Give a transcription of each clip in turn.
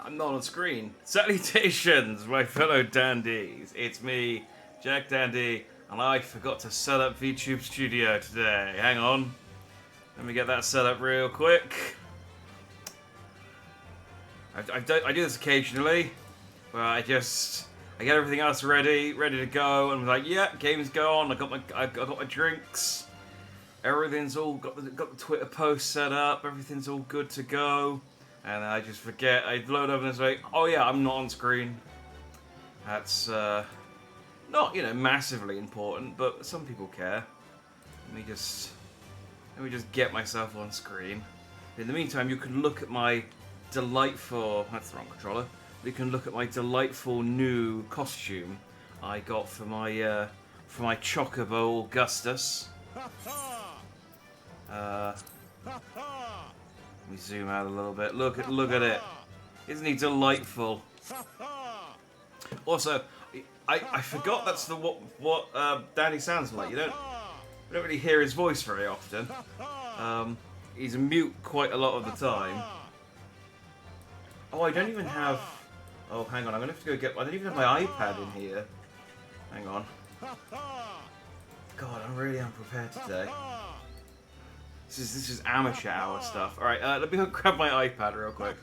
I'm not on screen. Salutations, my fellow dandies. It's me, Jack Dandy, and I forgot to set up VTube Studio today. Hang on. Let me get that set up real quick. I do this occasionally, where I get everything else ready to go, and I'm like, yeah, game's go on. I got my drinks. Everything's all got the Twitter post set up. Everything's all good to go. And I just forget. I load up and it's like, oh yeah, I'm not on screen. That's not massively important, but some people care. Let me just get myself on screen. In the meantime, you can look at my delightful. That's the wrong controller. You can look at my delightful new costume I got for my Chocobo Augustus. Let me zoom out a little bit. Look at it. Isn't he delightful? Also, I forgot that's what Danny sounds like. You don't really hear his voice very often. He's mute quite a lot of the time. Oh, I don't even have. Oh, hang on. I'm gonna have to go get. I don't even have my iPad in here. Hang on. God, I'm really unprepared today. This is amateur hour stuff. Alright, let me go grab my iPad real quick.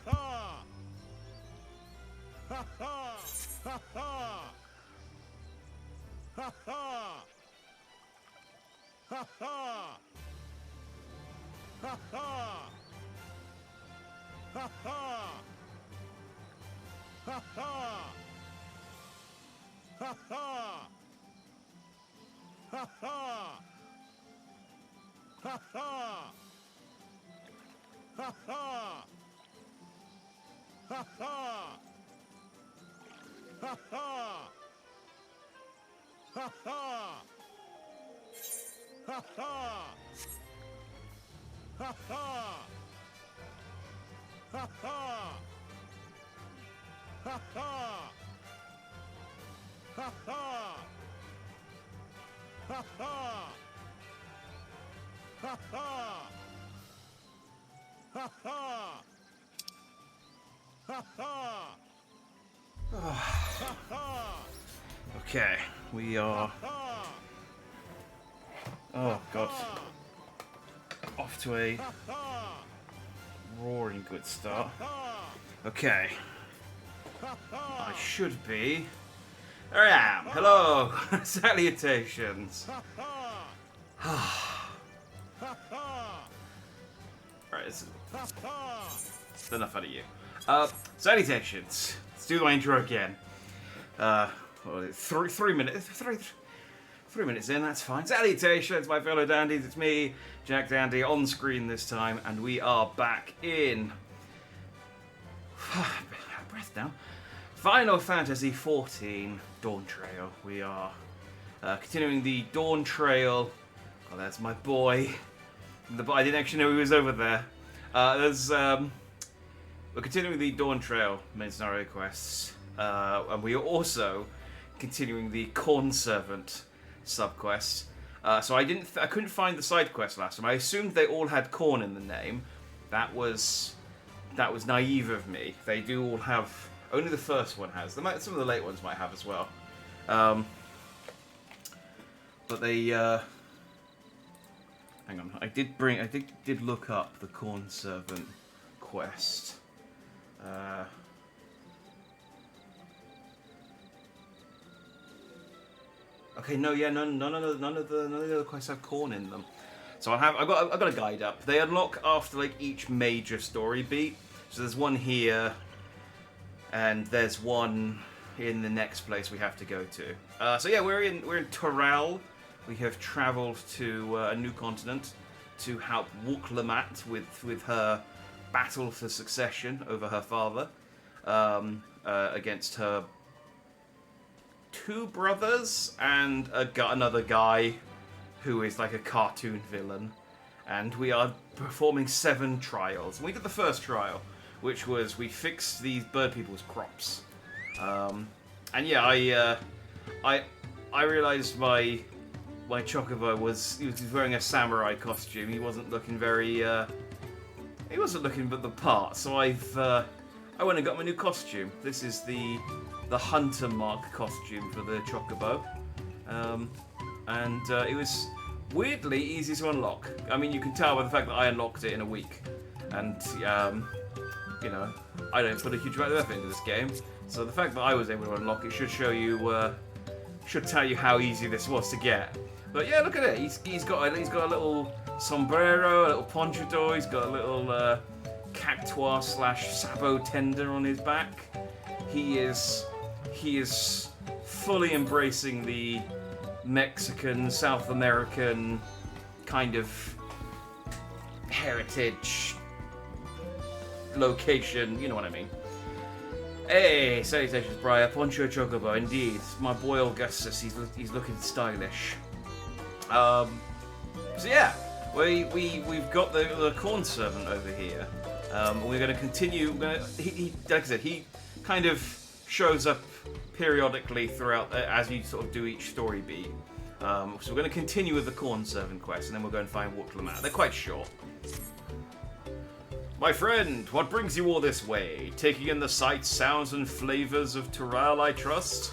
Okay, we are. Oh god. Off to a roaring good start. Okay. I should be. There I am. Hello. Salutations. Right, it's enough out of you. Salutations. Let's do my intro again. Three minutes in, that's fine. Salutations, my fellow dandies. It's me, Jack Dandy, on screen this time, and we are back in. Breath down. Final Fantasy XIV Dawn Trail. We are continuing the Dawn Trail. Oh, that's my boy. I didn't actually know he was over there. We're continuing the Dawn Trail main scenario quests, and we are also continuing the Corn Servant subquest. So I couldn't find the side quest last time. I assumed they all had corn in the name. That was naive of me. They do all have. Only the first one has. Some of the late ones might have as well. But they. Hang on. I did look up the Corn Servant quest. Okay, no, yeah, none of the other quests have corn in them. So I've got a guide up. They unlock after like each major story beat. So there's one here, and there's one in the next place we have to go to. So yeah, we're in Torel. We have travelled to a new continent to help Wuklamat with her battle for succession over her father, against her two brothers and another guy who is like a cartoon villain. And we are performing 7 trials. And we did the first trial, which was we fixed these bird people's crops. And yeah, I realised my Chocobo was wearing a samurai costume. He wasn't looking very he wasn't looking but the part. So I've I went and got my new costume. This is the Hunter Mark costume for the Chocobo. It was weirdly easy to unlock. I mean, you can tell by the fact that I unlocked it in a week. And, you know, I don't put a huge amount of effort into this game. So the fact that I was able to unlock it should show you, should tell you how easy this was to get. But yeah, look at it. He's got a little sombrero, a little ponchador. He's got a little cactuar / sabo tender on his back. He is fully embracing the Mexican, South American kind of heritage location. You know what I mean? Hey, salutations, Briar. Poncho Chocobo, indeed. My boy Augustus, he's looking stylish. So yeah, we've got the corn servant over here. We're going to continue. Like I said, he kind of shows up periodically throughout as you sort of do each story beat. So we're going to continue with the corn servant quest, and then we'll go and find Wooklamad. They're quite short. My friend, what brings you all this way? Taking in the sights, sounds, and flavors of Tural, I trust?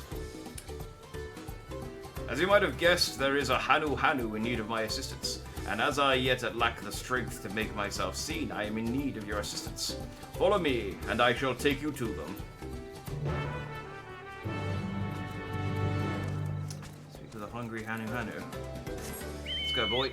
As you might have guessed, there is a Hanu in need of my assistance, and as I yet lack the strength to make myself seen, I am in need of your assistance. Follow me, and I shall take you to them. Speak to the hungry Hanu. Let's go, boy.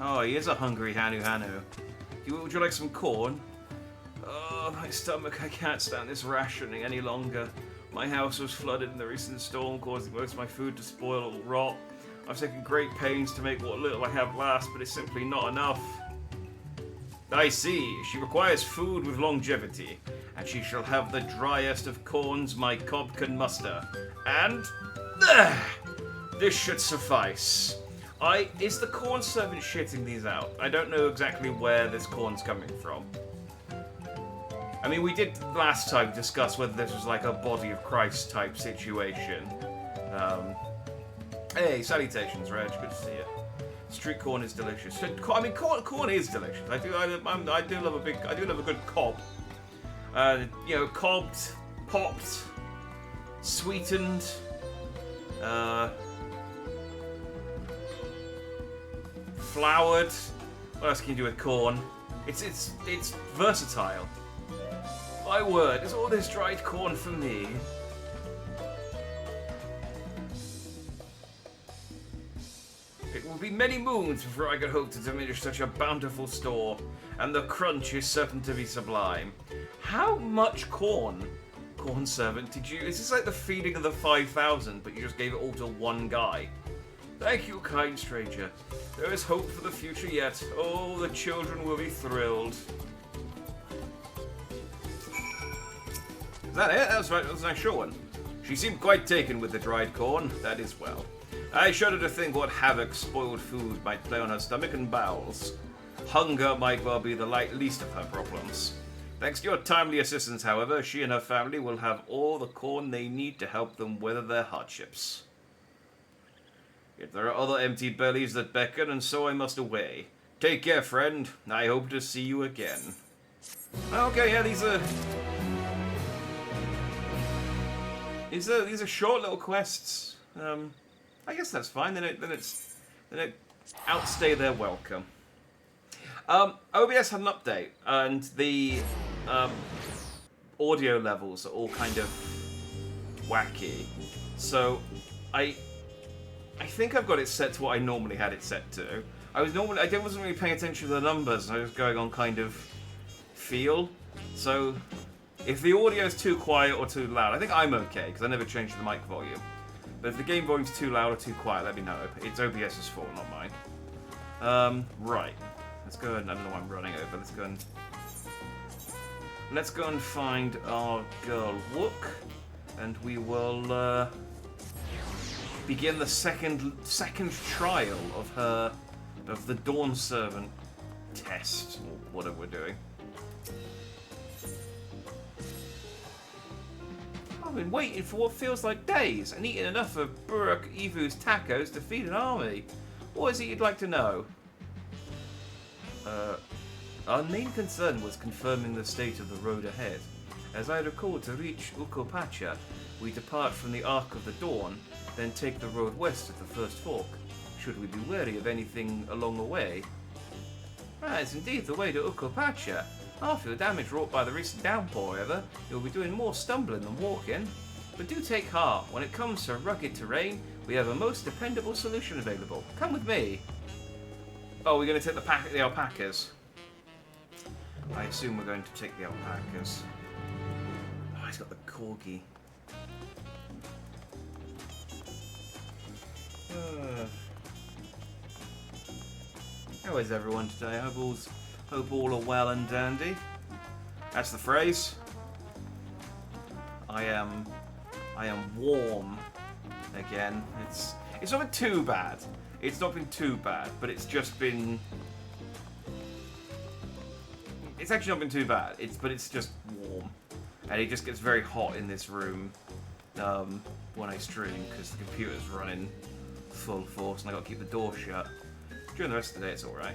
Oh, he is a hungry Hanu. Would you like some corn? Oh, my stomach, I can't stand this rationing any longer. My house was flooded in the recent storm, causing most of my food to spoil or rot. I've taken great pains to make what little I have last, but it's simply not enough. I see. She requires food with longevity, and she shall have the driest of corns my cob can muster. And... this should suffice. Is the corn servant shitting these out? I don't know exactly where this corn's coming from. I mean, we did last time discuss whether this was like a body of Christ type situation. Hey, salutations, Reg. Good to see you. Street corn is delicious. I mean, corn is delicious. I do love a good cob. You know, cobbed, popped, sweetened. Floured. What else can you do with corn? It's versatile. My word, is all this dried corn for me? It will be many moons before I could hope to diminish such a bountiful store, and the crunch is certain to be sublime. How much corn servant did you... Is this like the feeding of the 5,000, but you just gave it all to one guy? Thank you, kind stranger. There is hope for the future yet. Oh, the children will be thrilled. Is that it? That was a nice short one. She seemed quite taken with the dried corn. That is well. I shudder to think what havoc spoiled food might play on her stomach and bowels. Hunger might well be the least of her problems. Thanks to your timely assistance, however, she and her family will have all the corn they need to help them weather their hardships. Yet there are other empty bellies that beckon, and so I must away. Take care, friend. I hope to see you again. Okay, yeah, these are short little quests. I guess that's fine. Then it outstay their welcome. OBS had an update, and the audio levels are all kind of wacky. So I think I've got it set to what I normally had it set to. I wasn't really paying attention to the numbers, and I was going on kind of feel. So if the audio is too quiet or too loud, I think I'm okay because I never changed the mic volume. But if the game volume's too loud or too quiet, let me know. It's OBS's fault, not mine. Right. Let's go and I don't know why I'm running over. Let's go and find our girl Wook, and we will begin the second trial of the Dawn Servant test, or whatever we're doing. I've been waiting for what feels like days and eating enough of Buruk Ivu's tacos to feed an army. What is it you'd like to know? Our main concern was confirming the state of the road ahead. As I recall, to reach Ukopacha, we depart from the Arc of the Dawn, then take the road west at the first fork. Should we be wary of anything along the way? It's indeed the way to Ukopacha. After the damage wrought by the recent downpour, however, you'll be doing more stumbling than walking. But do take heart. When it comes to rugged terrain, we have a most dependable solution available. Come with me. Oh, we're going to take the alpacas. I assume we're going to take the alpacas. Oh, he's got the corgi. How is everyone today? Hope all are well and dandy. That's the phrase. I am warm again. It's not been too bad. It's not been too bad, but it's just been. It's actually not been too bad. But it's just warm, and it just gets very hot in this room when I stream because the computer's running full force, and I got to keep the door shut. During the rest of the day, it's all right.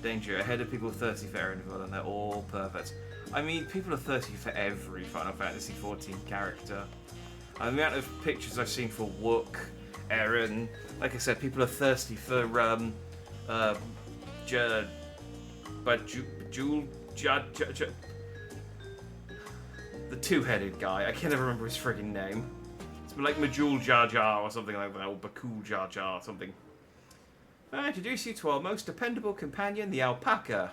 Danger ahead of people 30 for Erinville, and they're all perfect. I mean, people are 30 for every Final Fantasy XIV character. The amount of pictures I've seen for Wook, Eren, like I said, people are thirsty for the two-headed guy. I can't ever remember his frigging name. It's like Majul Jar Jar or something like that, or Bakul Jar Jar or something. I introduce you to our most dependable companion, the alpaca.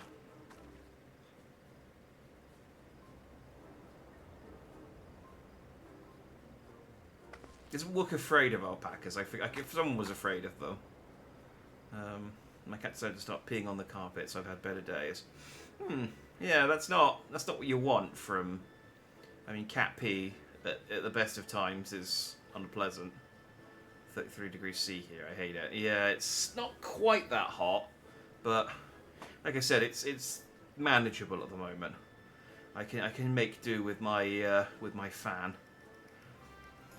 Is Wook afraid of alpacas? I think if someone was afraid of them. My cat decided to start peeing on the carpet, so I've had better days. Yeah, that's not what you want from. I mean, cat pee at the best of times is unpleasant. 33 degrees C here. I hate it. Yeah, it's not quite that hot, but like I said, it's manageable at the moment. I can make do with my fan.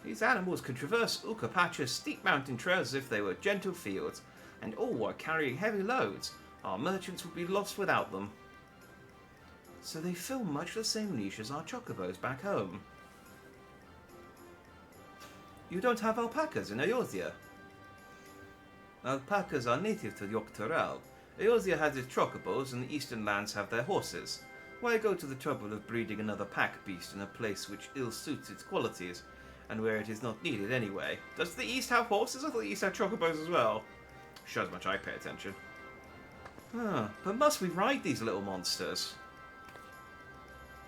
These animals can traverse Ukopacha's steep mountain trails as if they were gentle fields, and all are carrying heavy loads. Our merchants would be lost without them. So they fill much the same niche as our chocobos back home. You don't have alpacas in Eorzea? Alpacas are native to Yogg-Toral. Eorzea has its chocobos and the eastern lands have their horses. Why go to the trouble of breeding another pack beast in a place which ill suits its qualities, and where it is not needed anyway? Does the east have horses? I thought the east had chocobos as well. Shows how much I pay attention. But must we ride these little monsters?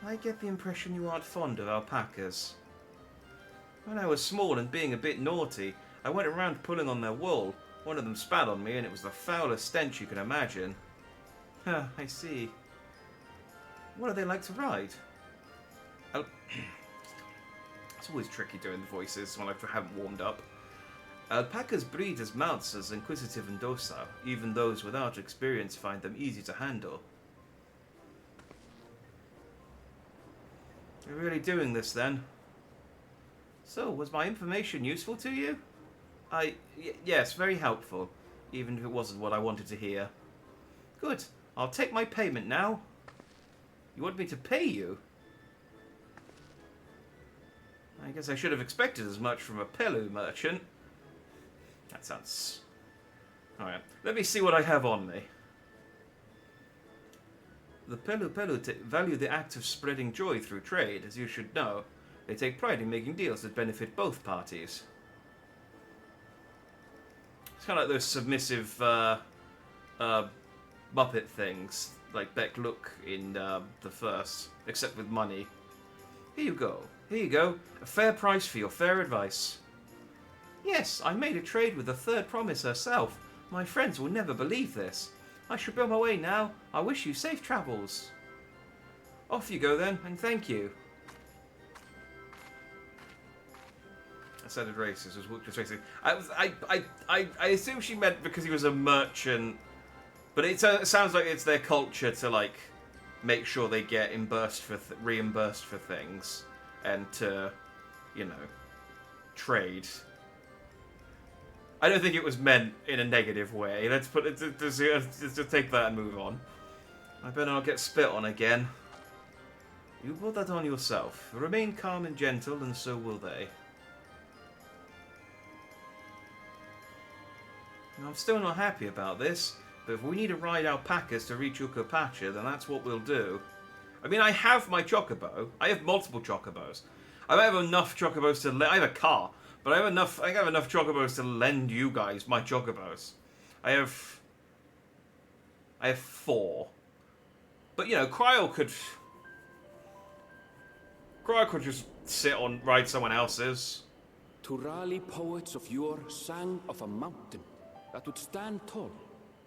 I get the impression you aren't fond of alpacas. When I was small and being a bit naughty, I went around pulling on their wool. One of them spat on me and it was the foulest stench you can imagine. I see. What do they like to ride? It's always tricky doing the voices when I haven't warmed up. Alpacas breed as mounts as inquisitive and docile. Even those without experience find them easy to handle. You're really doing this then? So, was my information useful to you? Yes, very helpful. Even if it wasn't what I wanted to hear. Good. I'll take my payment now. You want me to pay you? I guess I should have expected as much from a Pelu merchant. That sounds... Alright, let me see what I have on me. The Pelu value the act of spreading joy through trade, as you should know. They take pride in making deals that benefit both parties. It's kind of like those submissive Muppet things, like Beck Look in the first, except with money. Here you go. Here you go. A fair price for your fair advice. Yes, I made a trade with the third promise herself. My friends will never believe this. I should be on my way now. I wish you safe travels. Off you go then, and thank you. I sounded racist. Was Wook just racist? I assume she meant because he was a merchant, but it sounds like it's their culture to like make sure they get reimbursed for things. and to, you know, trade. I don't think it was meant in a negative way. Let's just take that and move on. I better not get spit on again. You brought that on yourself. Remain calm and gentle, and so will they. Now, I'm still not happy about this, but if we need to ride alpacas to reach Ukapacha, then that's what we'll do. I mean, I have my chocobo. I have multiple chocobos. I don't have enough chocobos to... I have a car, but I have enough. I think I have enough chocobos to lend you guys my chocobos. I have 4. But, you know, Cryo could just ride someone else's. Turali poets of yore sang of a mountain that would stand tall,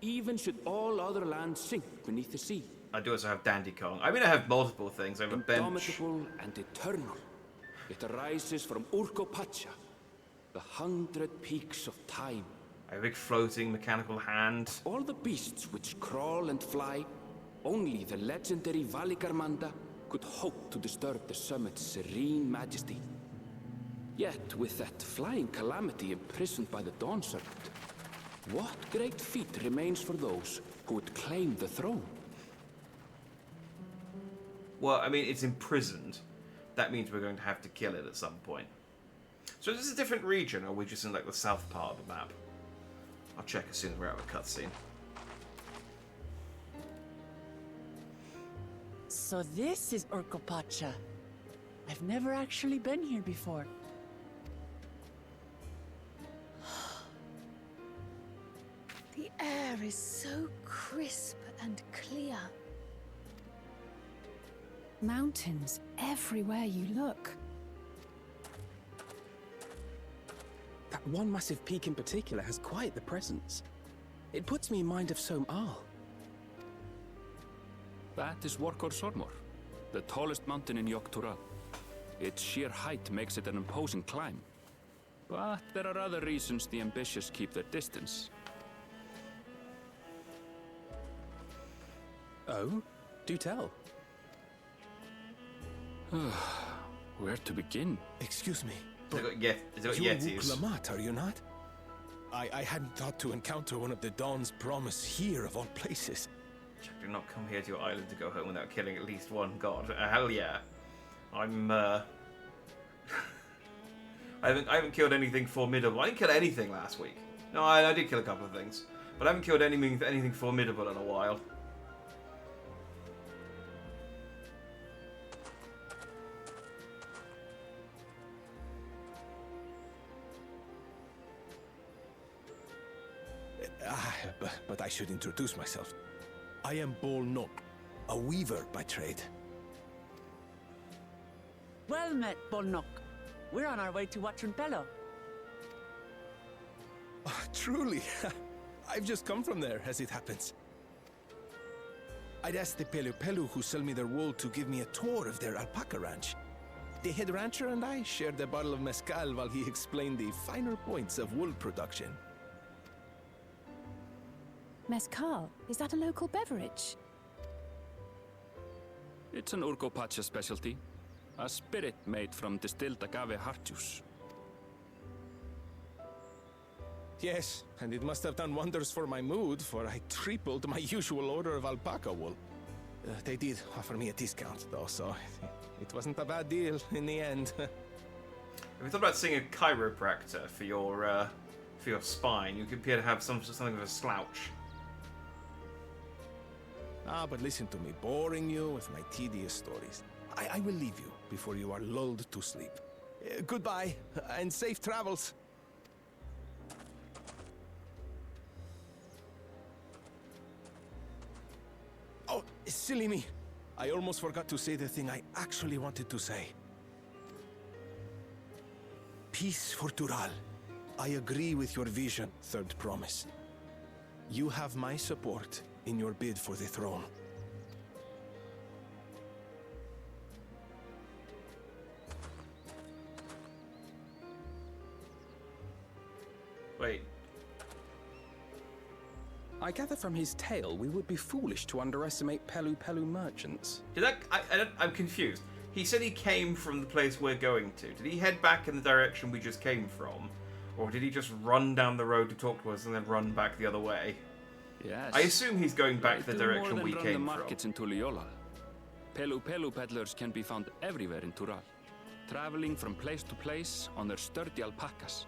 even should all other lands sink beneath the sea. I do also have Dandy Kong. I mean, I have multiple things. I have a bench. Indomitable and eternal, it arises from Urkopacha, the 100 peaks of time. I have a big floating mechanical hand. All the beasts which crawl and fly, only the legendary Valigarmanda could hope to disturb the summit's serene majesty. Yet, with that flying calamity imprisoned by the Dawn Serpent, what great feat remains for those who would claim the throne? Well, I mean, it's imprisoned. That means we're going to have to kill it at some point. So is this a different region, or are we just in, like, the south part of the map? I'll check as soon as we're out of a cutscene. So this is Urkopacha. I've never actually been here before. The air is so crisp and clear. Mountains everywhere you look. That one massive peak in particular has quite the presence. It puts me in mind of Som-Al. That is Workor Sormor, the tallest mountain in Yogg-Tural. Its sheer height makes it an imposing climb. But there are other reasons the ambitious keep their distance. Oh? Do tell. Where to begin? Excuse me, Is but it got you're Yetis? Wuk-Lamat, are you not? I hadn't thought to encounter one of the Dawn's promise here, of all places. Jack, do not come here to your island to go home without killing at least one god. Hell yeah. I'm, I haven't killed anything formidable. I didn't kill anything last week. No, I did kill a couple of things. But I haven't killed anything formidable in a while. But I should introduce myself. I am Bol Nok, a weaver by trade. Well met, Bolnok. We're on our way to Watranpello. Oh, truly, I've just come from there, as it happens. I'd asked the Pelu who sell me their wool to give me a tour of their alpaca ranch. The head rancher and I shared a bottle of mezcal while he explained the finer points of wool production. Mezcal, is that a local beverage? It's an Urkopacha specialty. A spirit made from distilled agave heart juice. Yes, and it must have done wonders for my mood, for I tripled my usual order of alpaca wool. They did offer me a discount, though, so it wasn't a bad deal in the end. Have you thought about seeing a chiropractor for your spine? You could appear to have something of a slouch. Ah, but listen to me, boring you with my tedious stories. I will leave you before you are lulled to sleep. Goodbye, and safe travels. Oh, silly me. I almost forgot to say the thing I actually wanted to say. Peace for Tural. I agree with your vision, Third Promise. You have my support in your bid for the throne. Wait. I gather from his tale we would be foolish to underestimate Pelu merchants. I'm confused. He said he came from the place we're going to. Did he head back in the direction we just came from? Or did he just run down the road to talk to us and then run back the other way? Yes. I assume he's going back the They do direction more we than run came the from. markets in Tuliola. Pelu peddlers can be found everywhere in Tural, traveling from place to place on their sturdy alpacas.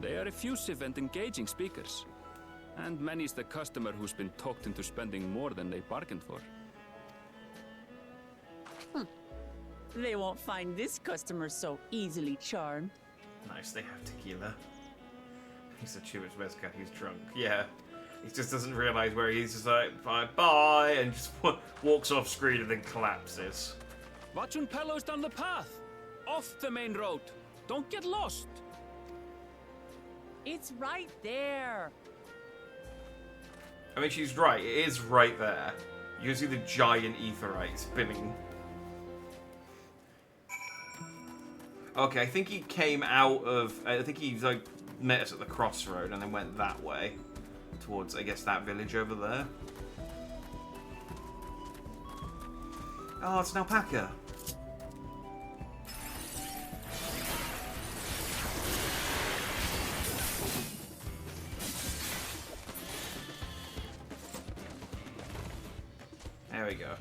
They are effusive and engaging speakers, and many's the customer who's been talked into spending more than they bargained for. They won't find this customer so easily charmed. Nice, they have tequila. He's a too much mezcal, he's drunk. Yeah. He just doesn't realise where he's just like, bye, and just walks off screen and then collapses. Watchun Pelo's down the path, off the main road. Don't get lost. It's right there. I mean, she's right. It is right there. You can see the giant etherite spinning. Okay, I think he came out of... I think he, like, met us at the crossroad and then went that way. Towards, I guess, that village over there. Oh, it's an alpaca. There we go.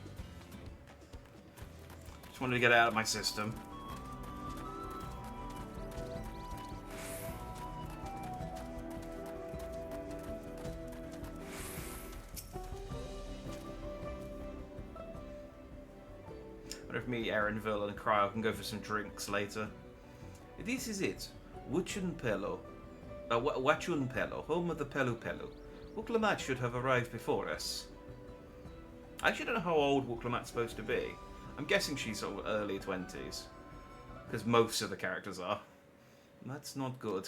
Just wanted to get it out of my system. I wonder if me, Erinville, and Cryo can go for some drinks later. This is it. Wachun Pelo, home of the Pelu. Wuklamat should have arrived before us. I actually don't know how old Wuklamat's supposed to be. I'm guessing she's sort of early 20s. Because most of the characters are. That's not good.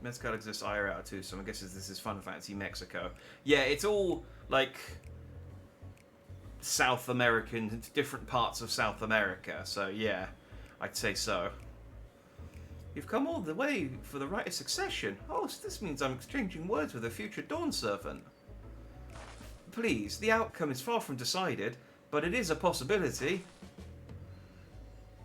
Mezcal exists IRL too, so I guess this is Final Fantasy Mexico. Yeah, it's all, like, South American, different parts of South America, so yeah, I'd say so. You've come all the way for the rite of succession. Oh, so this means I'm exchanging words with a future Dawn Servant. Please, the outcome is far from decided, but it is a possibility.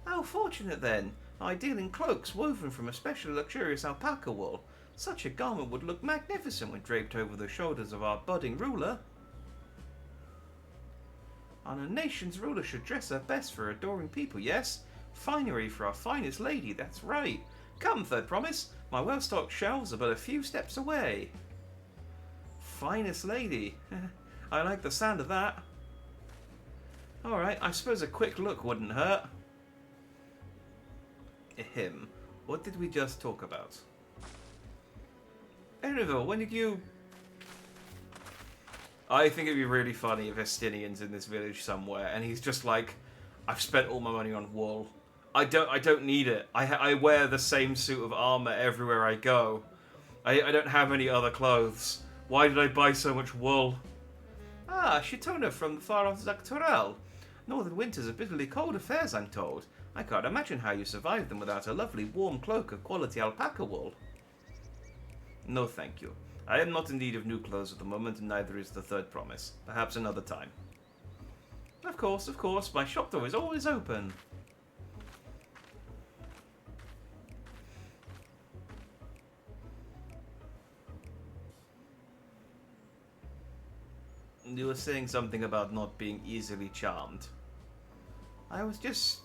How fortunate then. I deal in cloaks woven from especially luxurious alpaca wool. Such a garment would look magnificent when draped over the shoulders of our budding ruler. And a nation's ruler should dress her best for adoring people, yes? Finery for our finest lady, that's right. Come, Third Promise, my well-stocked shelves are but a few steps away. Finest lady. I like the sound of that. Alright, I suppose a quick look wouldn't hurt. Ahem. What did we just talk about? Erinville, when did you... I think it'd be really funny if Estinian's in this village somewhere and he's just like, I've spent all my money on wool. I don't need it. I wear the same suit of armor everywhere I go. I don't have any other clothes. Why did I buy so much wool? Ah, Shitona from the far off Zaktorel. Northern winters are bitterly cold affairs, I'm told. I can't imagine how you survive them without a lovely warm cloak of quality alpaca wool. No, thank you. I am not in need of new clothes at the moment, and neither is the Third Promise. Perhaps another time. Of course, my shop door is always open. You were saying something about not being easily charmed. I was just...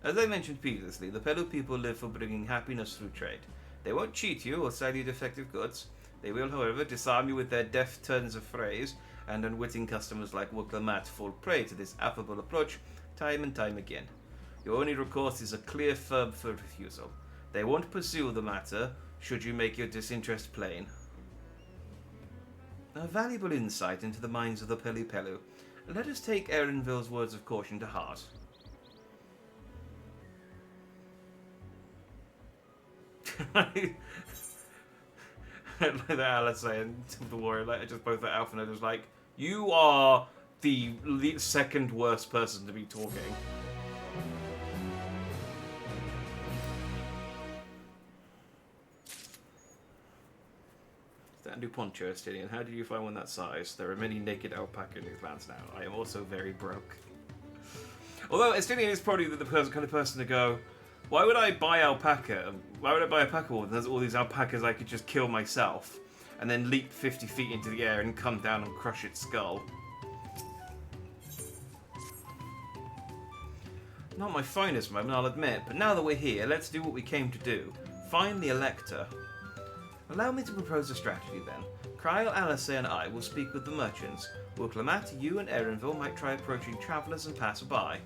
As I mentioned previously, the Pelu people live for bringing happiness through trade. They won't cheat you or sell you defective goods. They will, however, disarm you with their deft turns of phrase, and unwitting customers like Wuklamat fall prey to this affable approach time and time again. Your only recourse is a clear verb for refusal. They won't pursue the matter, should you make your disinterest plain. A valuable insight into the minds of the Pelu. Let us take Erinville's words of caution to heart. Like Alice saying to the warrior, like just both at Alpha and just like, you are the second worst person to be talking. and do poncho, Estinian. How did you find one that size? There are many naked alpaca in these lands now. I am also very broke. Although Estinian is probably the kind of person to go, why would I buy alpaca? Why would I buy alpaca wool? There's all these alpacas I could just kill myself and then leap 50 feet into the air and come down and crush its skull. Not my finest moment, I'll admit, but now that we're here, let's do what we came to do. Find the Elector. Allow me to propose a strategy then. Cryle, Alice, and I will speak with the merchants. Wilclamat, you and Erenville might try approaching travellers and passers-by.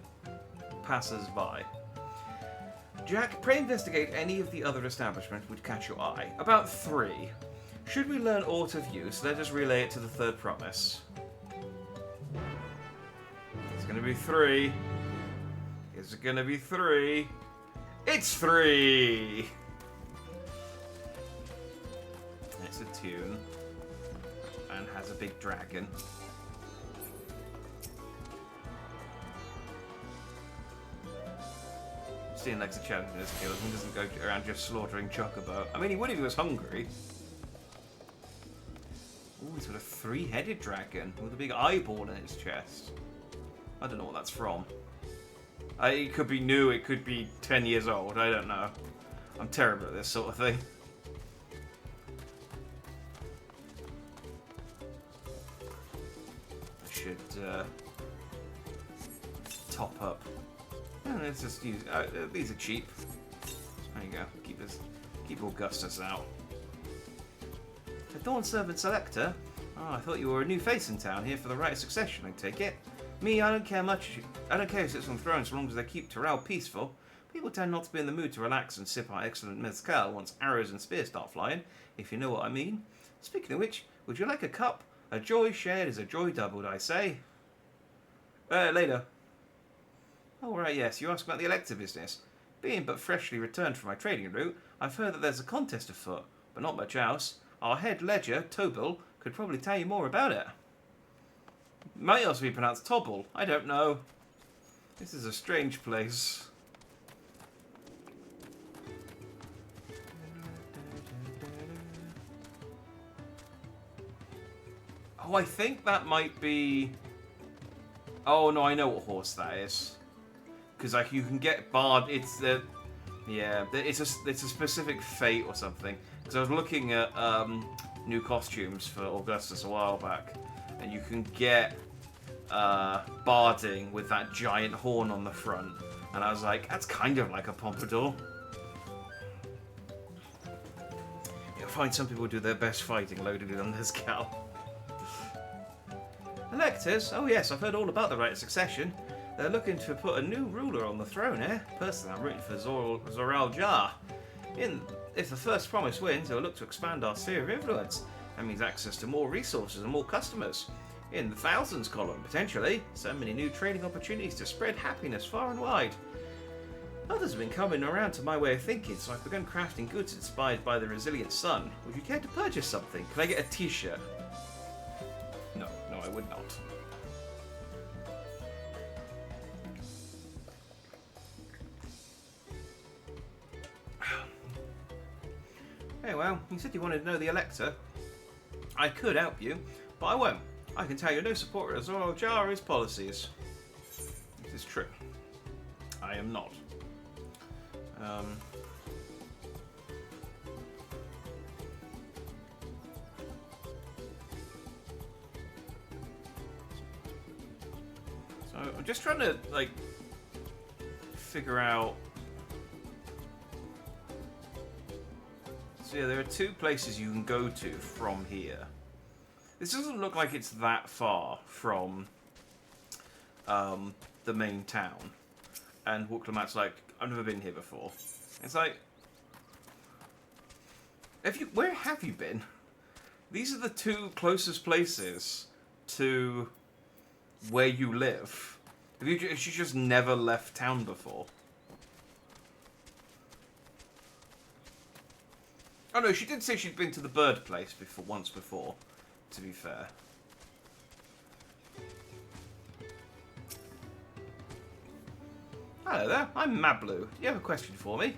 Jack, pray investigate any of the other establishments which catch your eye. About 3. Should we learn aught of use, let us relay it to the third promise. It's gonna be 3. Is it gonna be 3? It's 3! It's a tune. And has a big dragon. Steve likes to challenge his skills and doesn't go around just slaughtering Chocobo. I mean, he would if he was hungry. Ooh, he's got a 3-headed dragon with a big eyeball in its chest. I don't know what that's from. It could be new, it could be 10 years old, I don't know. I'm terrible at this sort of thing. I should top up. Let's just use. These are cheap. There you go. Keep Augustus out. The Dawn Servant Selector. Oh, I thought you were a new face in town, here for the right of succession. I take it. Me, I don't care much. I don't care who sits on the throne, so long as they keep Terrell peaceful. People tend not to be in the mood to relax and sip our excellent mezcal once arrows and spears start flying, if you know what I mean. Speaking of which, would you like a cup? A joy shared is a joy doubled, I say. Later. Oh, right, yes, you asked about the Elector business. Being but freshly returned from my trading route, I've heard that there's a contest afoot, but not much else. Our head ledger, Tobel, could probably tell you more about it. Might also be pronounced Tobble, I don't know. This is a strange place. Oh, I think that might be... Oh, no, I know what horse that is. Because like you can get barred. It's the it's a specific fate or something. Because I was looking at new costumes for Augustus a while back, and you can get barding with that giant horn on the front, and I was like, that's kind of like a pompadour. You'll find some people do their best fighting loaded in on their scalp. Electors? Oh yes, I've heard all about the right of succession. They're looking to put a new ruler on the throne, eh? Personally, I'm rooting for Zoral Jar. If the first promise wins, they'll look to expand our sphere of influence. That means access to more resources and more customers. In the thousands column, potentially. So many new trading opportunities to spread happiness far and wide. Others have been coming around to my way of thinking, so I've begun crafting goods inspired by the resilient sun. Would you care to purchase something? Can I get a t-shirt? No, I would not. Hey, well, you said you wanted to know the Elector. I could help you, but I won't. I can tell you no supporter of Zoral Jar or his policies. This is true. I am not. So I'm just trying to, like, figure out... So yeah, there are 2 places you can go to from here. This doesn't look like it's that far from the main town. And Walklamat's like, I've never been here before. It's like, where have you been? These are the 2 closest places to where you live. Have you just never left town before? Oh no, she did say she'd been to the bird place once before, to be fair. Hello there, I'm Mablu. Do you have a question for me?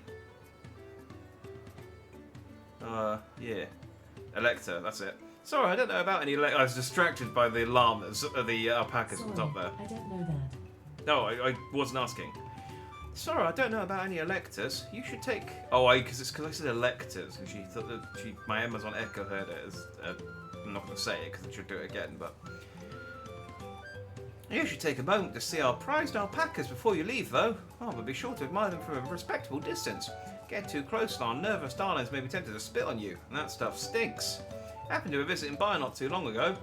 Yeah. Elector, that's it. Sorry, I don't know about any I was distracted by the llamas, the alpacas on top there. I don't know that. No, I wasn't asking. Sorry, I don't know about any electors. You should take... Oh, because I said electors, and she thought that my Amazon Echo heard it as... I'm not going to say it, because I should do it again, but... You should take a moment to see our prized alpacas before you leave, though. Oh, but be sure to admire them from a respectable distance. Get too close and our nervous darlings may be tempted to spit on you, and that stuff stinks. Happened to a visit in Bar not too long ago.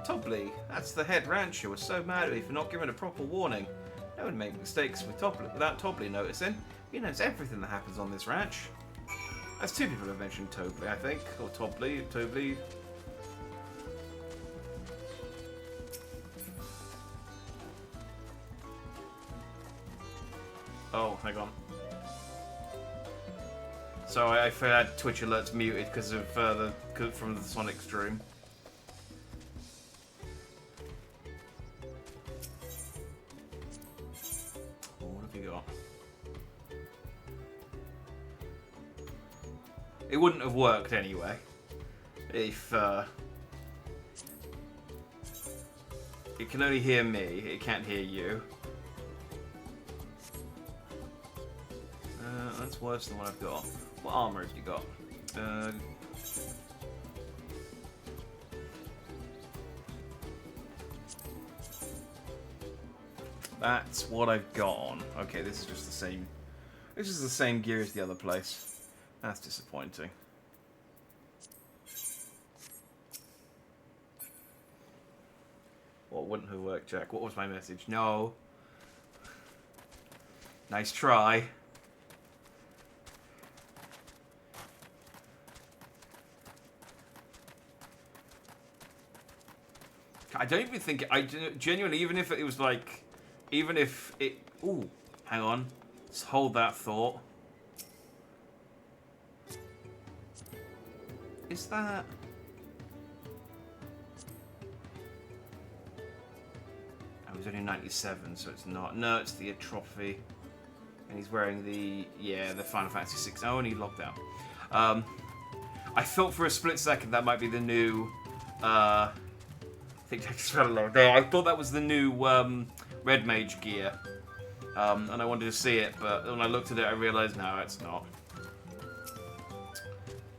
Tobley, that's the head rancher, was so mad at me for not giving a proper warning. No one made mistakes without Tobley noticing. He knows everything that happens on this ranch. That's two people who have mentioned Tobley, I think. Or Tobley. Oh, hang on. So I had Twitch alerts muted because of from the Sonic stream. What have you got? It wouldn't have worked anyway if it can only hear me. It can't hear you. That's worse than what I've got. What armor have you got? That's what I've got on. Okay, this is just the same. This is the same gear as the other place. That's disappointing. What wouldn't have worked, Jack? What was my message? No. Nice try. I don't even think I genuinely, even if it was like, even if it. Ooh, hang on. Let's hold that thought. Is that? Oh, he's only 97, so it's not. No, it's the trophy, and he's wearing the Final Fantasy VI. Oh, and he locked out. I thought for a split second that might be the new. I think I just fell along. No, I thought that was the new Red Mage gear, and I wanted to see it, but when I looked at it, I realised no, it's not.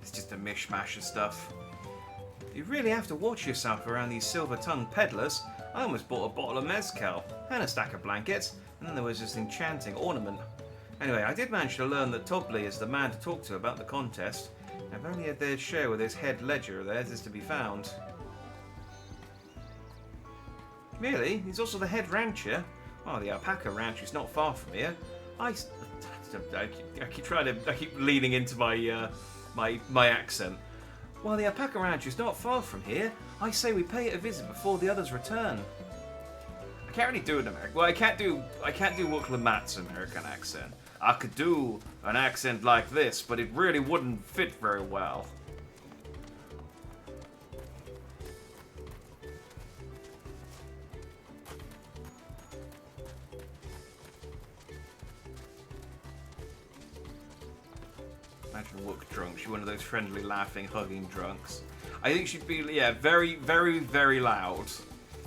It's just a mishmash of stuff. You really have to watch yourself around these silver-tongued peddlers. I almost bought a bottle of mezcal and a stack of blankets, and then there was this enchanting ornament. Anyway, I did manage to learn that Tobley is the man to talk to about the contest. I've only had their share with this head ledger theirs is to be found. Really? He's also the head rancher? Oh, the alpaca ranch is not far from here. I keep leaning into my my accent. While the alpaca ranch is not far from here, I say we pay it a visit before the others return. I can't really do an American. Well, I can't do Wookla Matt's American accent. I could do an accent like this, but it really wouldn't fit very well. Imagine Wook drunk. She's one of those friendly, laughing, hugging drunks. I think she'd be, yeah, very, very, very loud.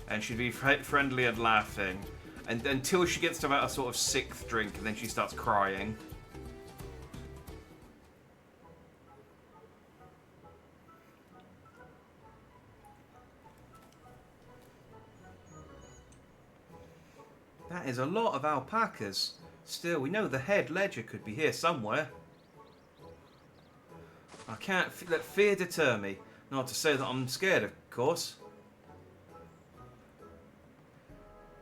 And she'd be friendly and laughing. And until she gets to about a sort of 6th drink, and then she starts crying. That is a lot of alpacas. Still, we know the head ledger could be here somewhere. I can't let fear deter me. Not to say that I'm scared, of course.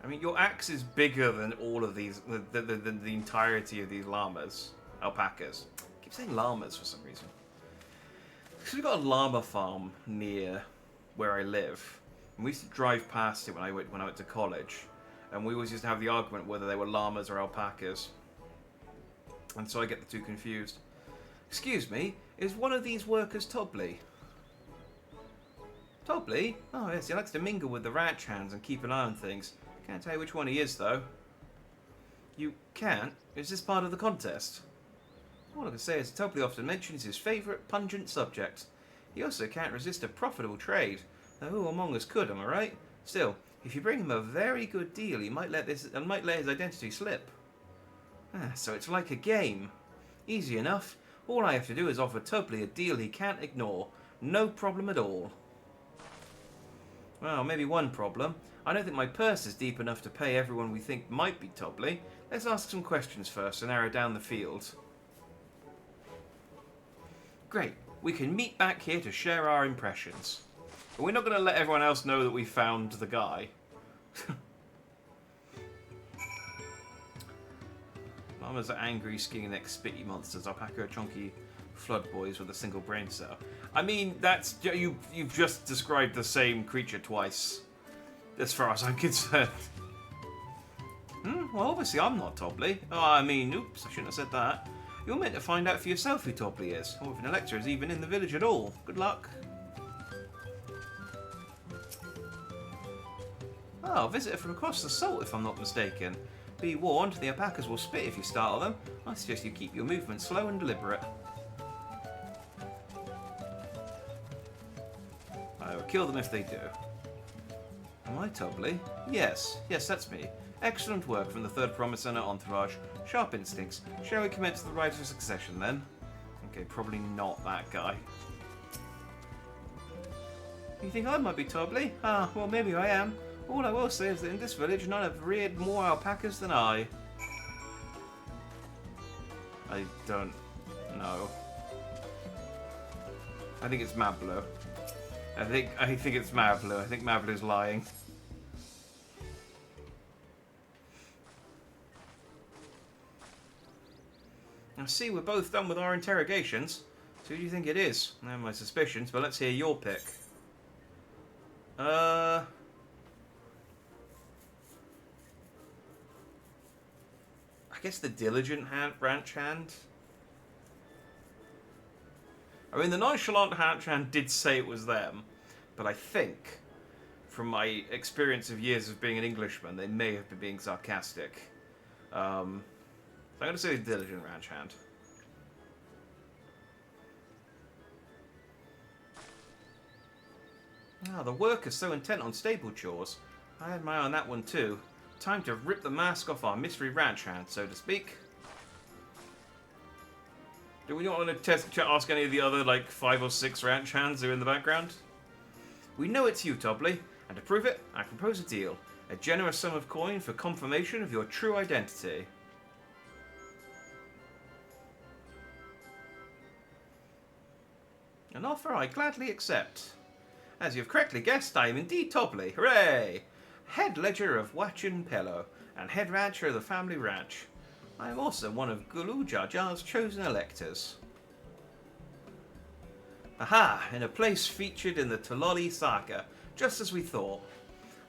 I mean, your axe is bigger than all of these, the entirety of these llamas, alpacas. I keep saying llamas for some reason. Because we've got a llama farm near where I live, and we used to drive past it when I went to college, and we always used to have the argument whether they were llamas or alpacas, and so I get the two confused. Excuse me, is one of these workers Tobley? Tobley? Oh yes, he likes to mingle with the ranch hands and keep an eye on things. Can't tell you which one he is, though. You can't? Is this part of the contest? All I can say is Tobley often mentions his favourite pungent subject. He also can't resist a profitable trade. Now, who among us could, am I right? Still, if you bring him a very good deal, he might let his identity slip. So it's like a game. Easy enough. All I have to do is offer Topley a deal he can't ignore. No problem at all. Well, maybe one problem. I don't think my purse is deep enough to pay everyone we think might be Topley. Let's ask some questions first to narrow down the field. Great. We can meet back here to share our impressions. But we're not going to let everyone else know that we found the guy. Llamas are angry, skinny-necked, spitty monsters. Alpaca are chunky flood boys with a single brain cell. I mean, that's you've just described the same creature twice, as far as I'm concerned. Well, obviously I'm not Topley. Oh, I mean, oops, I shouldn't have said that. You're meant to find out for yourself who Topley is, or if an Elector is even in the village at all. Good luck. Oh, a visitor from across the salt, if I'm not mistaken. Be warned, the alpacas will spit if you startle them. I suggest you keep your movements slow and deliberate. I will kill them if they do. Am I Topley? Yes, that's me. Excellent work from the third promise and our entourage. Sharp instincts. Shall we commence the rite of succession then? Okay, probably not that guy. You think I might be Topley? Ah, well maybe I am. All I will say is that in this village none have reared more alpacas than I. I don't know. I think it's Mablo. I think it's Mablo. I think Mablo's lying. Now see, we're both done with our interrogations. So who do you think it is? I have my suspicions, but let's hear your pick. I guess the diligent ranch hand. I mean, the nonchalant ranch hand did say it was them, but I think, from my experience of years of being an Englishman, they may have been being sarcastic. So I'm going to say the diligent ranch hand. Ah, the worker's so intent on stable chores. I had my eye on that one too. Time to rip the mask off our mystery ranch hand, so to speak. Do we not want to ask any of the other, like, 5 or 6 ranch hands who are in the background? We know it's you, Topley, and to prove it, I propose a deal. A generous sum of coin for confirmation of your true identity. An offer I gladly accept. As you've correctly guessed, I am indeed Topley. Hooray! Head ledger of Watchin Pello, and head rancher of the family ranch. I am also one of Gulu Jajar's chosen electors. Aha! In a place featured in the Tololi saga, just as we thought.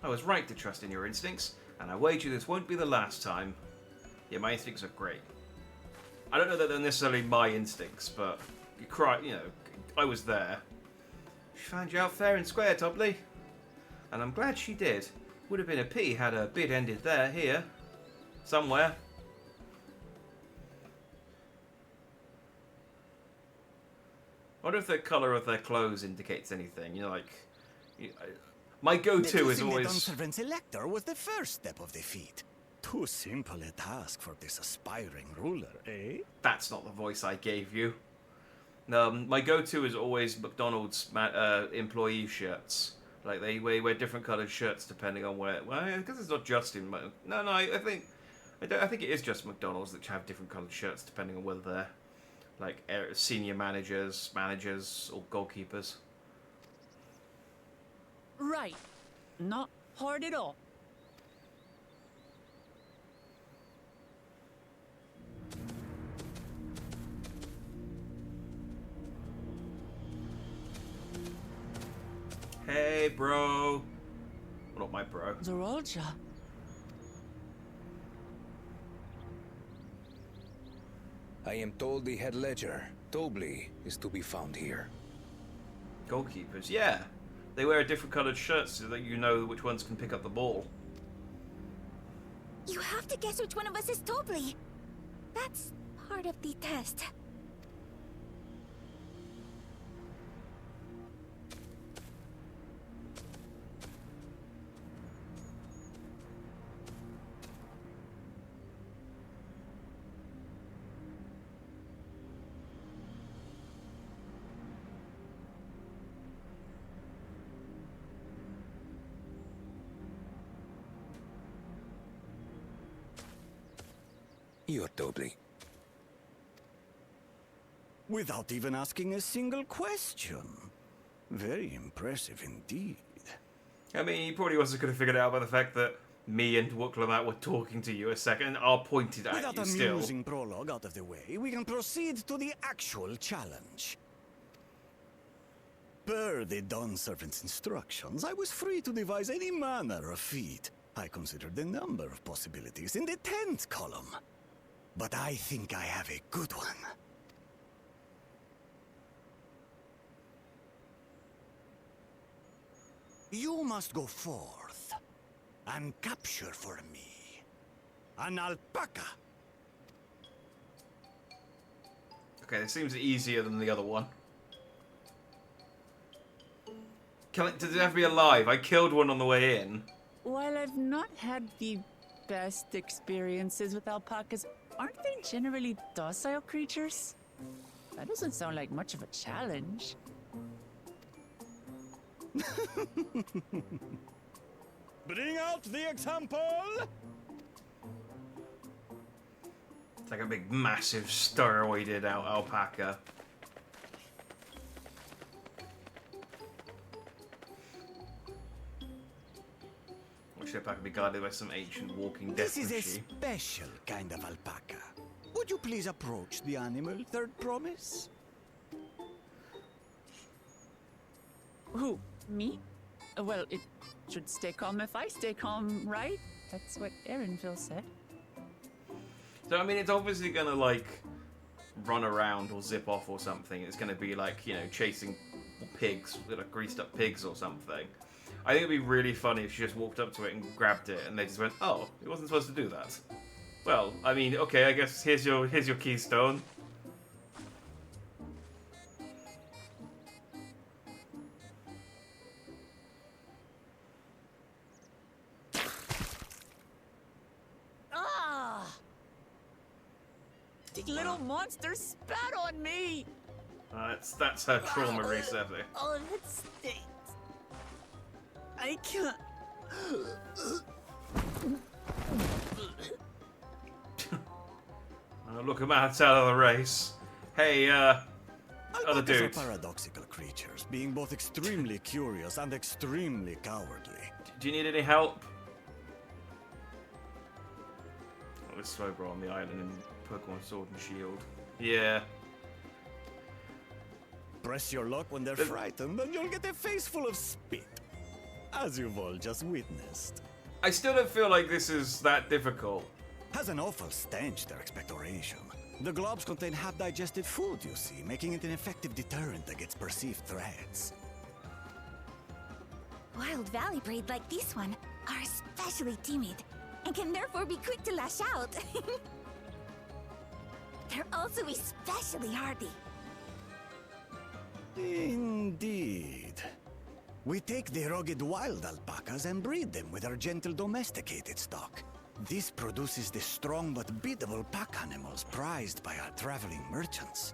I was right to trust in your instincts, and I wager this won't be the last time. Yeah, my instincts are great. I don't know that they're necessarily my instincts, but I was there. She found you out fair and square, Topley. And I'm glad she did. Would have been a pity had her bid ended here. Somewhere. I wonder if the colour of their clothes indicates anything. My go-to is always... Servant's elector was the first step of defeat. Too simple a task for this aspiring ruler, eh? That's not the voice I gave you. My go-to is always McDonald's employee shirts. Like, they wear different coloured shirts depending on where... Well, I guess it's not just in... No, I think it is just McDonald's that have different coloured shirts depending on whether they're, like, senior managers, or goalkeepers. Right. Not hard at all. Hey, bro. Well, not my bro. Zorolja. I am told the head ledger, Topley, is to be found here. Goalkeepers, yeah. They wear different coloured shirts so that you know which ones can pick up the ball. You have to guess which one of us is Topley. That's part of the test. You're Dobly. Without even asking a single question. Very impressive indeed. I mean, he probably also could have figured it out by the fact that me and Wuklamat were talking to you a second and are pointed at Without you a still. amusing prologue out of the way, we can proceed to the actual challenge. Per the Dawn Servant's instructions, I was free to devise any manner of feat. I considered the number of possibilities in the 10th column. But I think I have a good one. You must go forth and capture for me an alpaca. Okay, this seems easier than the other one. Does it have to be alive? I killed one on the way in. While I've not had the best experiences with alpacas, aren't they generally docile creatures? That doesn't sound like much of a challenge. Bring out the example! It's like a big, massive, steroided out alpaca. Wish the alpaca could be guided by some ancient walking death This is a machine. special kind of alpaca. Would you please approach the animal, Third Promise? Who? Me? Well, it should stay calm if I stay calm, right? That's what Erinville said. So, I mean, it's obviously gonna, like, run around or zip off or something. It's gonna be, like, you know, chasing pigs, like, greased up pigs or something. I think it'd be really funny if she just walked up to it and grabbed it and they just went, oh, it wasn't supposed to do that. Well, I mean, okay, I guess here's your keystone. Ah! The little monster spat on me! That's her trauma reset. Oh, that stinks. I can't. Look, a man's out of the race. Hey, other Alpacas are dude. paradoxical creatures, being both extremely curious and extremely cowardly. Do you need any help? Oh, there's Slowbro on the island in Pokemon Sword and Shield. Yeah. Press your luck when they're frightened, and you'll get a face full of spit. As you've all just witnessed. I still don't feel like this is that difficult. Has an awful stench, their expectoration. The globs contain half-digested food, you see, making it an effective deterrent against perceived threats. Wild valley braid like this one are especially timid and can therefore be quick to lash out. They're also especially hardy. Indeed. We take the rugged wild alpacas and breed them with our gentle domesticated stock. This produces the strong but biddable pack animals prized by our traveling merchants.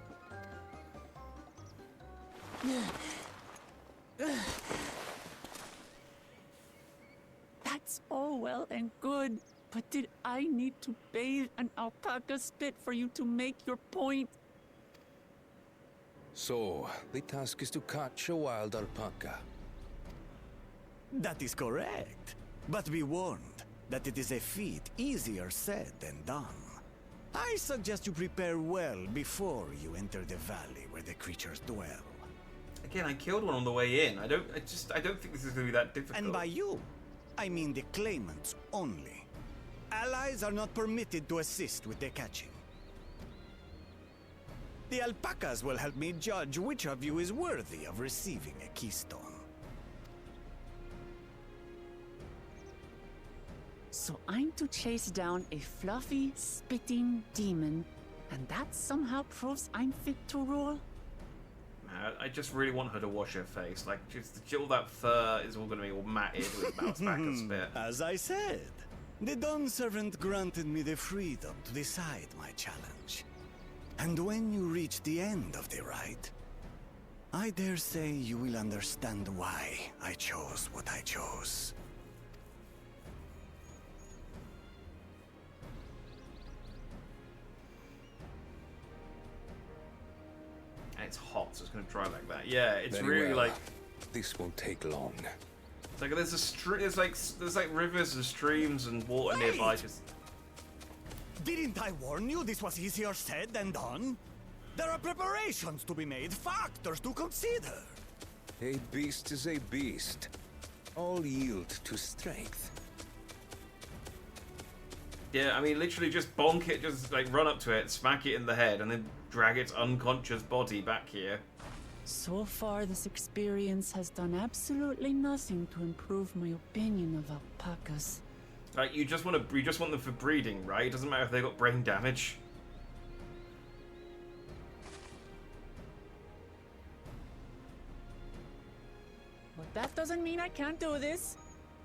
That's all well and good, but did I need to bathe an alpaca spit for you to make your point? So, the task is to catch a wild alpaca. That is correct. But be warned that it is a feat easier said than done. I suggest you prepare well before you enter the valley where the creatures dwell. Again, I killed one on the way in. I don't think this is gonna be that difficult. And by you, I mean the claimants only. Allies are not permitted to assist with the catching. The alpacas will help me judge which of you is worthy of receiving a keystone. So I'm to chase down a fluffy, spitting demon, and that somehow proves I'm fit to rule? Man, I just really want her to wash her face. Like, just all that fur is all gonna be all matted with bounce back and spit. As I said, the Dawn Servant granted me the freedom to decide my challenge. And when you reach the end of the ride, I dare say you will understand why I chose what I chose. it's hot, so it's going to dry like that. Yeah, it's Very really well. like... This won't take long. It's like there's like rivers and streams and water nearby. Just Didn't I warn you this was easier said than done? There are preparations to be made, factors to consider. A beast is a beast. All yield to strength. yeah, I mean, literally just bonk it, just like run up to it, smack it in the head, and then drag its unconscious body back here. So far, this experience has done absolutely nothing to improve my opinion of alpacas. Like you just want them for breeding, right? It doesn't matter if they got brain damage. But that doesn't mean I can't do this.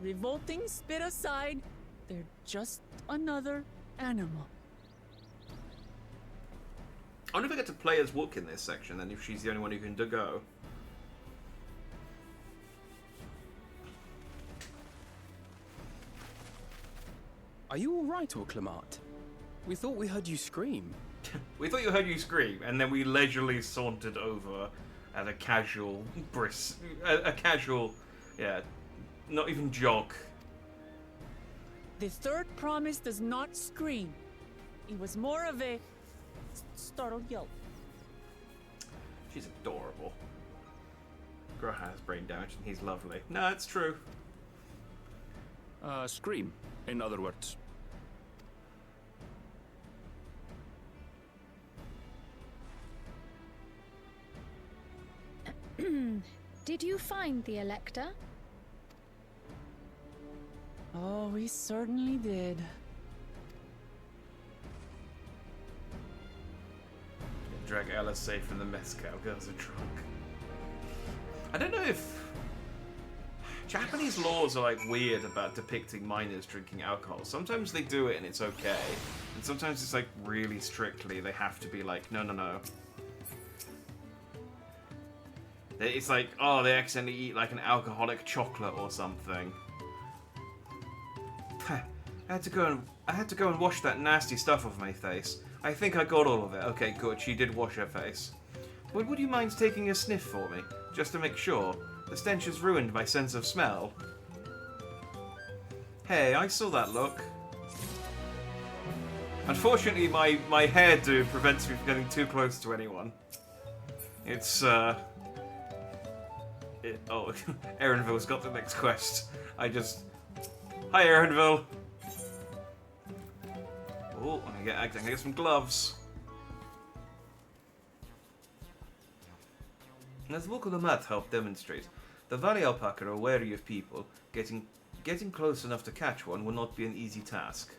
Revolting spit aside, they're just another animal. I wonder if I get to play as Wook in this section, then, if she's the only one who can go. Are you alright, Orclamart? We thought we heard you scream. We thought you heard you scream, and then we leisurely sauntered over at a casual a casual, yeah, not even jog. The third promise does not scream. It was more of a startled yelp. She's adorable. Girl has brain damage and he's lovely. No, it's true. Scream, in other words. Did you find the Elector? Oh, we certainly did. Drag Ella safe from the mezcal. Girls are drunk. I don't know if Japanese laws are like weird about depicting minors drinking alcohol. Sometimes they do it and it's okay, and sometimes it's like really strictly they have to be like, no, no, no. It's like, oh, they accidentally eat like an alcoholic chocolate or something. I had to go and wash that nasty stuff off my face. I think I got all of it. Okay, good. She did wash her face. But would you mind taking a sniff for me, just to make sure? The stench has ruined my sense of smell. Hey, I saw that look. Unfortunately, my hairdo prevents me from getting too close to anyone. It's, oh, Erenville's got the next quest. Hi, Erenville. Oh, I get some gloves. As Wook of the Mat helped demonstrate, the Valley Alpaca are wary of people. Getting close enough to catch one will not be an easy task.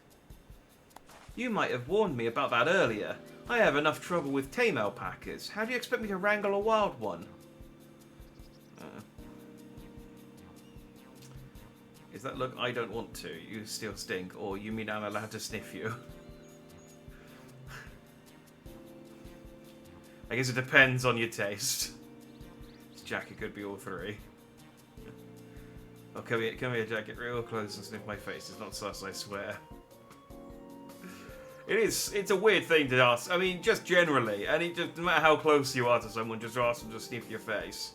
You might have warned me about that earlier. I have enough trouble with tame alpacas. How do you expect me to wrangle a wild one? Is that look, I don't want to, you still stink, or you mean I'm allowed to sniff you? I guess it depends on your taste. Jacket could be all three. Oh, come here, Jacket, real close and sniff my face. It's not sus, I swear. It's a weird thing to ask. I mean, just generally, and it just, no matter how close you are to someone, just ask them to sniff your face.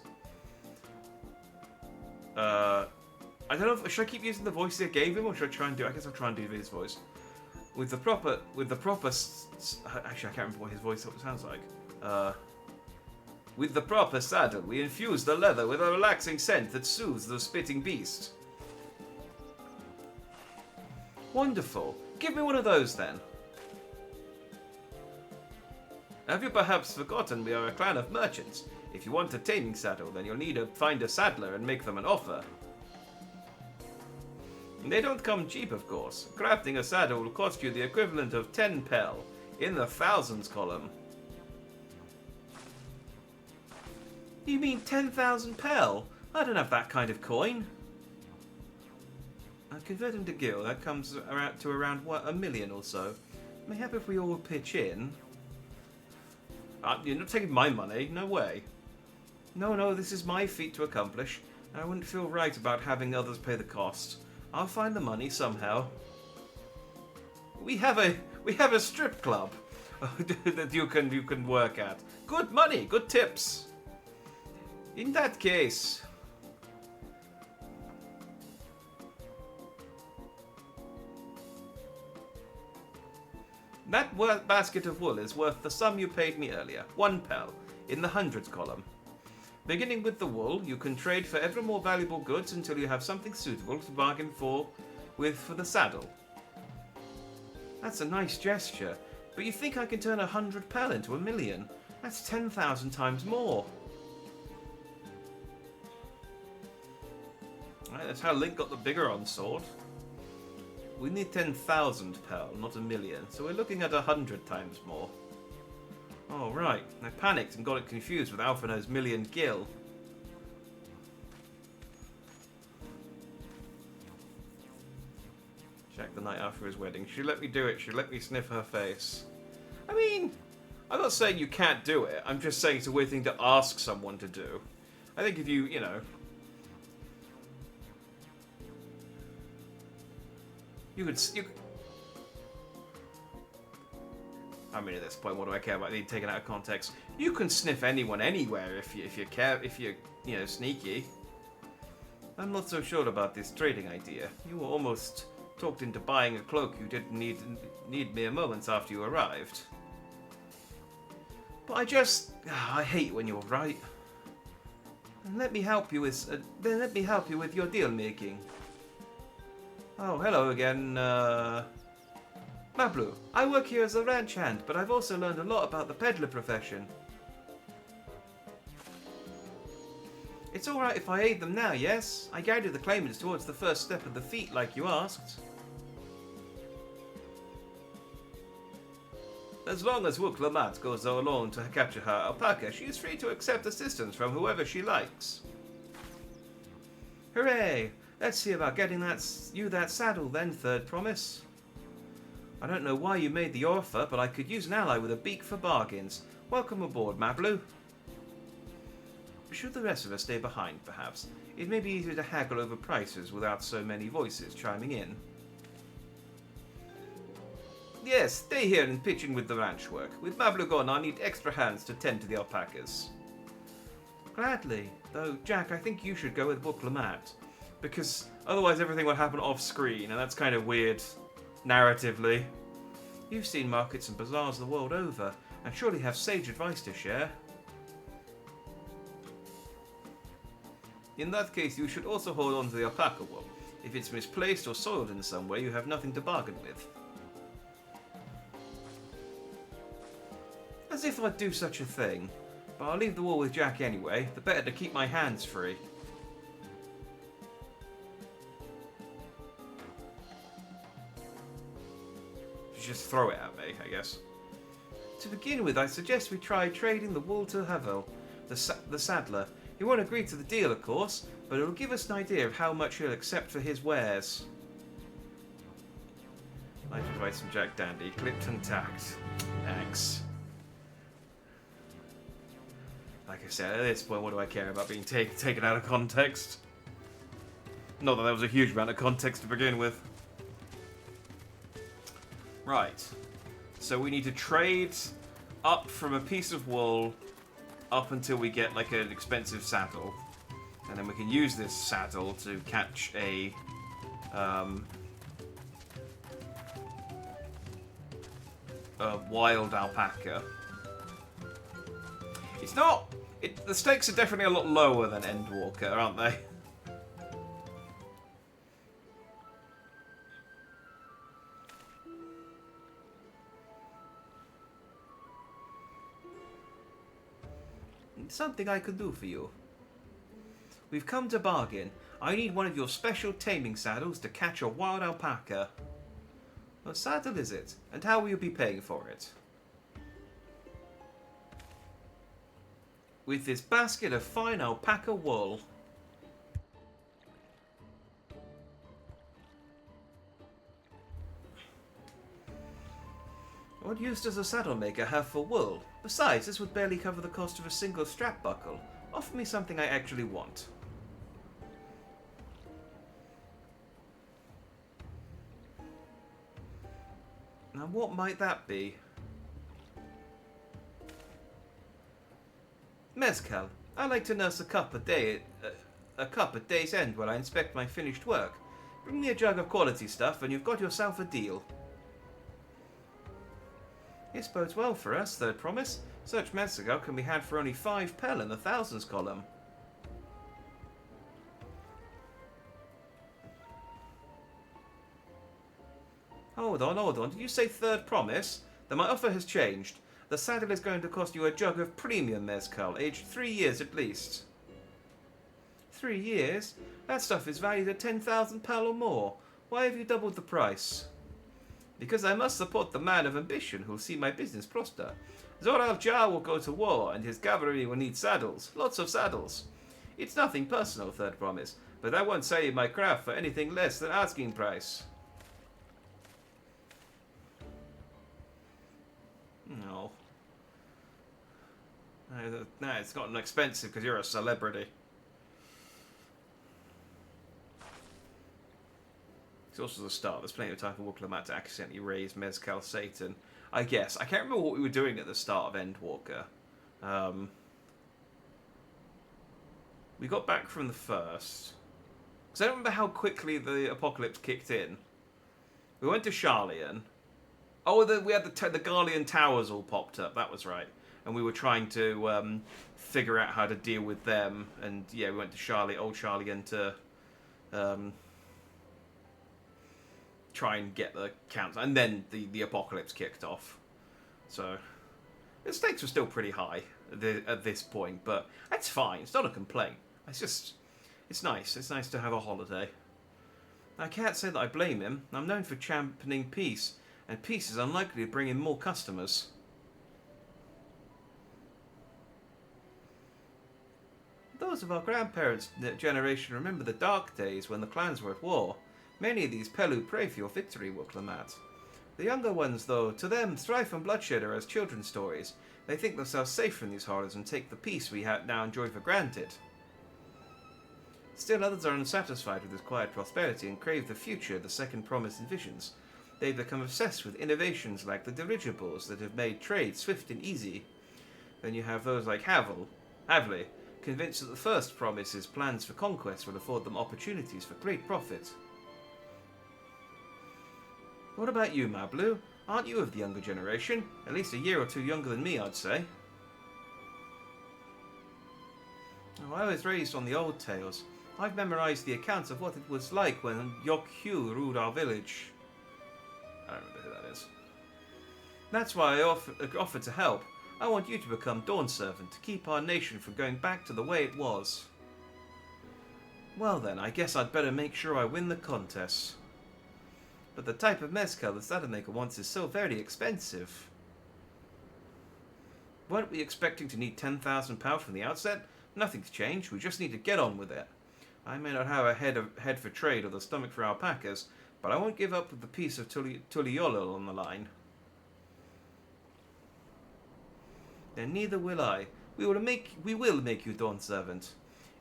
I don't know if, should I keep using the voice they gave him, or should I try and do, I guess I'll try and do his voice. With the proper, actually I can't remember what his voice sounds like. With the proper saddle, we infuse the leather with a relaxing scent that soothes the spitting beast. Wonderful. Give me one of those then. Have you perhaps forgotten we are a clan of merchants? If you want a taming saddle, then you'll need to find a saddler and make them an offer. They don't come cheap, of course. Crafting a saddle will cost you the equivalent of 10 pel, in the thousands column. You mean 10,000 pel? I don't have that kind of coin. Converting to gil, that comes to around, what, 1 million or so. Mayhap if we all pitch in. You're not taking my money, no way. No, this is my feat to accomplish. I wouldn't feel right about having others pay the cost. I'll find the money somehow. We have a strip club that you can work at good money, good tips. In that case... That basket of wool is worth the sum you paid me earlier, 1 pel, in the hundreds column. Beginning with the wool, you can trade for ever more valuable goods until you have something suitable to bargain for the saddle. That's a nice gesture, but you think I can turn 100 pel into 1,000,000? That's 10,000 times more. Right, that's how Link got the Biggoron sword. We need 10,000 pel, not 1,000,000, so we're looking at 100 times more. Oh, right. I panicked and got it confused with Alphinaud's million gil. Check the night after his wedding. She let me do it. She let me sniff her face. I mean, I'm not saying you can't do it. I'm just saying it's a weird thing to ask someone to do. I think if you know... You could... I mean, at this point, what do I care about being taken out of context? You can sniff anyone anywhere if you're you know, sneaky. I'm not so sure about this trading idea. You were almost talked into buying a cloak you didn't need mere moments after you arrived. But I hate when you're right. And let me help you with your deal making. Oh, hello again, Mablu. I work here as a ranch hand, but I've also learned a lot about the peddler profession. It's alright if I aid them now, yes? I guided the claimants towards the first step of the feat like you asked. As long as Wook Lamat goes alone to capture her alpaca, she is free to accept assistance from whoever she likes. Hooray! Let's see about getting you that saddle then, Third Promise. I don't know why you made the offer, but I could use an ally with a beak for bargains. Welcome aboard, Mablu. Should the rest of us stay behind, perhaps? It may be easier to haggle over prices without so many voices chiming in. Yes, stay here and pitch in with the ranch work. With Mablu gone, I need extra hands to tend to the alpacas. Gladly. Though, Jack, I think you should go with Wook Lamat. Because otherwise everything will happen off-screen, and that's kind of weird, narratively. You've seen markets and bazaars the world over, and surely have sage advice to share. In that case, you should also hold on to the alpaca wool. If it's misplaced or soiled in some way, you have nothing to bargain with. As if I'd do such a thing. But I'll leave the wool with Jack anyway, the better to keep my hands free. Just throw it at me, I guess. To begin with, I suggest we try trading the wool to Havel, the saddler. He won't agree to the deal, of course, but it'll give us an idea of how much he'll accept for his wares. Life advice from Jack Dandy, clipped and tacked. Thanks. Like I said, at this point, what do I care about being taken out of context? Not that there was a huge amount of context to begin with. Right, so we need to trade up from a piece of wool up until we get like an expensive saddle, and then we can use this saddle to catch a wild alpaca. It's not. The stakes are definitely a lot lower than Endwalker, aren't they? Something I could do for you. We've come to bargain. I need one of your special taming saddles to catch a wild alpaca. What saddle is it? And how will you be paying for it? With this basket of fine alpaca wool. What use does a saddle maker have for wool? Besides, this would barely cover the cost of a single strap buckle. Offer me something I actually want. Now what might that be? Mezcal. I like to nurse a cup at day's end while I inspect my finished work. Bring me a jug of quality stuff and you've got yourself a deal. This bodes well for us, third promise. Such mezcal can be had for only 5 pel in the thousands column. Hold on. Did you say third promise? Then my offer has changed. The saddle is going to cost you a jug of premium mezcal, aged 3 years at least. 3 years? That stuff is valued at 10,000 pel or more. Why have you doubled the price? Because I must support the man of ambition who'll see my business prosper. Zor al-Jah will go to war, and his cavalry will need saddles. Lots of saddles. It's nothing personal, third promise, but I won't sell you my craft for anything less than asking price. No. No, it's gotten expensive because you're a celebrity. It's also the start. There's plenty of time for Wooklamat to accidentally raise Mezcal Satan. I guess. I can't remember what we were doing at the start of Endwalker. We got back from the first. Because I don't remember how quickly the apocalypse kicked in. We went to Sharlayan. Oh, we had the Garlean Towers all popped up. That was right. And we were trying to figure out how to deal with them. And yeah, we went to old Sharlayan to try and get the counts. And then the apocalypse kicked off. So the stakes were still pretty high at this point. But that's fine. It's not a complaint. It's nice. It's nice to have a holiday. I can't say that I blame him. I'm known for championing peace. And peace is unlikely to bring in more customers. Those of our grandparents' generation remember the dark days when the clans were at war. Many of these Pelu pray for your victory, Wooklamat. The younger ones, though, to them, strife and bloodshed are as children's stories. They think themselves safe from these horrors and take the peace we now enjoy for granted. Still others are unsatisfied with this quiet prosperity and crave the future the second promise envisions. They've become obsessed with innovations like the dirigibles that have made trade swift and easy. Then you have those like Havley, convinced that the first promise's plans for conquest will afford them opportunities for great profit. What about you, Mablu? Aren't you of the younger generation? At least a year or two younger than me, I'd say. Oh, I was raised on the old tales. I've memorized the accounts of what it was like when Yok Hugh ruled our village. I don't remember who that is. That's why I offered to help. I want you to become Dawn Servant to keep our nation from going back to the way it was. Well then, I guess I'd better make sure I win the contest. But the type of mezcal the Saddlemaker wants is so very expensive. Weren't we expecting to need 10,000 pounds from the outset? Nothing's changed, we just need to get on with it. I may not have a head for trade or the stomach for alpacas, but I won't give up with the piece of Tuliolol on the line. Then neither will I. We will make you Dawn Servant.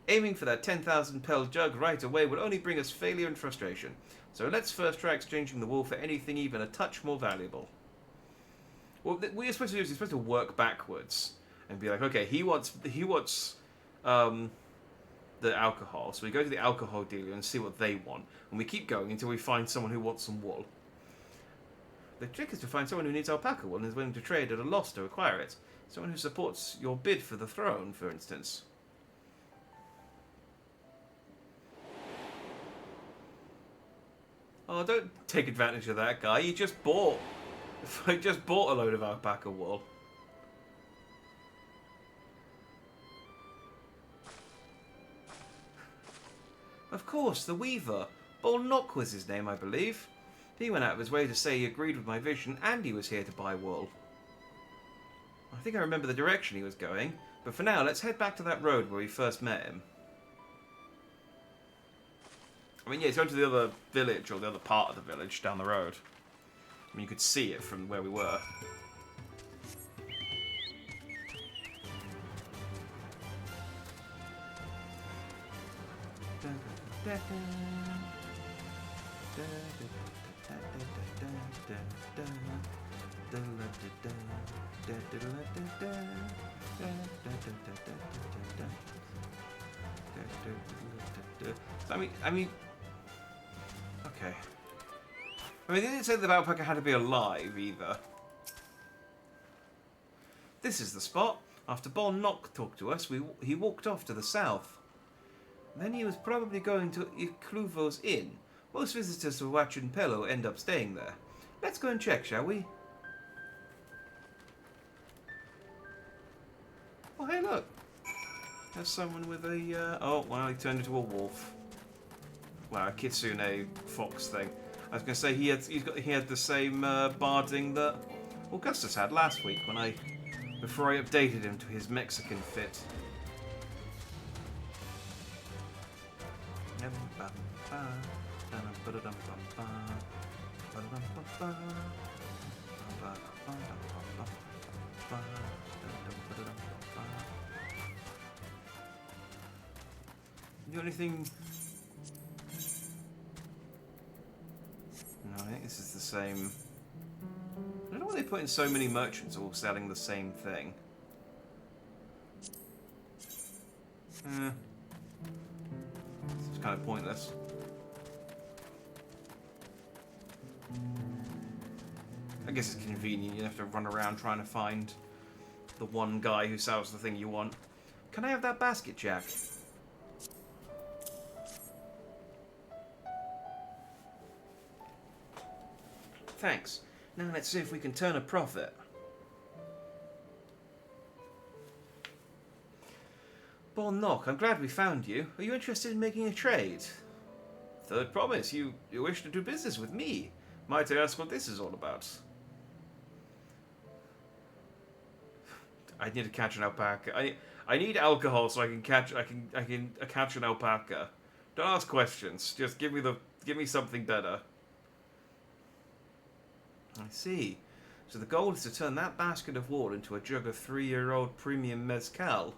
Aiming for that 10,000 pel jug right away will only bring us failure and frustration. So let's first try exchanging the wool for anything even a touch more valuable. What we're supposed to do is we're supposed to work backwards and be like, okay, he wants the alcohol, so we go to the alcohol dealer and see what they want, and we keep going until we find someone who wants some wool. The trick is to find someone who needs alpaca wool and is willing to trade at a loss to acquire it. Someone who supports your bid for the throne, for instance. Oh, don't take advantage of that guy. He just bought a load of alpaca wool. Of course, the Weaver. Bolnock was his name, I believe. He went out of his way to say he agreed with my vision and he was here to buy wool. I think I remember the direction he was going, but for now, let's head back to that road where we first met him. I mean, yeah, he's going to the other village, or the other part of the village, down the road. I mean, you could see it from where we were. I mean, okay. I mean, they didn't say the alpaca had to be alive either. This is the spot. After Bon Nock talked to us, he walked off to the south. Then he was probably going to Ikluvo's inn. Most visitors to Wachin Pello end up staying there. Let's go and check, shall we? Oh, hey, look. There's someone with a... oh, well, he turned into a wolf. Wow, a kitsune fox thing. I was going to say he had the same barding that Augustus had last week before I updated him to his Mexican fit. You got anything? No, I think this is the same. I don't know why they put in so many merchants all selling the same thing. It's kind of pointless. I guess it's convenient. You have to run around trying to find the one guy who sells the thing you want. Can I have that basket, Jack? Thanks. Now let's see if we can turn a profit. Bon Nock, I'm glad we found you. Are you interested in making a trade? Third promise, you wish to do business with me. Might I ask what this is all about? I need to catch an alpaca. I need alcohol so I can catch an alpaca. Don't ask questions. Just give me something better. I see. So the goal is to turn that basket of wool into a jug of 3-year-old premium mezcal.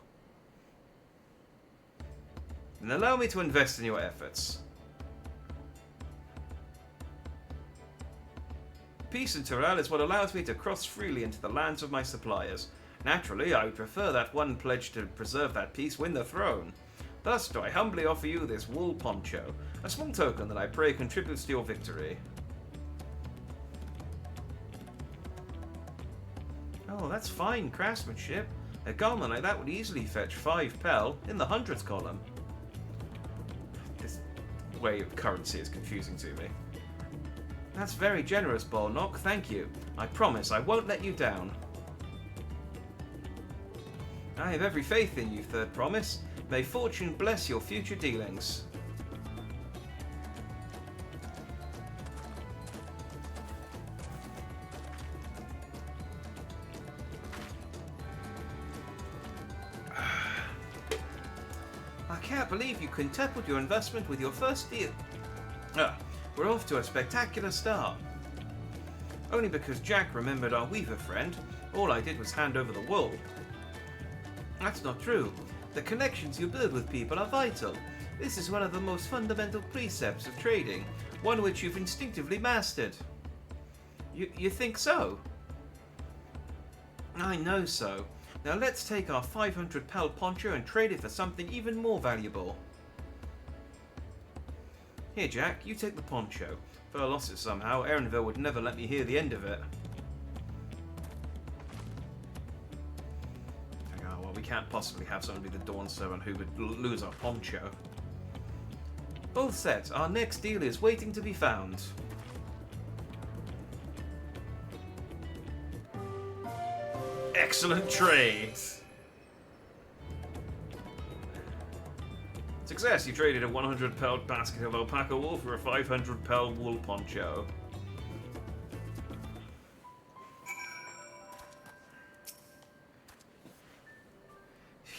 And allow me to invest in your efforts. Peace in Terral is what allows me to cross freely into the lands of my suppliers. Naturally, I would prefer that one pledged to preserve that peace win the throne. Thus do I humbly offer you this wool poncho, a small token that I pray contributes to your victory. Oh, that's fine craftsmanship. A garment like that would easily fetch 5 pel in the hundredths column. This way of currency is confusing to me. That's very generous, Bon Nock. Thank you. I promise I won't let you down. I have every faith in you, Third Promise. May fortune bless your future dealings. I can't believe you quintupled your investment with your first deal. We're off to a spectacular start. Only because Jack remembered our weaver friend, all I did was hand over the wool. That's not true. The connections you build with people are vital. This is one of the most fundamental precepts of trading, one which you've instinctively mastered. You think so? I know so. Now let's take our 500 pel poncho and trade it for something even more valuable. Here, Jack, you take the poncho. If I lost it somehow, Erenville would never let me hear the end of it. Oh, well, we can't possibly have someone be the Dawn Servant who would lose our poncho. Both set. Our next deal is waiting to be found. Excellent trade! Success! You traded a 100 pel basket of alpaca wool for a 500 pel wool poncho.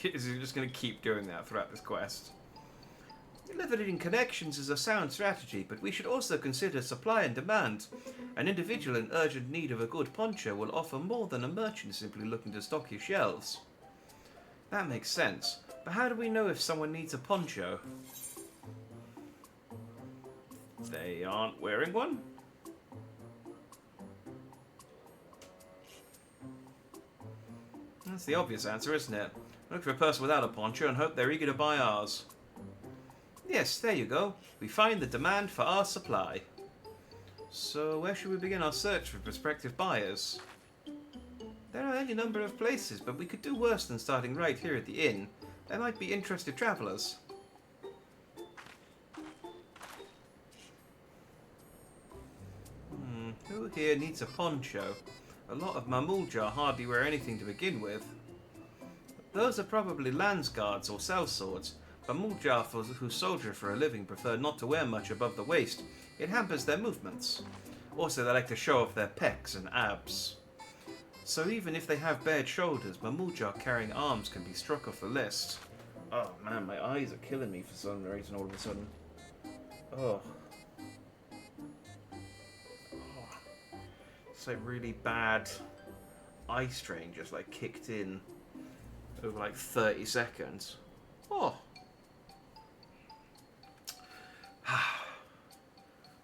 Is he just going to keep doing that throughout this quest? Leveraging connections is a sound strategy, but we should also consider supply and demand. An individual in urgent need of a good poncho will offer more than a merchant simply looking to stock his shelves. That makes sense. But how do we know if someone needs a poncho? They aren't wearing one? That's the obvious answer, isn't it? Look for a person without a poncho and hope they're eager to buy ours. Yes, there you go. We find the demand for our supply. So where should we begin our search for prospective buyers? There are any number of places, but we could do worse than starting right here at the inn. There might be interested travellers. Who here needs a poncho? A lot of Mamulja hardly wear anything to begin with. Those are probably landsguards or sellswords. Mamulja who soldier for a living prefer not to wear much above the waist. It hampers their movements. Also, they like to show off their pecs and abs. So even if they have bared shoulders, Mamulja carrying arms can be struck off the list. Oh man, my eyes are killing me for some reason all of a sudden. Oh. It's like really bad eye strain just like kicked in over like 30 seconds. Oh.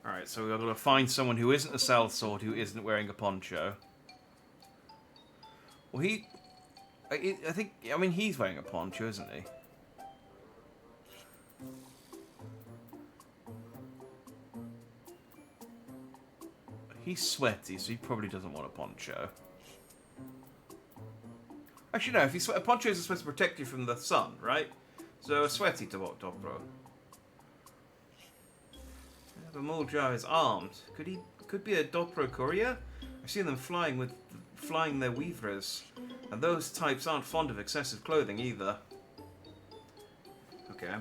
Alright, so we've got to find someone who isn't a sellsword, who isn't wearing a poncho. Well, I mean, he's wearing a poncho, isn't he? He's sweaty, so he probably doesn't want a poncho. Actually, no, if a poncho is supposed to protect you from the sun, right? So a sweaty dobro. The Muljar is armed. Could be a dobro courier? I've seen them flying their weavers, and those types aren't fond of excessive clothing either. Okay.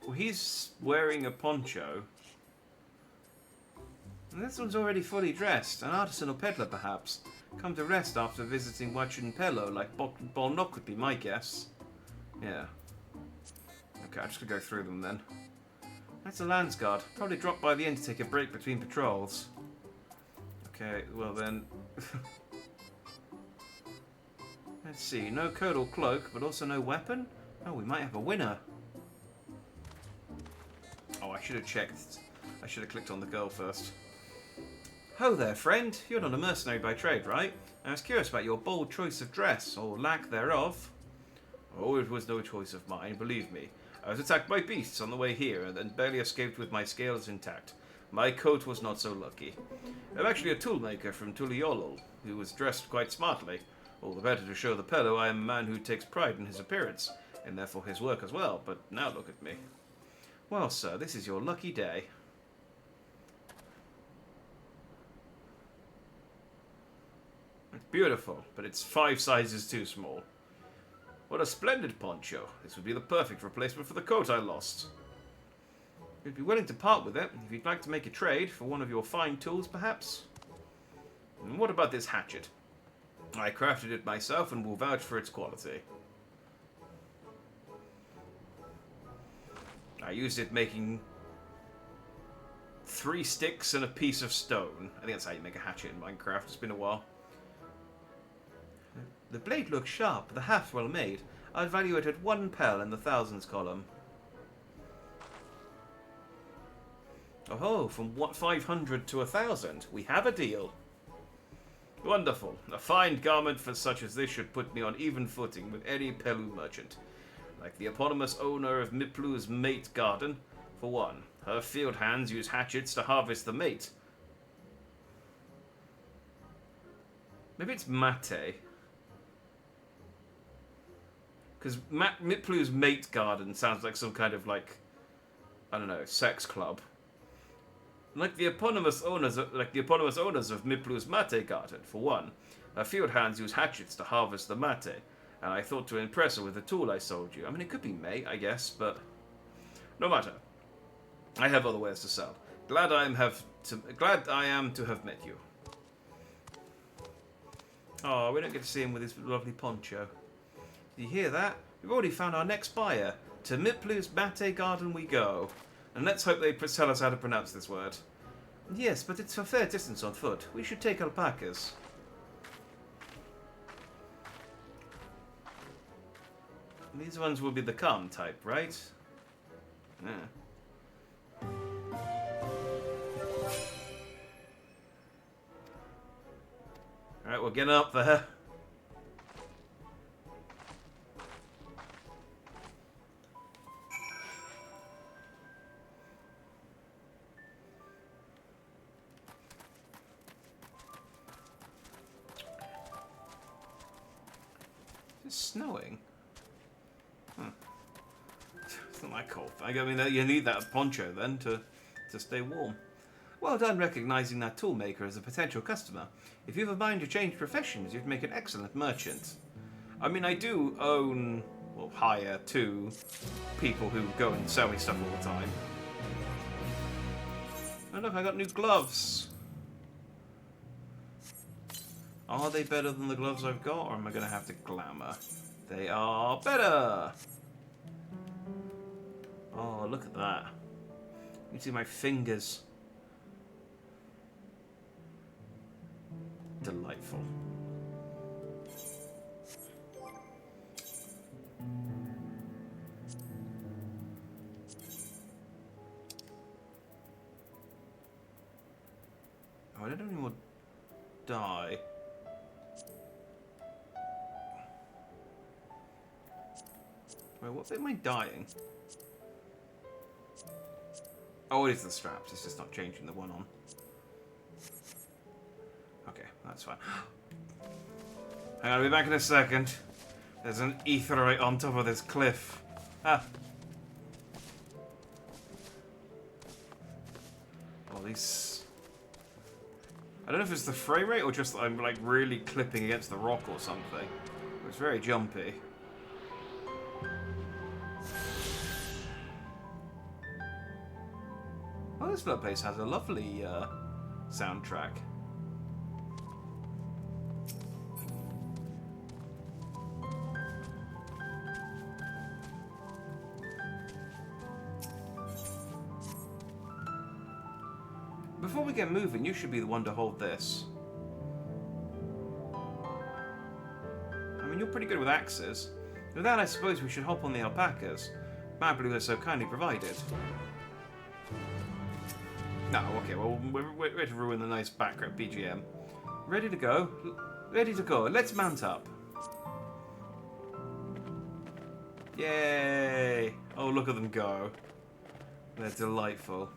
Well, he's wearing a poncho. And this one's already fully dressed. An artisan or peddler, perhaps. Come to rest after visiting Wachin Pello, like Bolnok would be my guess. Yeah. Okay, I'm just gonna go through them then. That's a landsguard. Probably dropped by the inn to take a break between patrols. Okay, well then... Let's see, no coat or cloak, but also no weapon? Oh, we might have a winner. Oh, I should have checked. I should have clicked on the girl first. Ho there, friend. You're not a mercenary by trade, right? I was curious about your bold choice of dress, or lack thereof. Oh, it was no choice of mine, believe me. I was attacked by beasts on the way here, and then barely escaped with my scales intact. My coat was not so lucky. I'm actually a toolmaker from Tuliolol, who was dressed quite smartly. All the better to show the fellow I am a man who takes pride in his appearance, and therefore his work as well, but now look at me. Well, sir, this is your lucky day. It's beautiful, but it's 5 sizes too small. What a splendid poncho. This would be the perfect replacement for the coat I lost. You'd be willing to part with it, if you'd like to make a trade for one of your fine tools, perhaps? And what about this hatchet? I crafted it myself and will vouch for its quality. I used it making 3 sticks and a piece of stone. I think that's how you make a hatchet in Minecraft. It's been a while. The blade looks sharp, the haft well made. I'd value it at 1 pel in the thousands column. Oh, from 500 to 1,000. We have a deal. Wonderful. A fine garment for such as this should put me on even footing with any Pelu merchant. Like the eponymous owner of Miplu's mate garden. For one, her field hands use hatchets to harvest the mate. Maybe it's mate. Because Miplu's mate garden sounds like some kind of, like, I don't know, sex club. Like the eponymous owners of Miplu's mate garden, for one. Her field hands use hatchets to harvest the mate, and I thought to impress her with the tool I sold you. I mean, it could be mate, I guess, but no matter. I have other wares to sell. Glad I am to have met you. Oh, we don't get to see him with his lovely poncho. You hear that? We've already found our next buyer. To Miplu's mate garden we go. And let's hope they tell us how to pronounce this word. Yes, but it's a fair distance on foot. We should take alpacas. These ones will be the calm type, right? Yeah. Alright, we're getting up there. It's snowing. Huh. It's not that cold. I mean, you need that poncho then to stay warm. Well done recognizing that toolmaker as a potential customer. If you have a mind to change professions, you'd make an excellent merchant. I mean, I do own, well, hire 2 people who go and sell me stuff all the time. Oh look, I got new gloves. Are they better than the gloves I've got, or am I going to have to glamour? They are better! Oh, look at that. You can see my fingers. Delightful. Oh, I don't even die. Wait, what bit am I dying? Oh, it is the straps. It's just not changing the one on. Okay, that's fine. Hang on, I'll be back in a second. There's an aetheryte on top of this cliff. Ah. Well, these... I don't know if it's the frame rate or just that I'm like really clipping against the rock or something. It's very jumpy. Oh, this place has a lovely soundtrack. Before we get moving, you should be the one to hold this. I mean, you're pretty good with axes. With that, I suppose we should hop on the alpacas. Mablu has so kindly provided. No, okay, well, we're to ruin the nice background BGM. Ready to go? Ready to go. Let's mount up. Yay! Oh, look at them go. They're delightful.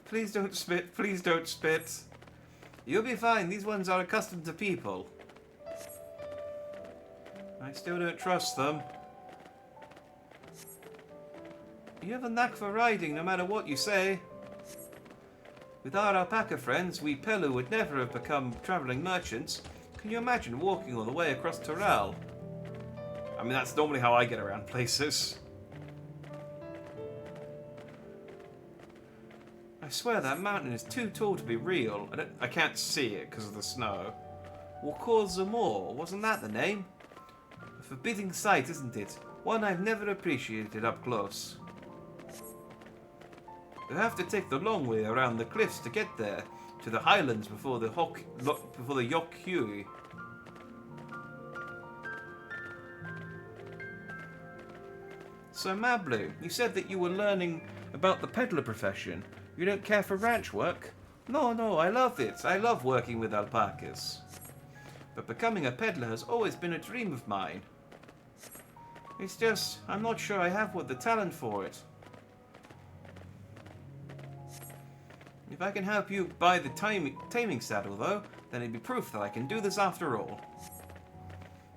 Please don't spit. Please don't spit. You'll be fine. These ones are accustomed to people. I still don't trust them. You have a knack for riding, no matter what you say. With our alpaca friends, we Pelu would never have become travelling merchants. Can you imagine walking all the way across Torel? I mean, that's normally how I get around places. I swear that mountain is too tall to be real. I can't see it because of the snow. Wakor Zamor, wasn't that the name? A forbidding sight, isn't it? One I've never appreciated up close. You have to take the long way around the cliffs to get there, to the highlands before the Yok Hui. So Mablu, you said that you were learning about the peddler profession. You don't care for ranch work? No, I love it. I love working with alpacas. But becoming a peddler has always been a dream of mine. It's just, I'm not sure I have the talent for it. If I can help you buy the taming saddle, though, then it'd be proof that I can do this after all.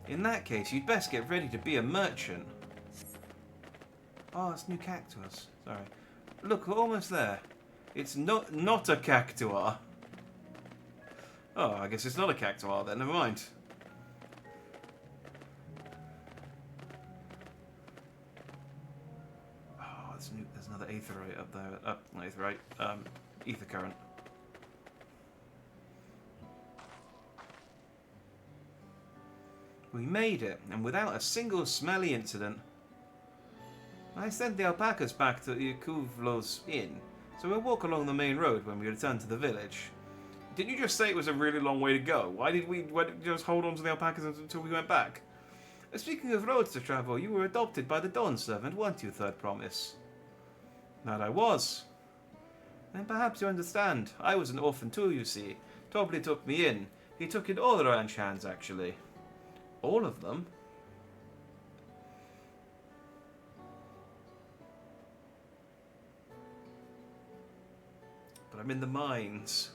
In that case, you'd best get ready to be a merchant. Oh, it's new cactus. Sorry. Look, we're almost there. It's not a cactuar. Oh, I guess it's not a cactuar then. Never mind. Oh, there's another aetheryte up there. Not aetheryte. Ether current. We made it, and without a single smelly incident. I sent the alpacas back to Yakuvlo's inn, so we'll walk along the main road when we return to the village. Didn't you just say it was a really long way to go? Why did we just hold on to the alpacas until we went back? Speaking of roads to travel, you were adopted by the Dawn Servant, weren't you, Third Promise? That I was. Then perhaps you understand. I was an orphan too, you see. Tobley took me in. He took in all the ranch hands, actually. All of them? But I'm in the mines.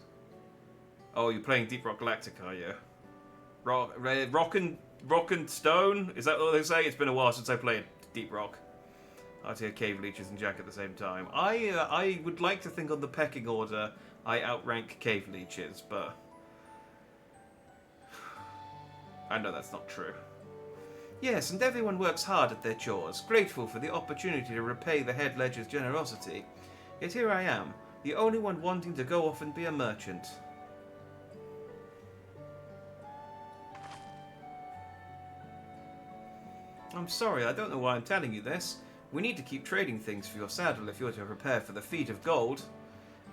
Oh, you're playing Deep Rock Galactic, are you? Rock and Rock and stone? Is that what they say? It's been a while since I played Deep Rock. I'd say cave leeches and Jack at the same time. I would like to think on the pecking order I outrank cave leeches, but I know that's not true. Yes, and everyone works hard at their chores, grateful for the opportunity to repay the head ledger's generosity. Yet here I am, the only one wanting to go off and be a merchant. I'm sorry, I don't know why I'm telling you this. We need to keep trading things for your saddle if you're to prepare for the feat of gold.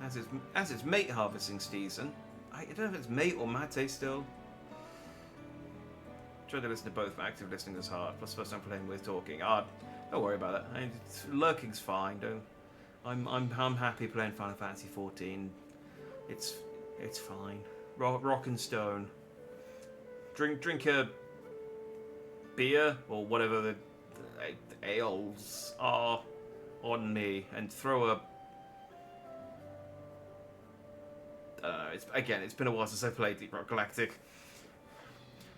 As it's mate harvesting season. I don't know if it's mate or mate still. Try to listen to both, but active listening is hard. Plus, first time playing with talking. Don't worry about it. Lurking's fine. I'm happy playing Final Fantasy XIV. It's fine. Rock and stone. Drink a beer or whatever the ales are on me, and throw a. I don't know. It's been a while since I played Deep Rock Galactic.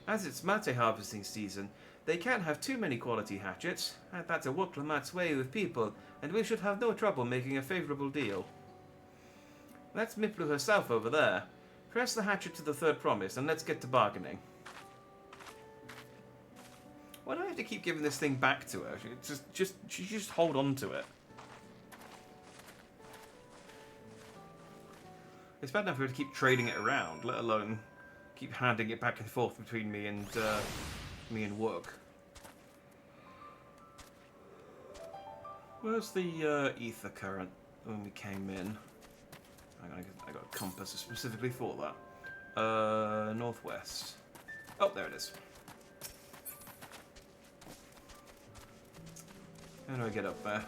As it's mate harvesting season, they can't have too many quality hatchets. That's a Woklamat's way with people, and we should have no trouble making a favourable deal. That's Miplu herself over there. Press the hatchet to the third promise, and let's get to bargaining. Why do I have to keep giving this thing back to her? She just hold on to it. It's bad enough for her to keep trading it around, let alone keep handing it back and forth between me and Wook. Where's the ether current when we came in? I got a compass specifically for that. Northwest. Oh, there it is. How do I get up there?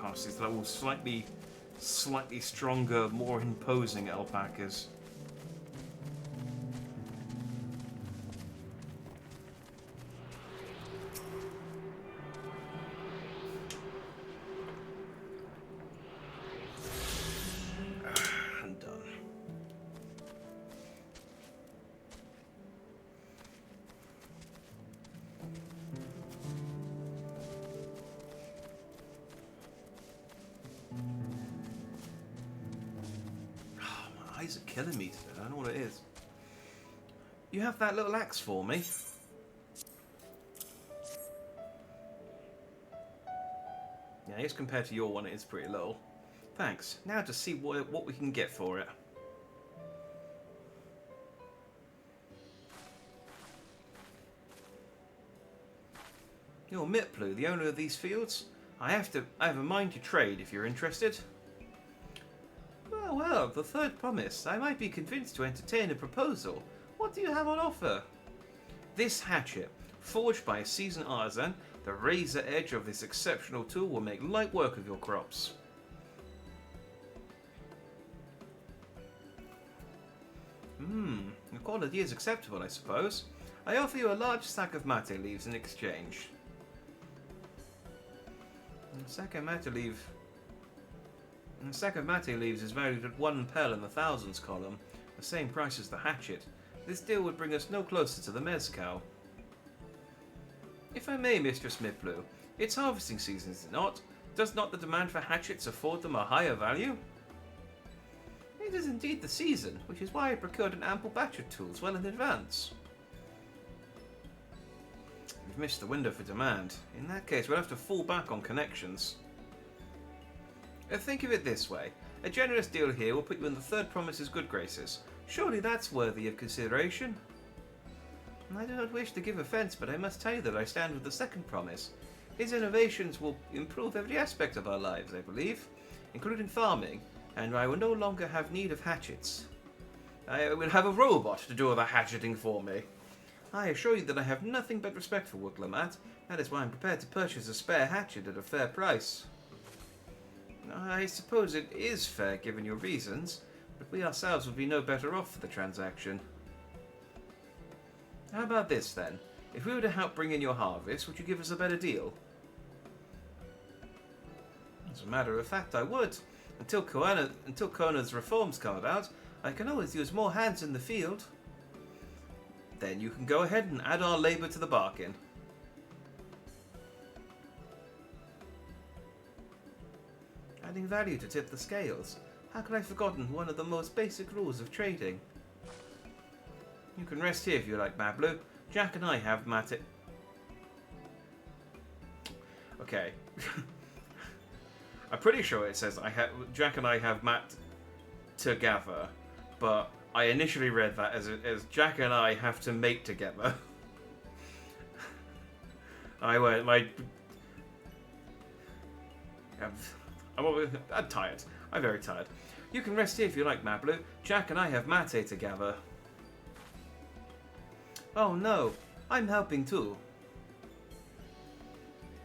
Past these little slightly stronger, more imposing alpacas. I'm done. My eyes are killing me today. I don't know what it is. You have that little axe for me? Yeah, I guess compared to your one, it is pretty little. Thanks. Now to see what we can get for it. You're Miplu, the owner of these fields? I have a mind to trade if you're interested. Well, the third promise. I might be convinced to entertain a proposal. What do you have on offer? This hatchet, forged by a seasoned artisan, the razor edge of this exceptional tool will make light work of your crops. The quality is acceptable, I suppose. I offer you a large sack of mate leaves in exchange. A sack of mate leaves is valued at 1 pearl in the thousands column, the same price as the hatchet. This deal would bring us no closer to the mezcal. If I may, Mistress Miplu, it's harvesting season, is it not? Does not the demand for hatchets afford them a higher value? It is indeed the season, which is why I procured an ample batch of tools well in advance. We've missed the window for demand. In that case, we'll have to fall back on connections. Think of it this way. A generous deal here will put you in the third promise's good graces. Surely that's worthy of consideration. I do not wish to give offence, but I must tell you that I stand with the second promise. His innovations will improve every aspect of our lives, I believe, including farming, and I will no longer have need of hatchets. I will have a robot to do all the hatcheting for me. I assure you that I have nothing but respect for Woklamat. That is why I'm prepared to purchase a spare hatchet at a fair price. I suppose it is fair given your reasons, but we ourselves would be no better off for the transaction. How about this then? If we were to help bring in your harvest, would you give us a better deal? As a matter of fact, I would. Until Kona's reforms come about, I can always use more hands in the field. Then you can go ahead and add our labour to the bargain. Adding value to tip the scales. How could I have forgotten one of the most basic rules of trading? You can rest here if you like, Mablu. Jack and I have Matt. Okay. I'm pretty sure it says Jack and I have Matt together, but I initially read that as Jack and I have to mate together. I'm tired. I'm very tired. You can rest here if you like, Mablu. Jack and I have mate together. Oh no, I'm helping too.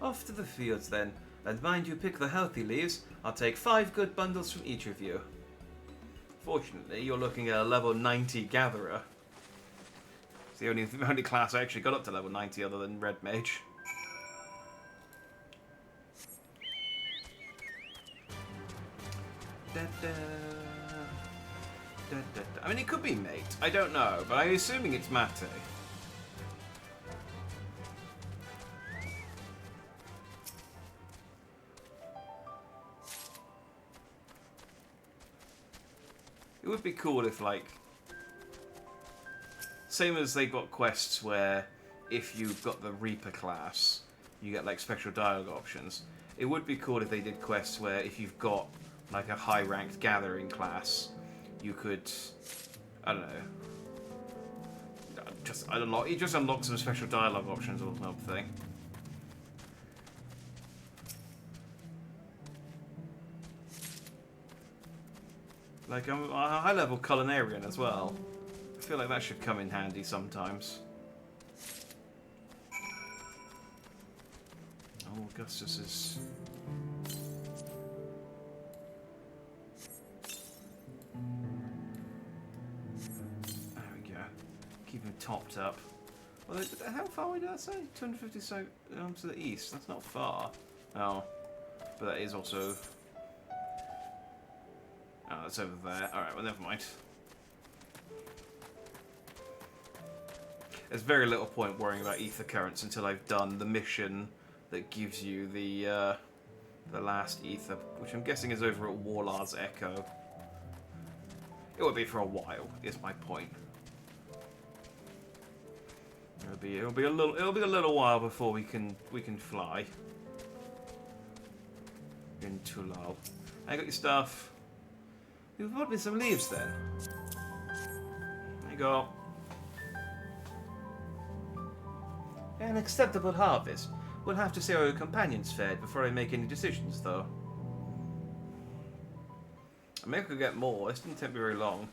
Off to the fields then, and mind you pick the healthy leaves. I'll take 5 good bundles from each of you. Fortunately, you're looking at a level 90 gatherer. It's the only class I actually got up to level 90 other than Red Mage. I mean, it could be mate. I don't know, but I'm assuming it's mate. It would be cool if, like, same as they've got quests where if you've got the Reaper class, you get, like, special dialogue options. It would be cool if they did quests where if you've got, like, a high-ranked gathering class, you could, I don't know, you just unlock some special dialogue options or something. Like, I'm a high-level culinarian as well. I feel like that should come in handy sometimes. Oh, Augustus is... There we go. Keep him topped up. Well, how far away did I say? 250 so to the east. That's not far. Oh. But that is also... Oh, that's over there. Alright, well, never mind. There's very little point worrying about ether currents until I've done the mission that gives you the last ether, which I'm guessing is over at Warlard's Echo. It will be for a while, is my point. It'll be a little while before we can fly. In Tulal. I got your stuff. You brought me some leaves then. There you go. An acceptable harvest. We'll have to see how your companions fared before I make any decisions, though. I mean, I could get more. This didn't take me very long.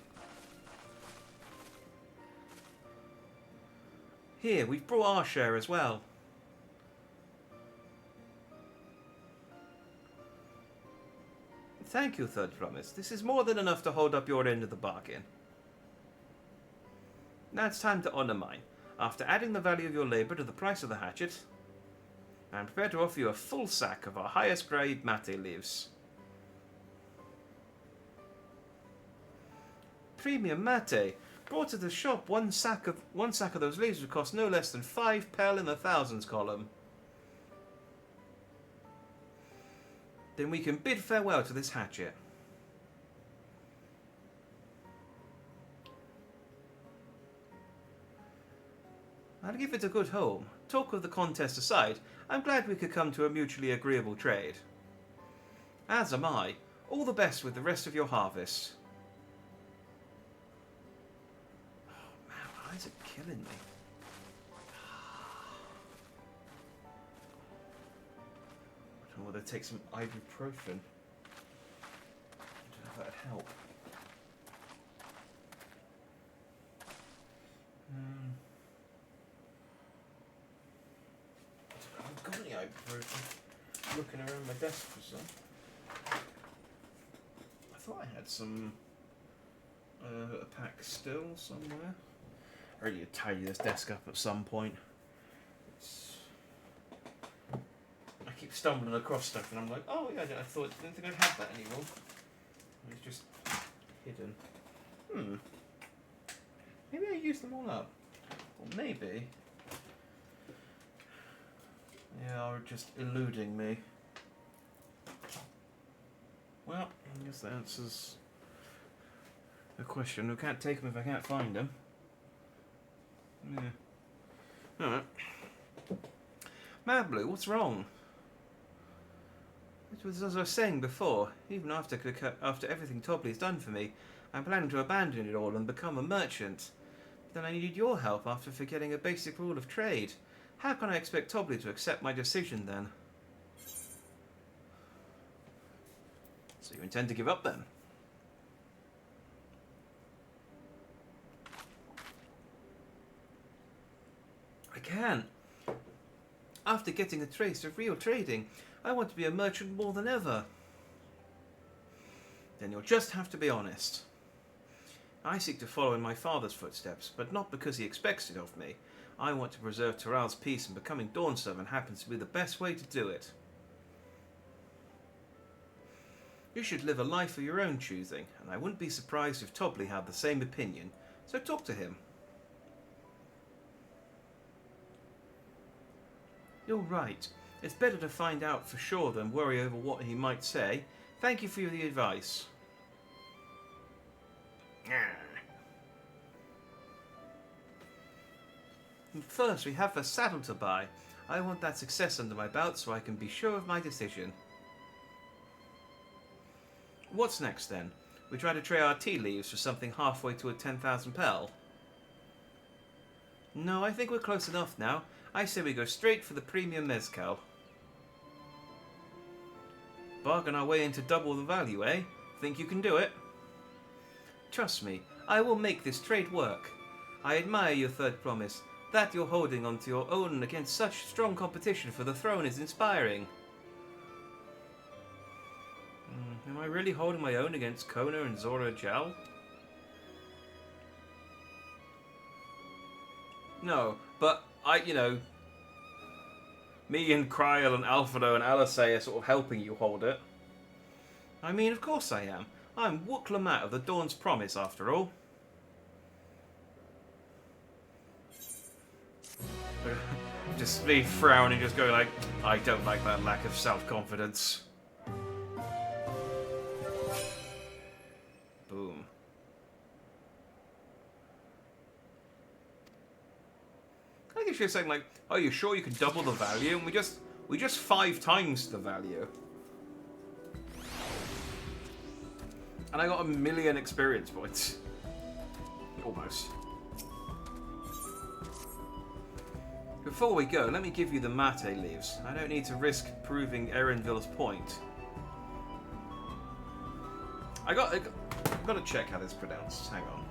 Here, we've brought our share as well. Thank you, Third Promise. This is more than enough to hold up your end of the bargain. Now it's time to honour mine. After adding the value of your labour to the price of the hatchet, I'm prepared to offer you a full sack of our highest grade mate leaves. Premium mate. Brought to the shop, one sack of those leaves would cost no less than 5 pel in the thousands column. Then we can bid farewell to this hatchet. I'll give it a good home. Talk of the contest aside, I'm glad we could come to a mutually agreeable trade. As am I. All the best with the rest of your harvest. Oh man, my eyes are killing me. I don't know whether to take some ibuprofen. I don't know if that'd help. I haven't got any ibuprofen. Looking around my desk for some. I thought I had some a pack still somewhere. I really need to tidy this desk up at some point. I keep stumbling across stuff and I'm like, oh yeah, didn't think I'd have that anymore. It's just hidden. Maybe I used them all up. Or maybe... yeah, are just eluding me. Well, I guess that answers the question. I can't take them if I can't find them. Yeah. Alright. Mad Blue, what's wrong? It was as I was saying before, even after everything Tobley's done for me, I'm planning to abandon it all and become a merchant. Then I needed your help after forgetting a basic rule of trade. How can I expect Tobley to accept my decision then? So you intend to give up then? I can't. After getting a taste of real trading, I want to be a merchant more than ever. Then you'll just have to be honest. I seek to follow in my father's footsteps, but not because he expects it of me. I want to preserve Tyrell's peace, and becoming Dawnservant happens to be the best way to do it. You should live a life of your own choosing, and I wouldn't be surprised if Tobley had the same opinion, so talk to him. You're right. It's better to find out for sure than worry over what he might say. Thank you for the advice. And first, we have a saddle to buy. I want that success under my belt so I can be sure of my decision. What's next then? We try to trade our tea leaves for something halfway to a 10,000 pel. No, I think we're close enough now. I say we go straight for the premium mezcal. Bargain our way into double the value, eh? Think you can do it? Trust me, I will make this trade work. I admire your third promise. That you're holding onto your own against such strong competition for the throne is inspiring. Am I really holding my own against Kona and Zora Jal? No, but me and Kryl and Alfredo and Alisei are sort of helping you hold it. I mean, of course I am. I'm Wook Lamat of the Dawn's Promise, after all. Just me frowning, just going like, I don't like that lack of self-confidence. Boom. I think she was saying like, "Oh, you sure you can double the value?" And we just 5 times the value, and I got 1,000,000 experience points, almost. Before we go, let me give you the mate leaves. I don't need to risk proving Erenville's point. I got to check how this is pronounced. Hang on.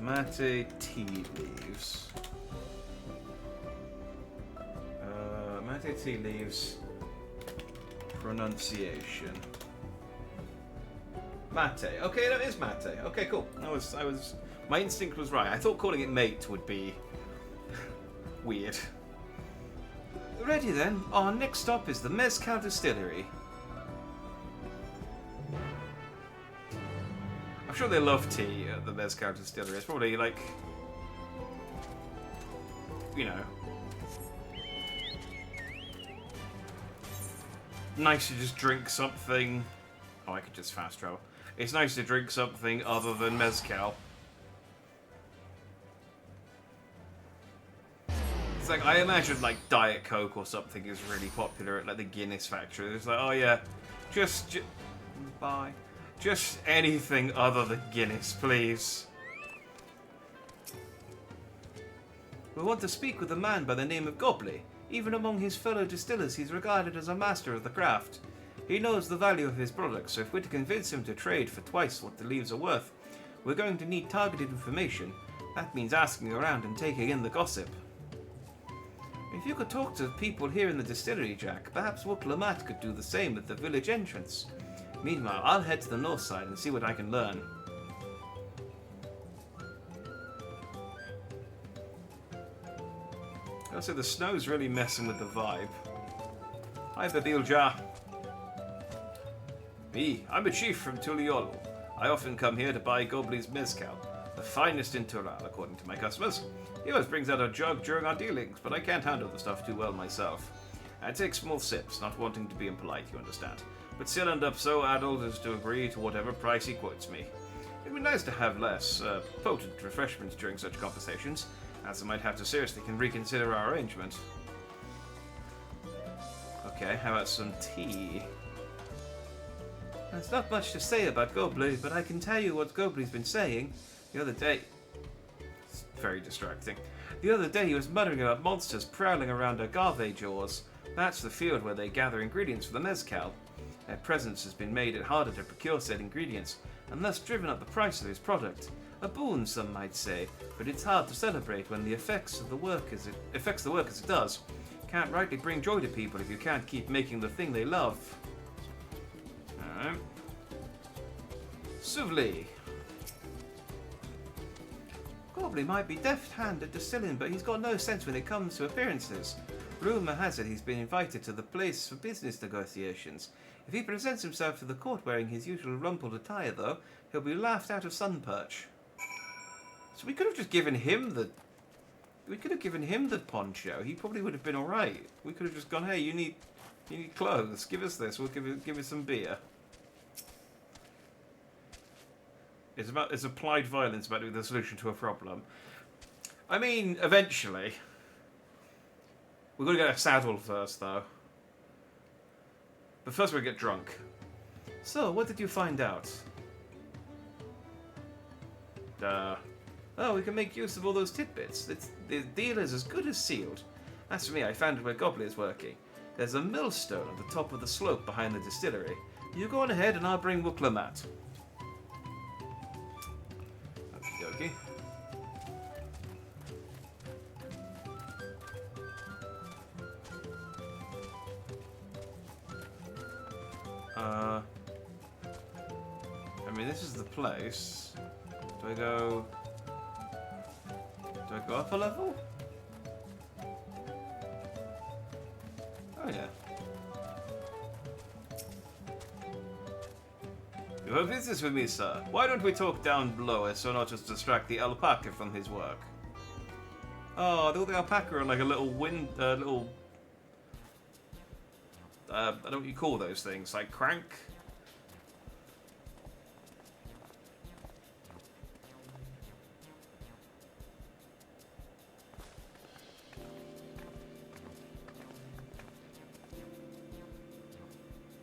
Mate tea leaves. Mate tea leaves. Pronunciation. Mate. Okay, that is mate. Okay, cool. My instinct was right. I thought calling it mate would be weird. Ready then. Our next stop is the Mezcal Distillery. I'm sure they love tea at the Mezcal Distillery. It's probably like, nice to just drink something. Oh, I could just fast travel. It's nice to drink something other than mezcal. It's like, I imagine like Diet Coke or something is really popular at like the Guinness factory. It's like, oh yeah, just bye. Just anything other than Guinness, please. We want to speak with a man by the name of Gobley. Even among his fellow distillers, he's regarded as a master of the craft. He knows the value of his products, so if we're to convince him to trade for twice what the leaves are worth, we're going to need targeted information. That means asking around and taking in the gossip. If you could talk to people here in the distillery, Jack, perhaps Wook Lamat could do the same at the village entrance. Meanwhile, I'll head to the north side and see what I can learn. Also, the snow's really messing with the vibe. Hi, Babilja. Me, I'm a chief from Tuliolu. I often come here to buy Gobley's mezcal. The finest in Tural, according to my customers. He always brings out a jug during our dealings, but I can't handle the stuff too well myself. I take small sips, not wanting to be impolite, you understand, but still end up so addled as to agree to whatever price he quotes me. It'd be nice to have less potent refreshments during such conversations, as I might have to seriously reconsider our arrangement. Okay, how about some tea? There's not much to say about Goblet, but I can tell you what Goblet's been saying. The other day... It's very distracting. The other day he was muttering about monsters prowling around agave jaws. That's the field where they gather ingredients for the mezcal. Their presence has been made it harder to procure said ingredients, and thus driven up the price of his product. A boon, some might say, but it's hard to celebrate when the affects the work as it does. Can't rightly bring joy to people if you can't keep making the thing they love. Alright. Souvli. Gobley might be deft-handed distilling, but he's got no sense when it comes to appearances. Rumour has it he's been invited to the place for business negotiations. If he presents himself to the court wearing his usual rumpled attire, though, he'll be laughed out of Sunperch. So we could have just given him the... We could have given him the poncho. He probably would have been alright. We could have just gone, hey, you need clothes. Give us this. We'll give you some beer. It's applied violence about to be the solution to a problem. I mean, eventually. We've got to get a saddle first, though. But first we get drunk. So, what did you find out? Oh, we can make use of all those tidbits. The deal is as good as sealed. As for me, I found it where Goblin is working. There's a millstone at the top of the slope behind the distillery. You go on ahead and I'll bring Wuklamat. Okay. I mean, this is the place. Do I go up a level? Oh yeah. You have business with me, sir. Why don't we talk down below so not just distract the alpaca from his work? Oh, the alpaca are like a little I don't know what you call those things, like crank?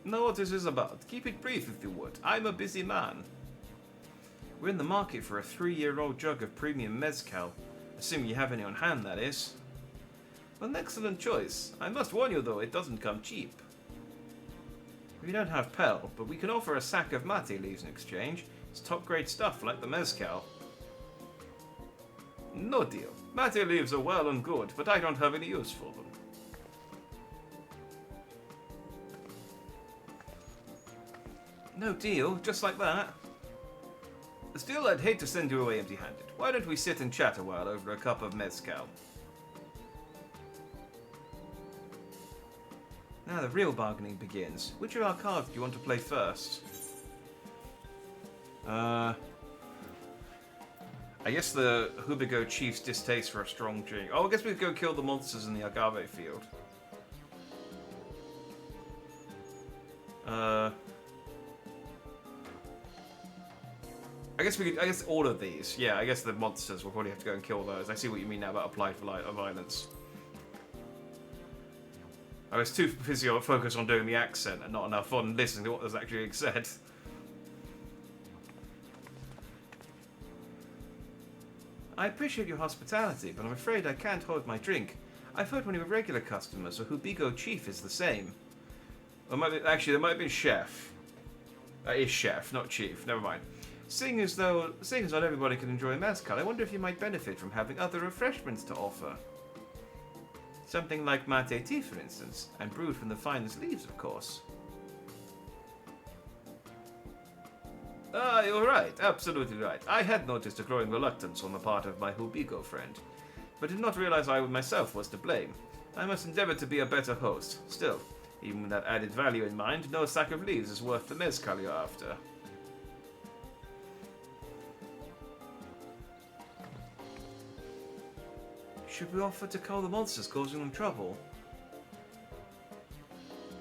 Know what this is about. Keep it brief if you would. I'm a busy man. We're in the market for a 3-year-old jug of premium mezcal. Assuming you have any on hand, that is. An excellent choice. I must warn you though, it doesn't come cheap. We don't have Pel, but we can offer a sack of mate leaves in exchange. It's top-grade stuff like the mezcal. No deal. Mate leaves are well and good, but I don't have any use for them. No deal, just like that. Still, I'd hate to send you away empty-handed. Why don't we sit and chat a while over a cup of mezcal? Now the real bargaining begins. Which of our cards do you want to play first? I guess the Hubigo Chief's distaste for a strong drink. Oh, I guess we could go kill the monsters in the agave field. I guess all of these. Yeah, I guess the monsters will probably have to go and kill those. I see what you mean now about applied violence. I was too busy focused on doing the accent and not enough on listening to what was actually being said. I appreciate your hospitality, but I'm afraid I can't hold my drink. I've heard one of your regular customers, a Hubigo Chief, is the same. Or actually, there might have been Chef. Is Chef, not Chief. Never mind. Seeing as not everybody can enjoy mezcal, I wonder if you might benefit from having other refreshments to offer. Something like mate tea, for instance, and brewed from the finest leaves, of course. Ah, you're right. Absolutely right. I had noticed a growing reluctance on the part of my Hubigo friend, but did not realize I myself was to blame. I must endeavor to be a better host. Still, even with that added value in mind, no sack of leaves is worth the mezcal you're after. Should we offer to cull the monsters causing them trouble?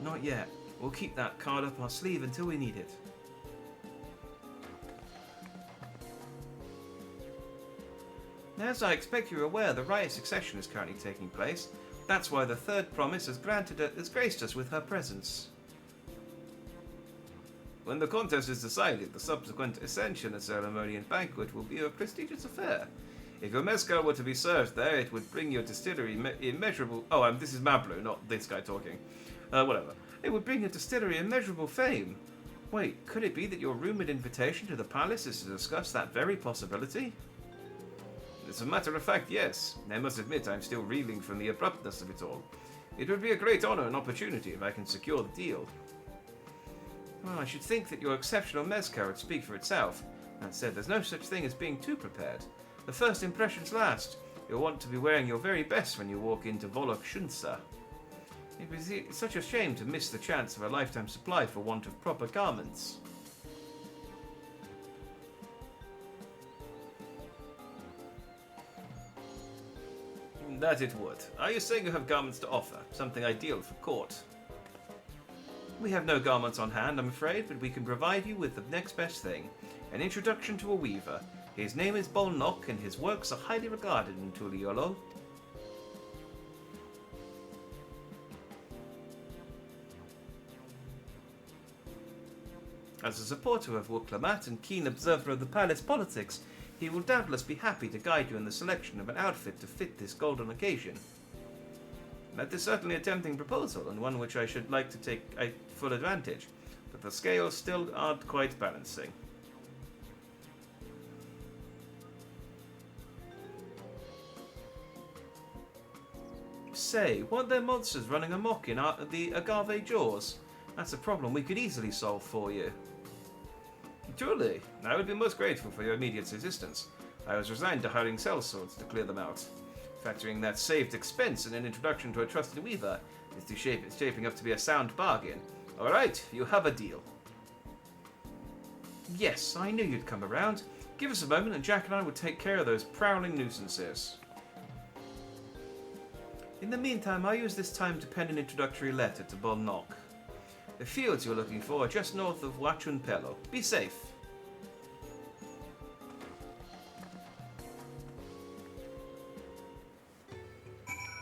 Not yet. We'll keep that card up our sleeve until we need it. As I expect you're aware, the Riot Succession is currently taking place. That's why the Third Promise has graced us with her presence. When the contest is decided, the subsequent Ascension ceremony and banquet will be a prestigious affair. If your mezcal were to be served there, it would bring your distillery immeasurable... Oh, this is Mablu, not this guy talking. Whatever. It would bring your distillery immeasurable fame. Wait, could it be that your rumoured invitation to the palace is to discuss that very possibility? As a matter of fact, yes. I must admit I'm still reeling from the abruptness of it all. It would be a great honour and opportunity if I can secure the deal. Well, I should think that your exceptional mezcal would speak for itself. That said, there's no such thing as being too prepared. The first impressions last. You'll want to be wearing your very best when you walk into Volok Shunsa. It was such a shame to miss the chance of a lifetime supply for want of proper garments. That it would. Are you saying you have garments to offer? Something ideal for court? We have no garments on hand, I'm afraid, but we can provide you with the next best thing. An introduction to a weaver. His name is Bolnok, and his works are highly regarded in Tuliolo. As a supporter of Wuklamat and keen observer of the palace politics, he will doubtless be happy to guide you in the selection of an outfit to fit this golden occasion. That is certainly a tempting proposal, and one which I should like to take full advantage, but the scales still aren't quite balancing. Say, weren't there monsters running amok in the Agave Jaws? That's a problem we could easily solve for you. Truly, I would be most grateful for your immediate assistance. I was resigned to hiring sellswords to clear them out. Factoring that saved expense and an introduction to a trusted weaver, it's shaping up to be a sound bargain. Alright, you have a deal. Yes, I knew you'd come around. Give us a moment and Jack and I will take care of those prowling nuisances. In the meantime, I'll use this time to pen an introductory letter to Bolnok. The fields you're looking for are just north of Huachunpelo. Be safe.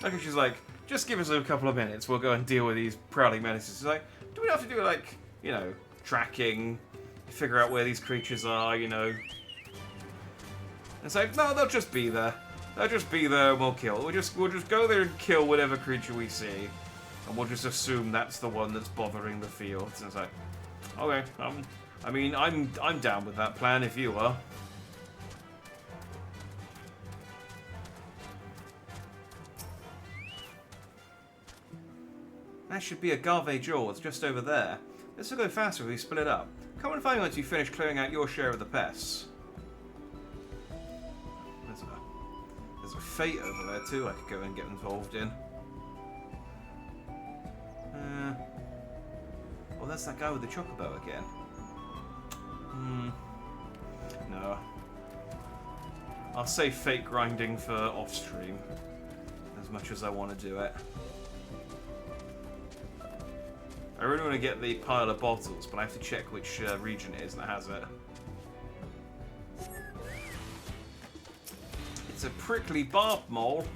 Okay, she's like, just give us a couple of minutes, we'll go and deal with these prowling menaces. She's like, do we have to do, like, you know, tracking, figure out where these creatures are, you know? It's like, no, they'll just be there. They'll just be there and we'll kill. We'll just go there and kill whatever creature we see. And we'll just assume that's the one that's bothering the fields. And it's like, okay, I mean, I'm down with that plan if you are. That should be Agave Jaws just over there. This will go faster if we split it up. Come and find me once you finish clearing out your share of the pests. There's a fate over there too I could go and get involved in. Oh, that's that guy with the chocobo again. No. I'll save fate grinding for off-stream. As much as I want to do it. I really want to get the pile of bottles, but I have to check which region it is that has it. It's a prickly barb mole.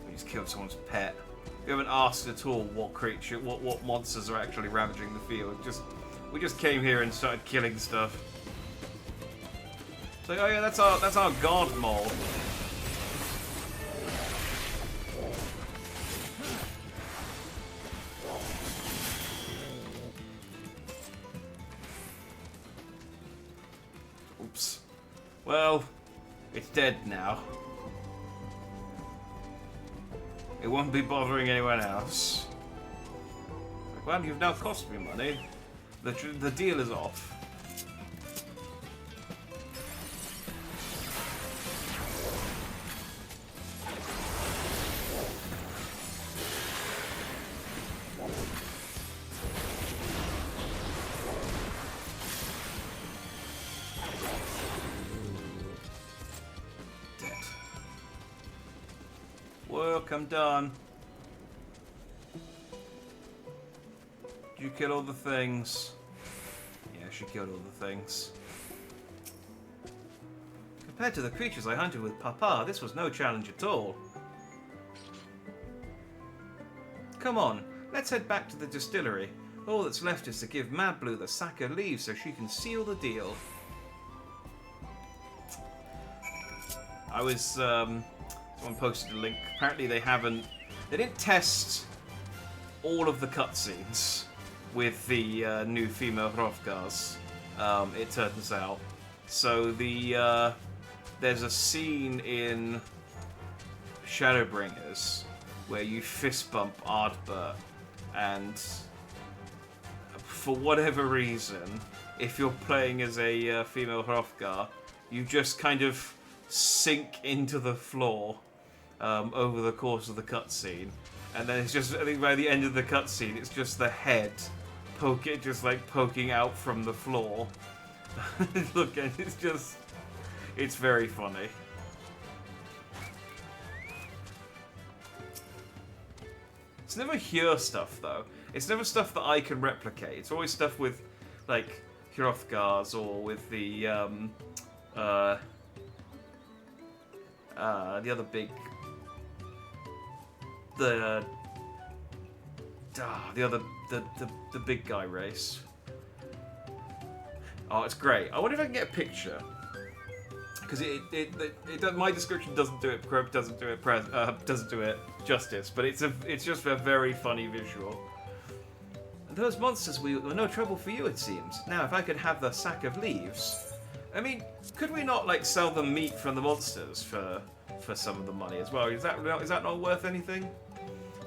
We just killed someone's pet. We haven't asked at all what monsters are actually ravaging the field. We just came here and started killing stuff. It's like, oh yeah, that's our guard mole. Oops. Well, it's dead now. It won't be bothering anyone else. Like, well, you've now cost me money. The deal is off. look, I'm done. Did you kill all the things? Yeah, she killed all the things. Compared to the creatures I hunted with Papa, this was no challenge at all. Come on, let's head back to the distillery. All that's left is to give Mad Blue the sack of leaves so she can seal the deal. I was, someone posted a link. Apparently they didn't test all of the cutscenes with the new female Hrothgars, it turns out. So there's a scene in Shadowbringers where you fist bump Ardbert, and for whatever reason, if you're playing as a female Hrothgar, you just kind of sink into the floor over the course of the cutscene, and then it's just, I think by the end of the cutscene, it's just the head poking out from the floor. Look, it's very funny. It's never Hyur stuff though. It's never stuff that I can replicate. It's always stuff with, like, Hrothgars or with the other big, the big guy race. Oh, it's great. I wonder if I can get a picture, because my description doesn't do it justice, but it's just a very funny visual. Those monsters were no trouble for you, it seems. Now, if I could have the sack of leaves, I mean, could we not like sell the meat from the monsters for some of the money as well? Is that not worth anything?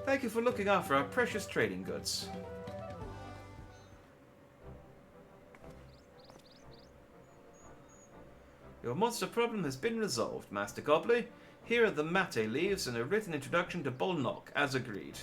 Thank you for looking after our precious trading goods. Your monster problem has been resolved, Master Gobbler. Here are the mate leaves and a written introduction to Bolnock, as agreed.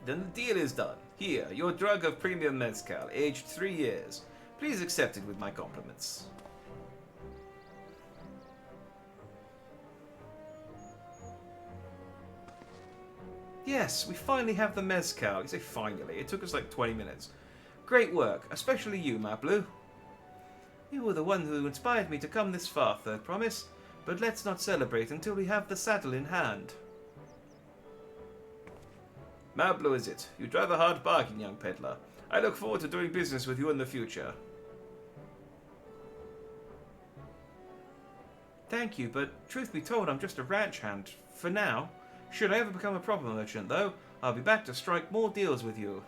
Then the deal is done. Here, your drug of premium mezcal, aged 3 years. Please accept it with my compliments. Yes, we finally have the mezcal. You say finally. It took us like 20 minutes. Great work, especially you, Mablu. You were the one who inspired me to come this far, Third Promise. But let's not celebrate until we have the saddle in hand. Mablu is it. You drive a hard bargain, young peddler. I look forward to doing business with you in the future. Thank you, but truth be told, I'm just a ranch hand for now. Should I ever become a proper merchant, though, I'll be back to strike more deals with you.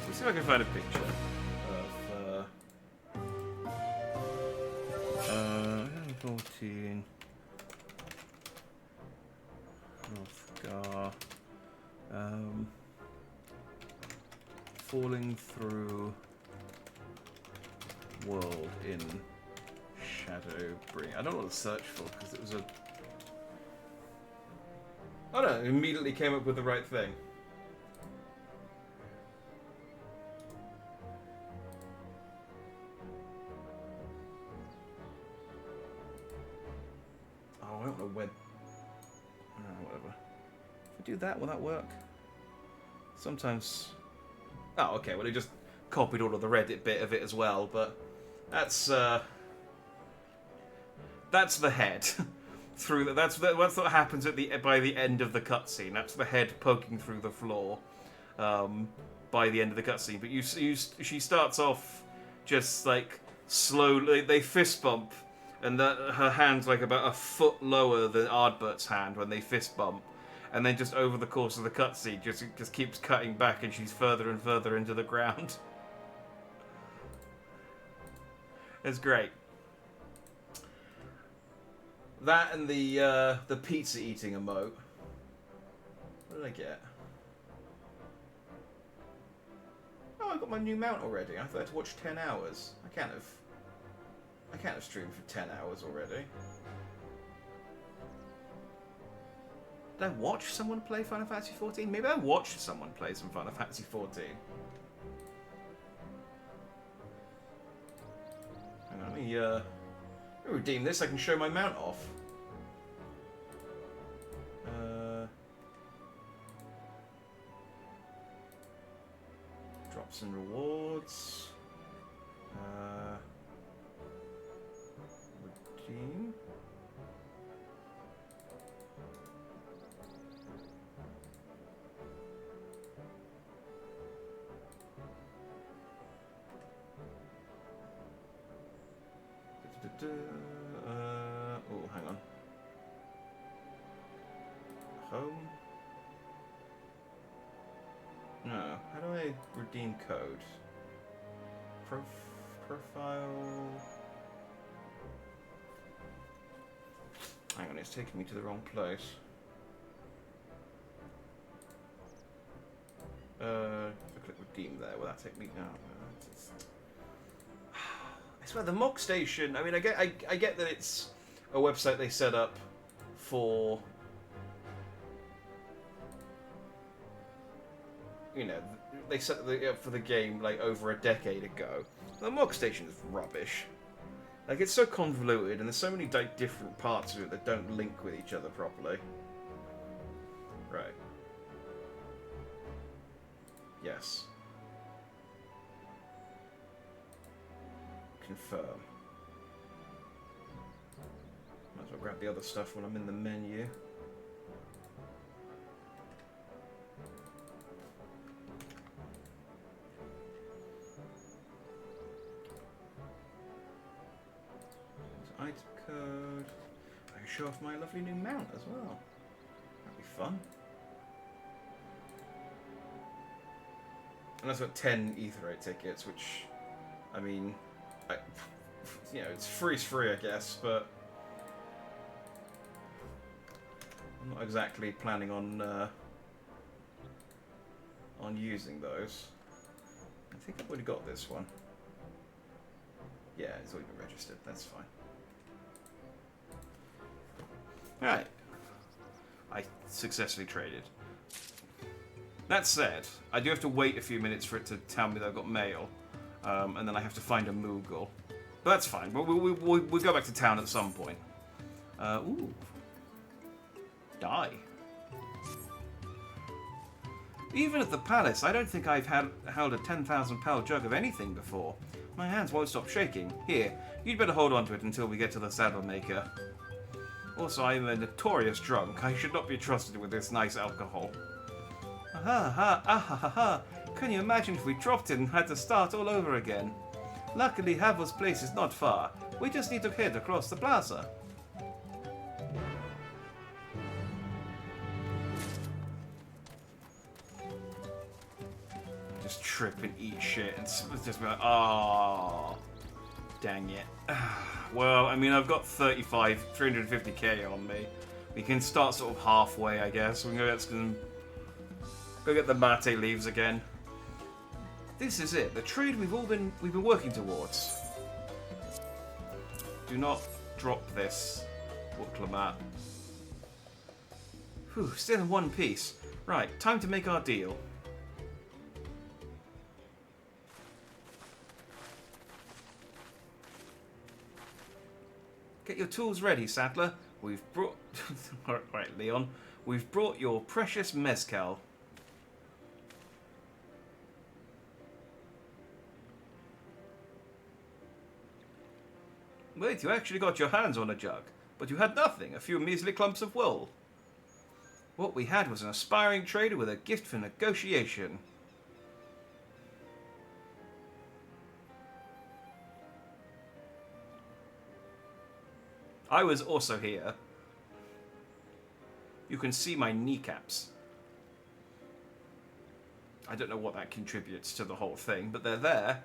Let's see if I can find a picture of 14 Hrothgar falling through world in Shadowbring. I don't know what to search for because it was a. Oh no! It immediately came up with the right thing. Oh, I don't know where. Whatever. If I do that, will that work? Sometimes. Oh, okay. Well, it just copied all of the Reddit bit of it as well, but that's the head through. That's what happens by the end of the cutscene. That's the head poking through the floor by the end of the cutscene. But she starts off just like slowly. They fist bump, and her hand's like about a foot lower than Ardbert's hand when they fist bump. And then just over the course of the cutscene, just keeps cutting back, and she's further and further into the ground. It's great. That and the pizza eating emote. What did I get? Oh, I got my new mount already. I thought I had to watch 10 hours. I can't have. I can't have streamed for 10 hours already. Did I watch someone play Final Fantasy XIV? Maybe I watched someone play some Final Fantasy XIV. Hang on, let me redeem this. I can show my mount off. Drops and rewards. Redeem. Oh, hang on. Home? No. How do I redeem code? Profile... Hang on, it's taking me to the wrong place. If I click redeem there, will that take me... No. I swear, the mock station. I mean, I get that it's a website they set up for, you know, they set it up for the game like over a decade ago. The mock station is rubbish. Like, it's so convoluted, and there's so many like different parts of it that don't link with each other properly. Right. Yes. Confirm. Might as well grab the other stuff when I'm in the menu. There's item code. I can show off my lovely new mount as well. That'd be fun. And I've got 10 Etherite tickets, which, I mean, you know, it's free, I guess, but I'm not exactly planning on using those. I think I've already got this one. Yeah, it's already been registered. That's fine. All right, I successfully traded. That said, I do have to wait a few minutes for it to tell me that I've got mail. And then I have to find a Moogle. But that's fine. We'll go back to town at some point. Ooh. Die. Even at the palace, I don't think I've held a 10,000 pel jug of anything before. My hands won't stop shaking. Here, you'd better hold on to it until we get to the saddle maker. Also, I'm a notorious drunk. I should not be trusted with this nice alcohol. Ha. Can you imagine if we dropped it and had to start all over again? Luckily, Havel's place is not far. We just need to head across the plaza. Just trip and eat shit and just be like, oh, dang it. Well, I mean, I've got 350k on me. We can start sort of halfway, I guess. We can go get the mate leaves again. This is it. The trade we've been working towards. Do not drop this, Woodclamat. Whew, still in one piece. Right, time to make our deal. Get your tools ready, Saddler. We've brought... Alright, Leon. We've brought your precious mezcal. Wait, you actually got your hands on a jug, but you had nothing, a few measly clumps of wool. What we had was an aspiring trader with a gift for negotiation. I was also here. You can see my kneecaps. I don't know what that contributes to the whole thing, but they're there.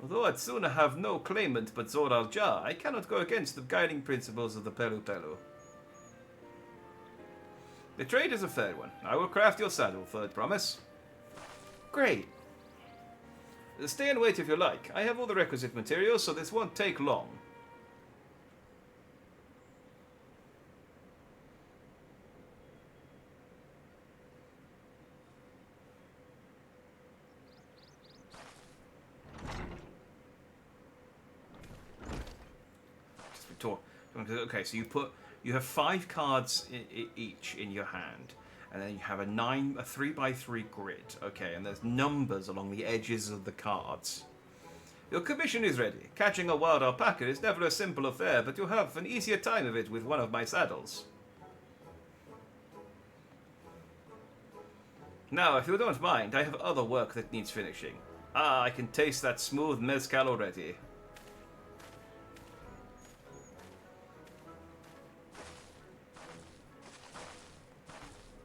Although I'd sooner have no claimant but Zor Al-Jah, I cannot go against the guiding principles of the Pelu Pelu. The trade is a fair one. I will craft your saddle, third promise. Great. Stay and wait if you like. I have all the requisite materials, so this won't take long. Okay, so you have 5 cards each in your hand, and then you have a 3x3 grid. Okay, and there's numbers along the edges of the cards. Your commission is ready. Catching a wild alpaca is never a simple affair, but you'll have an easier time of it with one of my saddles. Now, if you don't mind, I have other work that needs finishing. Ah, I can taste that smooth mezcal already.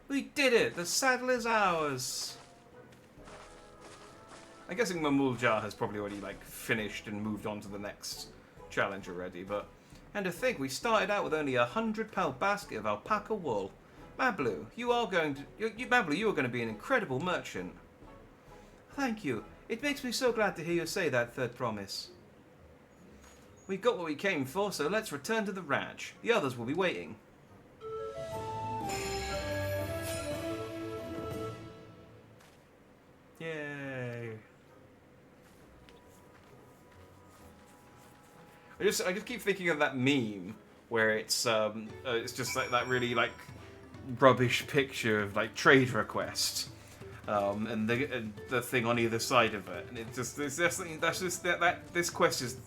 We did it! The saddle is ours! I'm guessing Mamulja has probably already, like, finished and moved on to the next challenge already, but... And to think, we started out with only a 100-pound basket of alpaca wool. Mablu, you are going to... Mablu, you are going to be an incredible merchant. Thank you. It makes me so glad to hear you say that, Third Promise. We got what we came for, so let's return to the ranch. The others will be waiting. Yay. I just keep thinking of that meme where it's just like that really like rubbish picture of like trade request, and the thing on either side of it, and this quest is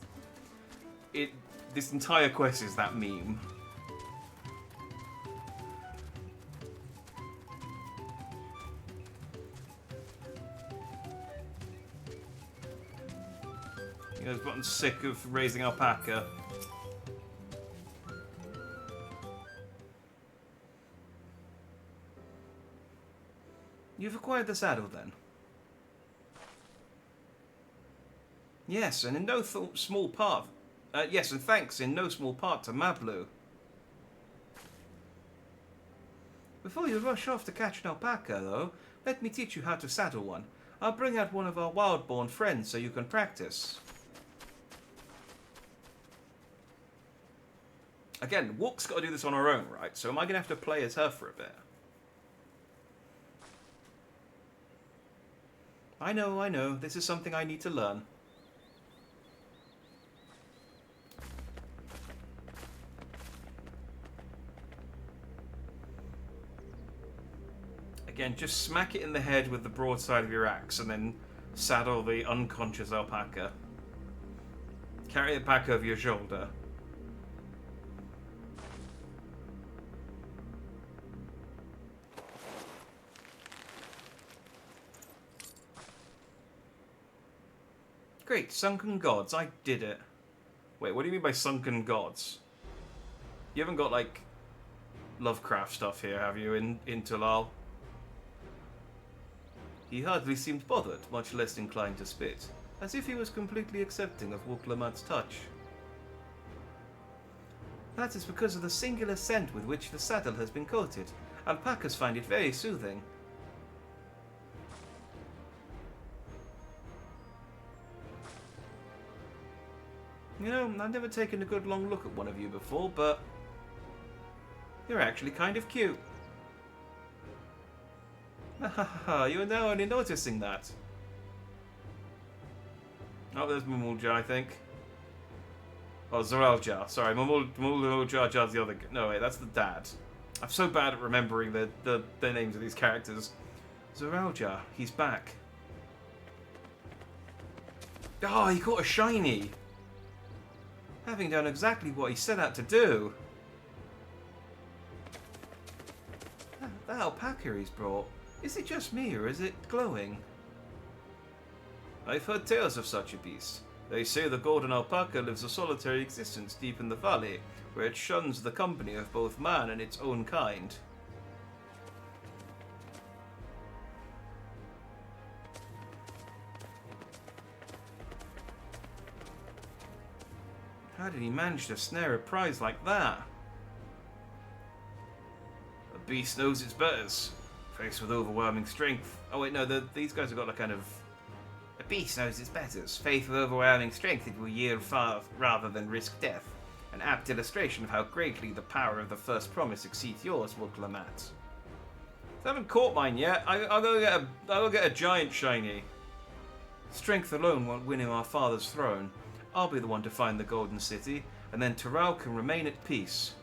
this entire quest is that meme. I've gotten sick of raising alpaca. You've acquired the saddle, then? Yes, and in no small part... yes, and thanks in no small part to Mablu. Before you rush off to catch an alpaca, though, let me teach you how to saddle one. I'll bring out one of our wild-born friends so you can practice. Again, Walk's got to do this on her own, right? So am I going to have to play as her for a bit? I know. This is something I need to learn. Again, just smack it in the head with the broadside of your axe and then saddle the unconscious alpaca. Carry it back over your shoulder. Great, sunken gods, I did it. Wait, what do you mean by sunken gods? You haven't got, like, Lovecraft stuff here, have you, in Talal? He hardly seemed bothered, much less inclined to spit, as if he was completely accepting of Wuk-Lamat's touch. That is because of the singular scent with which the saddle has been coated. Alpacas find it very soothing. You know, I've never taken a good long look at one of you before, but you're actually kind of cute. Hahaha, you're now only noticing that. Oh, there's Mamulja, I think. Oh, Zoralja. Sorry, Mamulja's the other... No, wait, that's the dad. I'm so bad at remembering the names of these characters. Zoralja, he's back. Oh, he caught a shiny! Having done exactly what he set out to do. That alpaca he's brought, is it just me or is it glowing? I've heard tales of such a beast. They say the golden alpaca lives a solitary existence deep in the valley, where it shuns the company of both man and its own kind. How did he manage to snare a prize like that? The beast knows its betters. Faced with overwhelming strength. Oh wait, no, these guys have got like kind of... beast knows its betters. Faith with overwhelming strength, it will yield far rather than risk death. An apt illustration of how greatly the power of the first promise exceeds yours, will Clamat. I haven't caught mine yet. I'll go get a giant shiny. Strength alone won't win him our father's throne. I'll be the one to find the Golden City, and then Terrell can remain at peace.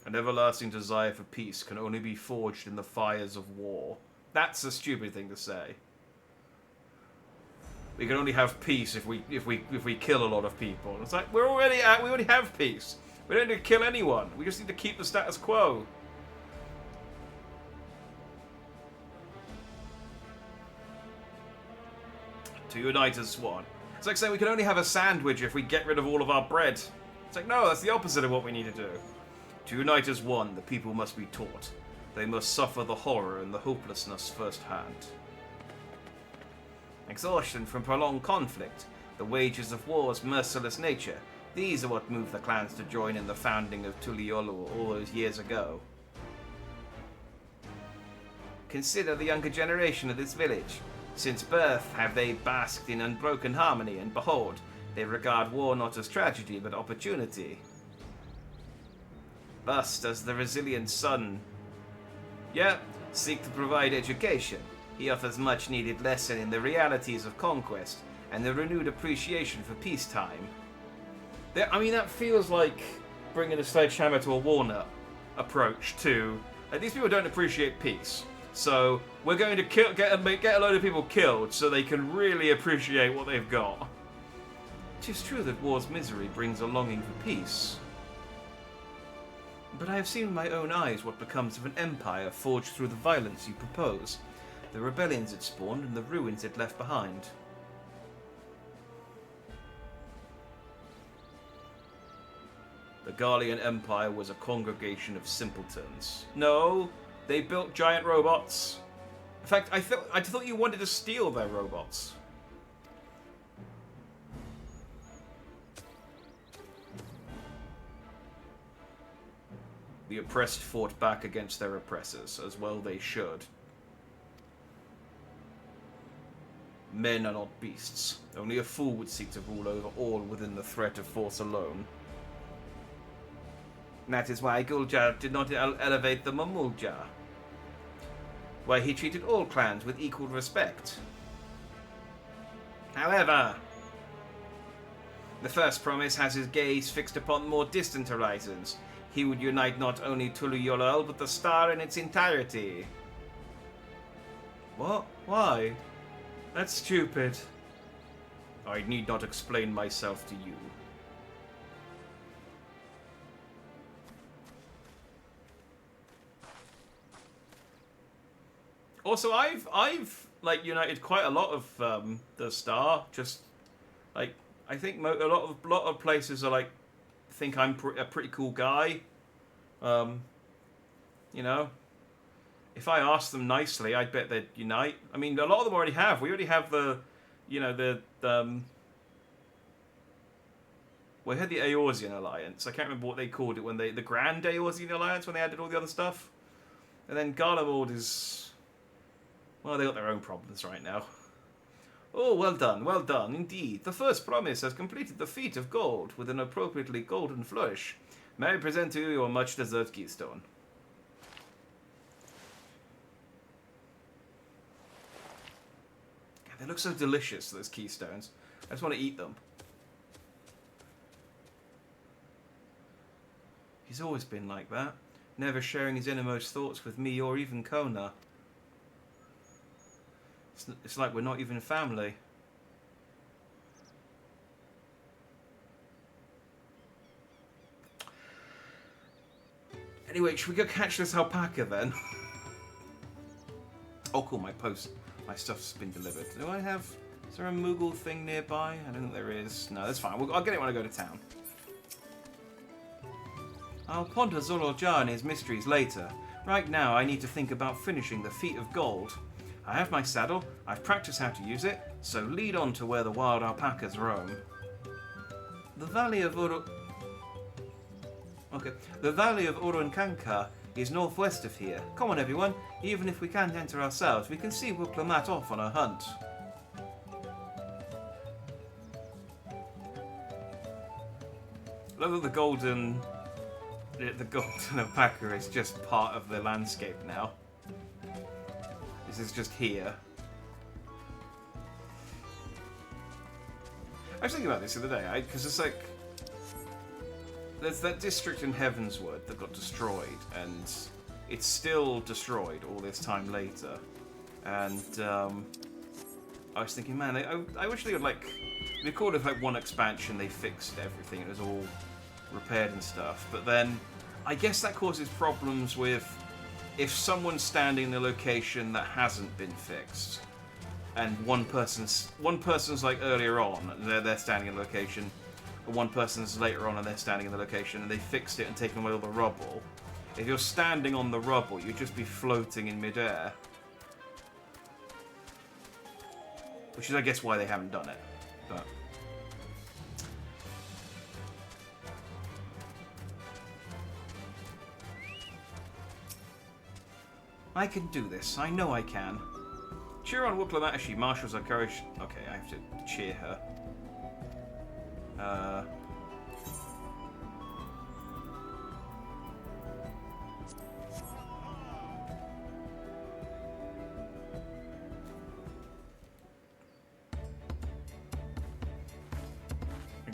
An everlasting desire for peace can only be forged in the fires of war. That's a stupid thing to say. We can only have peace if we kill a lot of people. It's like we already have peace. We don't need to kill anyone. We just need to keep the status quo. To unite as one. It's like saying we can only have a sandwich if we get rid of all of our bread. It's like, no, that's the opposite of what we need to do. To unite as one, the people must be taught. They must suffer the horror and the hopelessness firsthand. Exhaustion from prolonged conflict, the wages of war's merciless nature, these are what moved the clans to join in the founding of Tuliolo all those years ago. Consider the younger generation of this village. Since birth have they basked in unbroken harmony, and behold, they regard war not as tragedy but opportunity. Thus does the resilient son, seek to provide education. He offers much needed lesson in the realities of conquest and the renewed appreciation for peacetime. That feels like bringing a sledgehammer to a walnut approach to... these people don't appreciate peace. So we're going to get a load of people killed so they can really appreciate what they've got. It is true that war's misery brings a longing for peace. But I have seen with my own eyes what becomes of an empire forged through the violence you propose, the rebellions it spawned and the ruins it left behind. The Garlean Empire was a congregation of simpletons. No, they built giant robots. In fact, I thought you wanted to steal their robots. The oppressed fought back against their oppressors, as well they should. Men are not beasts. Only a fool would seek to rule over all within the threat of force alone. That is why Guljar did not elevate the Mamuljar. Why he treated all clans with equal respect. However, the first promise has his gaze fixed upon more distant horizons. He would unite not only Tuluyolal, but the star in its entirety. What? Why? That's stupid. I need not explain myself to you. Also, I've like united quite a lot of the star. Just like I think a lot of places are like think I'm a pretty cool guy. You know, if I asked them nicely, I'd bet they'd unite. I mean, a lot of them already have. We already have the, you know, we had the Eorzean Alliance. I can't remember what they called it when the Grand Eorzean Alliance when they added all the other stuff. And then Garlemald is, well, they got their own problems right now. Oh, well done, indeed. The first promise has completed the feat of gold with an appropriately golden flourish. May I present to you your much-deserved keystone? God, they look so delicious, those keystones. I just want to eat them. He's always been like that, never sharing his innermost thoughts with me or even Kona. It's like we're not even family. Anyway, should we go catch this alpaca then? Oh, cool, my stuff's been delivered. Do I have... Is there a Moogle thing nearby? I don't think there is. No, that's fine. I'll get it when I go to town. I'll ponder Zolorjar and his mysteries later. Right now, I need to think about finishing the Feat of Gold. I have my saddle, I've practiced how to use it, so lead on to where the wild alpacas roam. The Valley of Urunkanka He's northwest of here. Come on, everyone. Even if we can't enter ourselves, we can see Wuklammat off on a hunt. I love that the golden alpaca is just part of the landscape now. This is just here. I was thinking about this the other day, because it's like... There's that district in Heavenswood that got destroyed, and it's still destroyed all this time later. And I was thinking, man, I wish they would, like... It'd be cool if, like, one expansion they fixed everything, it was all repaired and stuff. But then, I guess that causes problems with if someone's standing in a location that hasn't been fixed, and one person's like earlier on, they're standing in a location, and one person's later on and they're standing in the location, and they fixed it and taken away all the rubble. If you're standing on the rubble, you'd just be floating in midair. Which is, I guess, why they haven't done it. But I can do this. I know I can. Cheer on Wuklammat as she marshals her courage. Okay, I have to cheer her.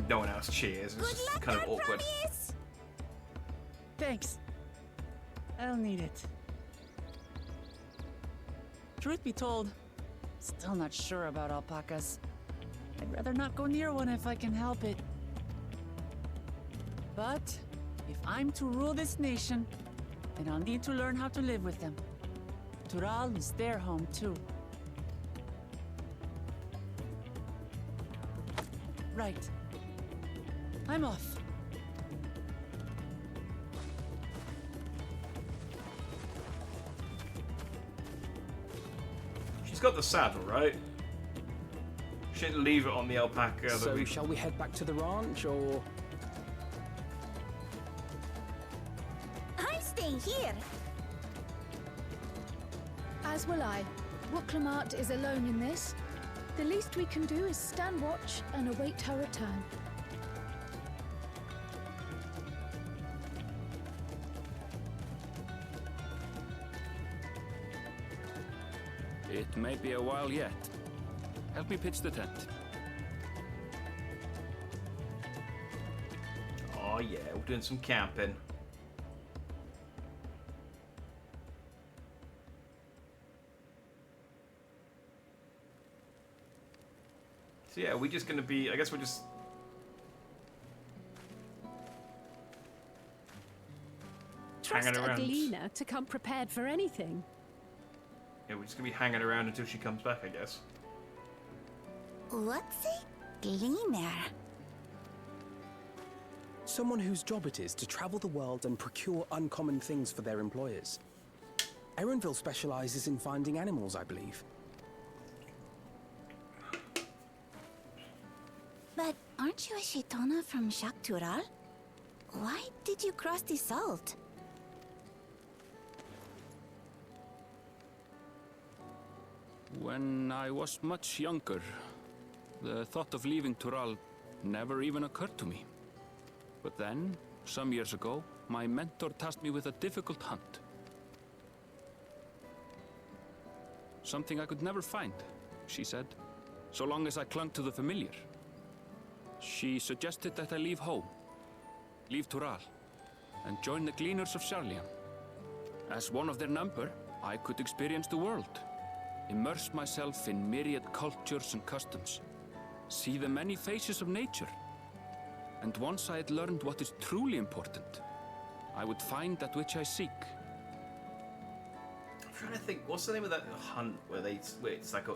No one else cheers. It's just kind of awkward. Thanks. I'll need it. Truth be told, still not sure about alpacas. I'd rather not go near one if I can help it. But if I'm to rule this nation, then I'll need to learn how to live with them. Tural is their home too. Right. I'm off. She's got the saddle, right? She didn't leave it on the alpaca. So shall we head back to the ranch, or...? I'm staying here. As will I. Wuklammat is alone in this. The least we can do is stand watch and await her return. It may be a while yet. Help me pitch the tent. Oh yeah, we're doing some camping. So yeah, we're just gonna be, I guess we're just... Trust hanging a around. gleaner to come prepared for anything. Yeah, we're just gonna be hanging around until she comes back, I guess. What's a gleaner? Someone whose job it is to travel the world and procure uncommon things for their employers. Erenville specializes in finding animals, I believe. But aren't you a Shaitana from Shak Tural? Why did you cross the salt? When I was much younger, the thought of leaving Tural never even occurred to me. But then, some years ago, my mentor tasked me with a difficult hunt. Something I could never find, she said, so long as I clung to the familiar. She suggested that I leave home, leave Tural, and join the Gleaners of Sharlian. As one of their number, I could experience the world, immerse myself in myriad cultures and customs, see the many faces of nature. And once I had learned what is truly important, I would find that which I seek. I'm trying to think, what's the name of that hunt where it's like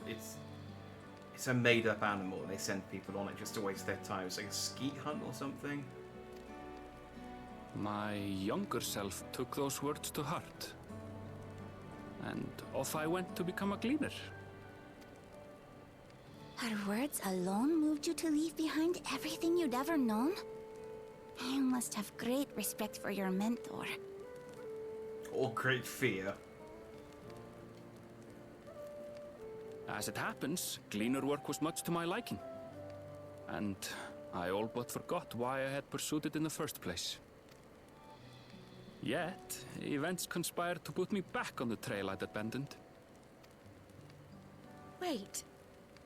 it's a made-up animal and they send people on it just to waste their time? It's like a skeet hunt or something. My younger self took those words to heart, and off I went to become a gleaner. Her words alone moved you to leave behind everything you'd ever known? You must have great respect for your mentor. or great fear. As it happens, gleaner work was much to my liking. And I all but forgot why I had pursued it in the first place. Yet, events conspired to put me back on the trail I'd abandoned. Wait,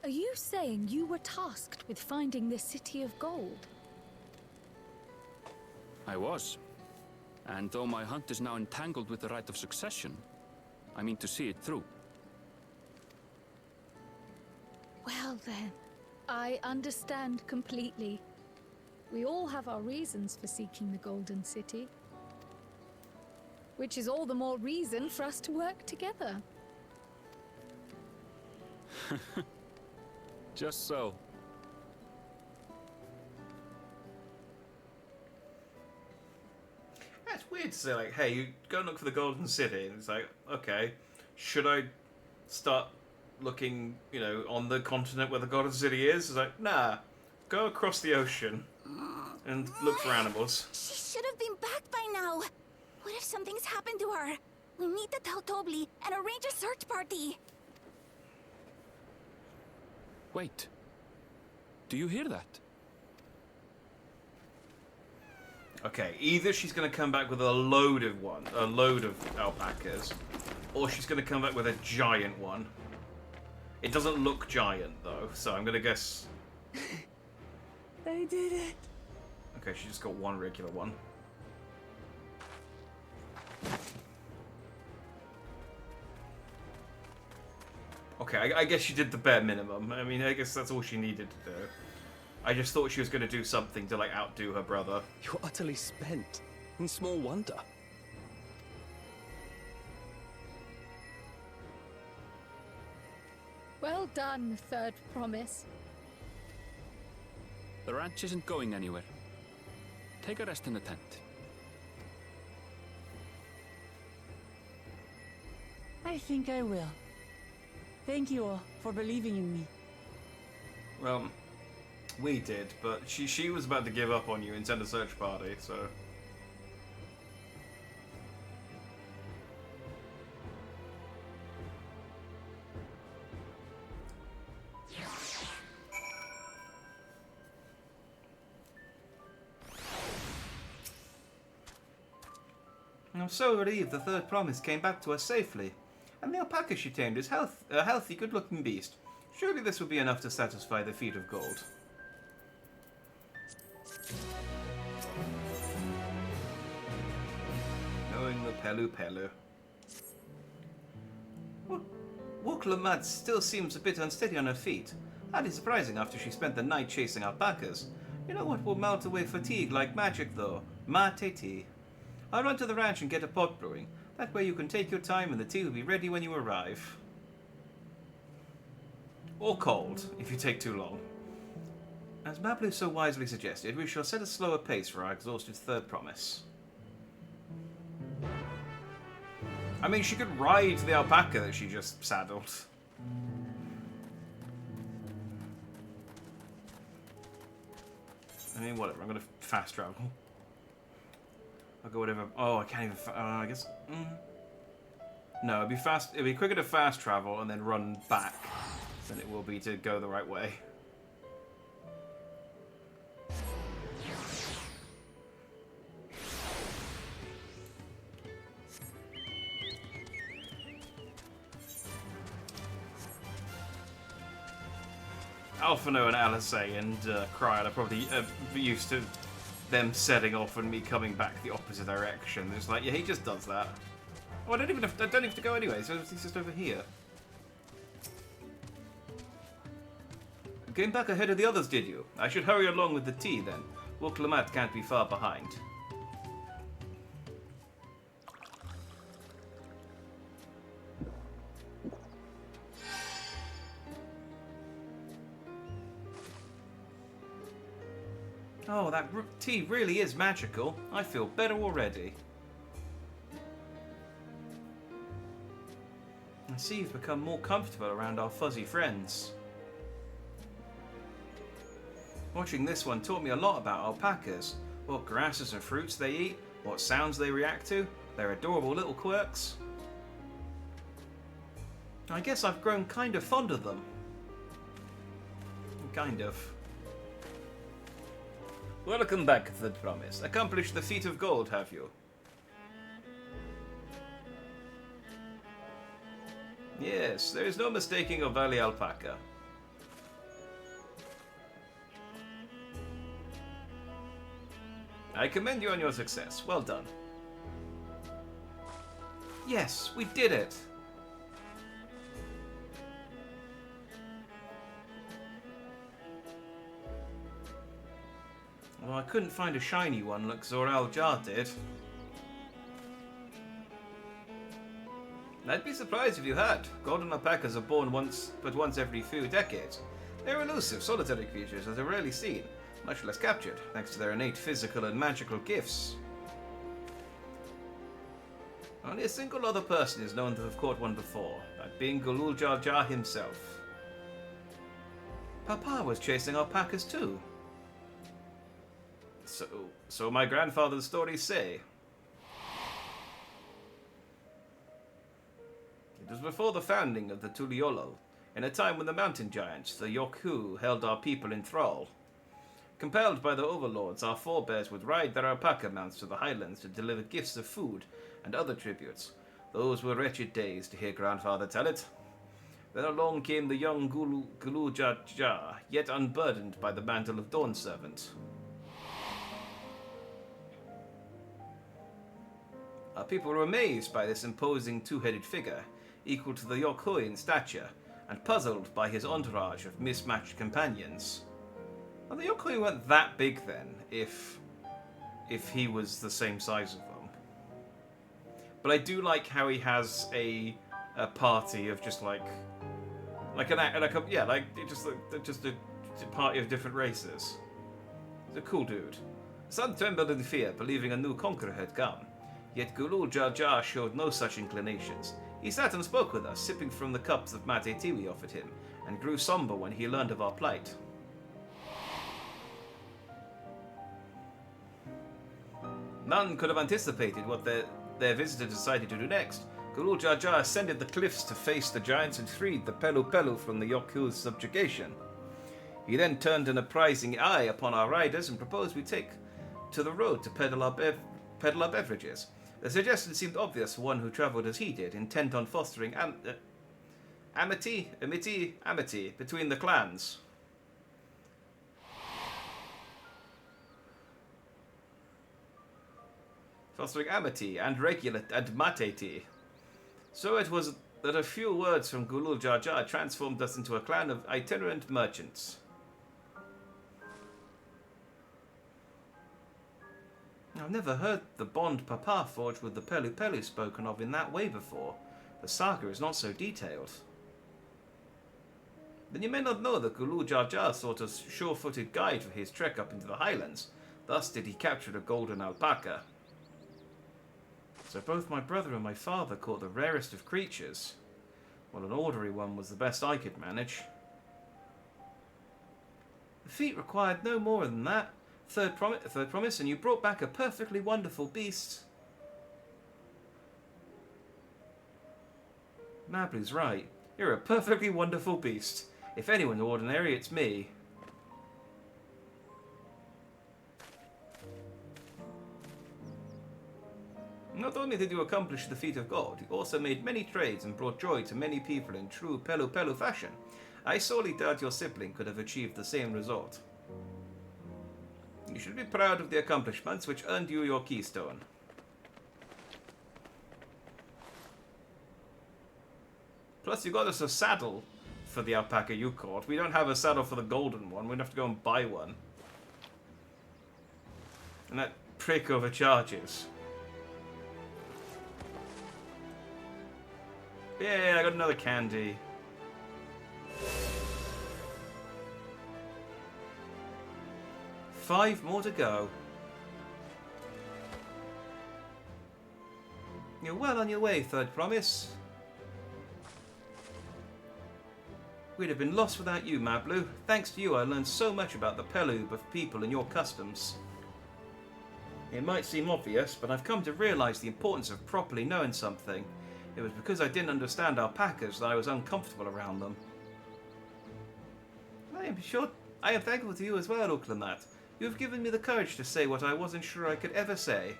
are you saying you were tasked with finding this city of gold? I was. And though my hunt is now entangled with the right of succession, I mean to see it through. Well then, I understand completely. We all have our reasons for seeking the Golden City. Which is all the more reason for us to work together. Just so. That's weird to say, like, hey, you go and look for the Golden City. And it's like, okay, should I start looking, you know, on the continent where the Golden City is? It's like, nah, go across the ocean and look for animals. She should have been back by now. What if something's happened to her? We need to tell Tobli and arrange a search party. Wait. Do you hear that? Okay, either she's going to come back with a load of alpacas, or she's going to come back with a giant one. It doesn't look giant, though, so I'm going to guess... They did it. Okay, she just got one regular one. Okay, I guess she did the bare minimum. I mean, I guess that's all she needed to do. I just thought she was going to do something to, like, outdo her brother. You're utterly spent. And small wonder. Well done, Third Promise. The ranch isn't going anywhere. Take a rest in the tent. I think I will. Thank you all for believing in me. Well, we did, but she was about to give up on you and send a search party, so... I'm so relieved the Third Promise came back to us safely. And the alpaca she tamed is a healthy, good-looking beast. Surely this will be enough to satisfy the feet of gold. Knowing the Pelu Pelu. Woklamat still seems a bit unsteady on her feet. Hardly surprising after she spent the night chasing alpacas. You know what will melt away fatigue like magic, though? Mate tea. I'll run to the ranch and get a pot brewing. That way you can take your time and the tea will be ready when you arrive. Or cold, if you take too long. As Mablu so wisely suggested, we shall set a slower pace for our exhausted Third Promise. I mean, she could ride the alpaca that she just saddled. I mean, whatever, I'm gonna fast travel. I'll go whatever. Oh, I can't even. I guess. No, it'd be fast. It'd be quicker to fast travel and then run back than it will be to go the right way. Alphino and Alice and Cryon are probably used to them setting off and me coming back the opposite direction. It's like, yeah, he just does that. Oh, I don't even have to go anyway, so he's just over here. Came back ahead of the others, did you? I should hurry along with the tea then. Woklamat can't be far behind. Oh, that tea really is magical. I feel better already. I see you've become more comfortable around our fuzzy friends. Watching this one taught me a lot about alpacas. What grasses and fruits they eat, what sounds they react to. They're adorable little quirks. I guess I've grown kind of fond of them. Kind of. Welcome back, Third Promise. Accomplished the feat of gold, have you? Yes, there is no mistaking a Valley Alpaca. I commend you on your success. Well done. Yes, we did it! Well, I couldn't find a shiny one like Zoral Jar did. I'd be surprised if you had. Golden alpacas are born once every few decades. They're elusive, solitary creatures that are rarely seen, much less captured, thanks to their innate physical and magical gifts. Only a single other person is known to have caught one before, that being Gulul Jar Jar himself. Papa was chasing alpacas too. So my grandfather's stories say. It was before the founding of the Tuliolo, in a time when the mountain giants, the Yokhu, held our people in thrall. Compelled by the overlords, our forebears would ride their alpaca mounts to the highlands to deliver gifts of food and other tributes. Those were wretched days, to hear grandfather tell it. Then along came the young Gulu Jar Jar, yet unburdened by the mantle of Dawn Servant. Our people were amazed by this imposing two-headed figure, equal to the Yokhui in stature, and puzzled by his entourage of mismatched companions. Well, the Yokhui weren't that big then, if he was the same size of them. But I do like how he has a party of just just a party of different races. He's a cool dude. Some trembled in fear, believing a new conqueror had come. Yet Gulul Jar Jar showed no such inclinations. He sat and spoke with us, sipping from the cups of mate tea we offered him, and grew somber when he learned of our plight. None could have anticipated what their visitor decided to do next. Gulul Jar Jar ascended the cliffs to face the giants and freed the Pelu Pelu from the Yokhu's subjugation. He then turned an apprising eye upon our riders and proposed we take to the road to peddle our beverages. The suggestion seemed obvious for one who travelled as he did, intent on fostering amity between the clans. Fostering amity and regular and mateti. So it was that a few words from Gulul Jar Jar transformed us into a clan of itinerant merchants. I've never heard the bond Papa forged with the Pelu Pelu spoken of in that way before. The saga is not so detailed. Then you may not know that Gulul Jar Jar sought a sure-footed guide for his trek up into the highlands. Thus did he capture a golden alpaca. So both my brother and my father caught the rarest of creatures. Well, an ordinary one was the best I could manage. The feat required no more than that. Third promise, and you brought back a perfectly wonderful beast. Mablu's right. You're a perfectly wonderful beast. If anyone's ordinary, it's me. Not only did you accomplish the feat of gold, you also made many trades and brought joy to many people in true Pelu Pelu fashion. I sorely doubt your sibling could have achieved the same result. You should be proud of the accomplishments which earned you your keystone. Plus, you got us a saddle for the alpaca you caught. We don't have a saddle for the golden one. We'd have to go and buy one. And that prick overcharges. Yeah, I got another candy. Five more to go. You're well on your way, Third Promise. We'd have been lost without you, Mablu. Thanks to you, I learned so much about the Pelub of people and your customs. It might seem obvious, but I've come to realize the importance of properly knowing something. It was because I didn't understand alpacas that I was uncomfortable around them. I am thankful to you as well, Uklamat. You have given me the courage to say what I wasn't sure I could ever say.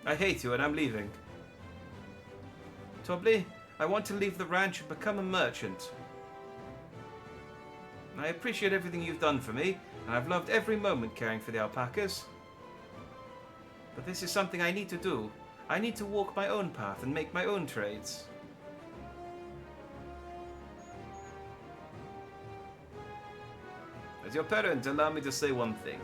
I hate you and I'm leaving. Tobli, I want to leave the ranch and become a merchant. I appreciate everything you've done for me, and I've loved every moment caring for the alpacas. But this is something I need to do. I need to walk my own path and make my own trades. As your parent, allow me to say one thing.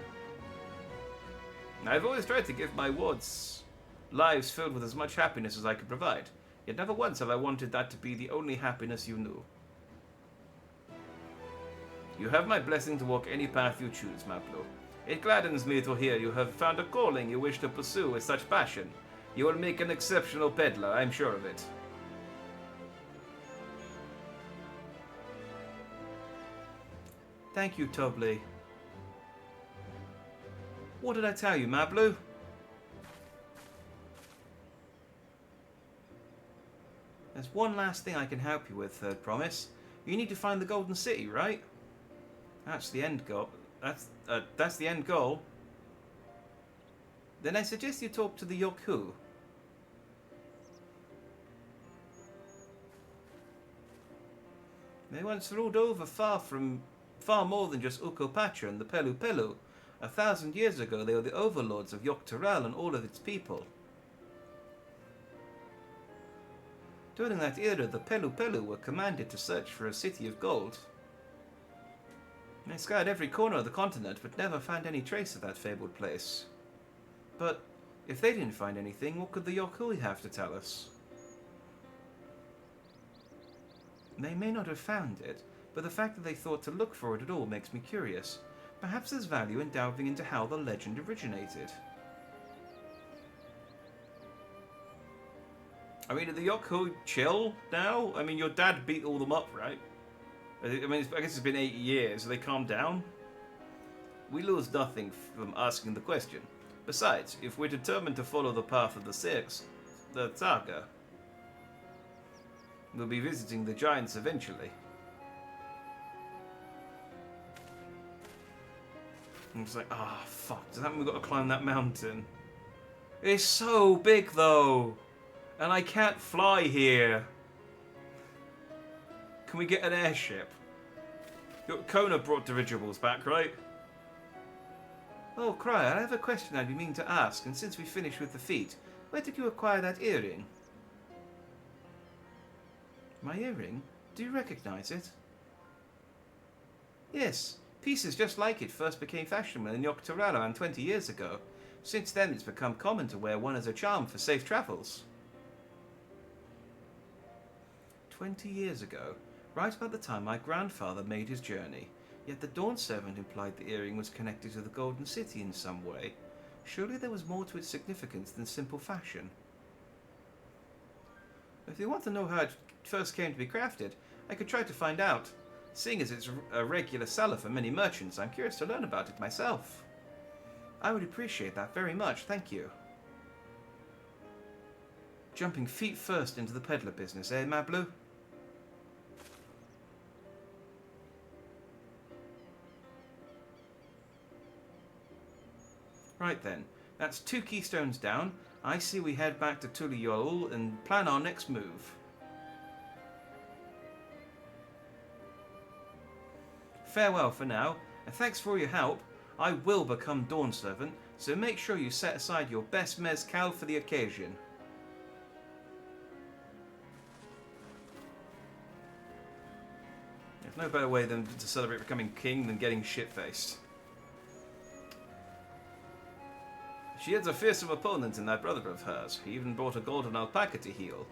I've always tried to give my wards lives filled with as much happiness as I could provide, yet never once have I wanted that to be the only happiness you knew. You have my blessing to walk any path you choose, Maplo. It gladdens me to hear you have found a calling you wish to pursue with such passion. You will make an exceptional peddler, I'm sure of it. Thank you, Tobli. What did I tell you, Mablu? There's one last thing I can help you with, Third Promise. You need to find the Golden City, right? That's the end goal. That's the end goal. Then I suggest you talk to the Yokhu. They once ruled over far more than just Ukopatra and the Pelu Pelu. 1,000 years ago, they were the overlords of Yoktaral and all of its people. During that era, the Pelu Pelu were commanded to search for a city of gold. They scoured every corner of the continent, but never found any trace of that fabled place. But if they didn't find anything, what could the Yokhui have to tell us? They may not have found it, but the fact that they thought to look for it at all makes me curious. Perhaps there's value in delving into how the legend originated. I mean, are the Yokhu chill now? I mean, your dad beat all them up, right? I mean, I guess it's been 80 years. Have they calmed down? We lose nothing from asking the question. Besides, if we're determined to follow the path of the saga, we'll be visiting the giants eventually. I'm just like, ah, fuck, does that mean we've got to climb that mountain? It's so big, though! And I can't fly here. Can we get an airship? Kona brought dirigibles back, right? Oh, Cry, I have a question I'd be meaning to ask, and since we finished with the feat, where did you acquire that earring? My earring? Do you recognize it? Yes, pieces just like it first became fashionable in Yoktorala 20 years ago. Since then, it's become common to wear one as a charm for safe travels. 20 years ago, right about the time my grandfather made his journey, yet the Dawn Servant implied the earring was connected to the Golden City in some way. Surely there was more to its significance than simple fashion. If you want to know how it first came to be crafted, I could try to find out. Seeing as it's a regular seller for many merchants, I'm curious to learn about it myself. I would appreciate that very much, thank you. Jumping feet first into the peddler business, eh, Mablu? Right then, that's 2 keystones down. I see we head back to Tuliyol and plan our next move. Farewell for now, and thanks for all your help. I will become Dawn Servant, so make sure you set aside your best mezcal for the occasion. There's no better way than to celebrate becoming king than getting shit-faced. She has a fearsome opponent in that brother of hers. He even brought a golden alpaca to heal.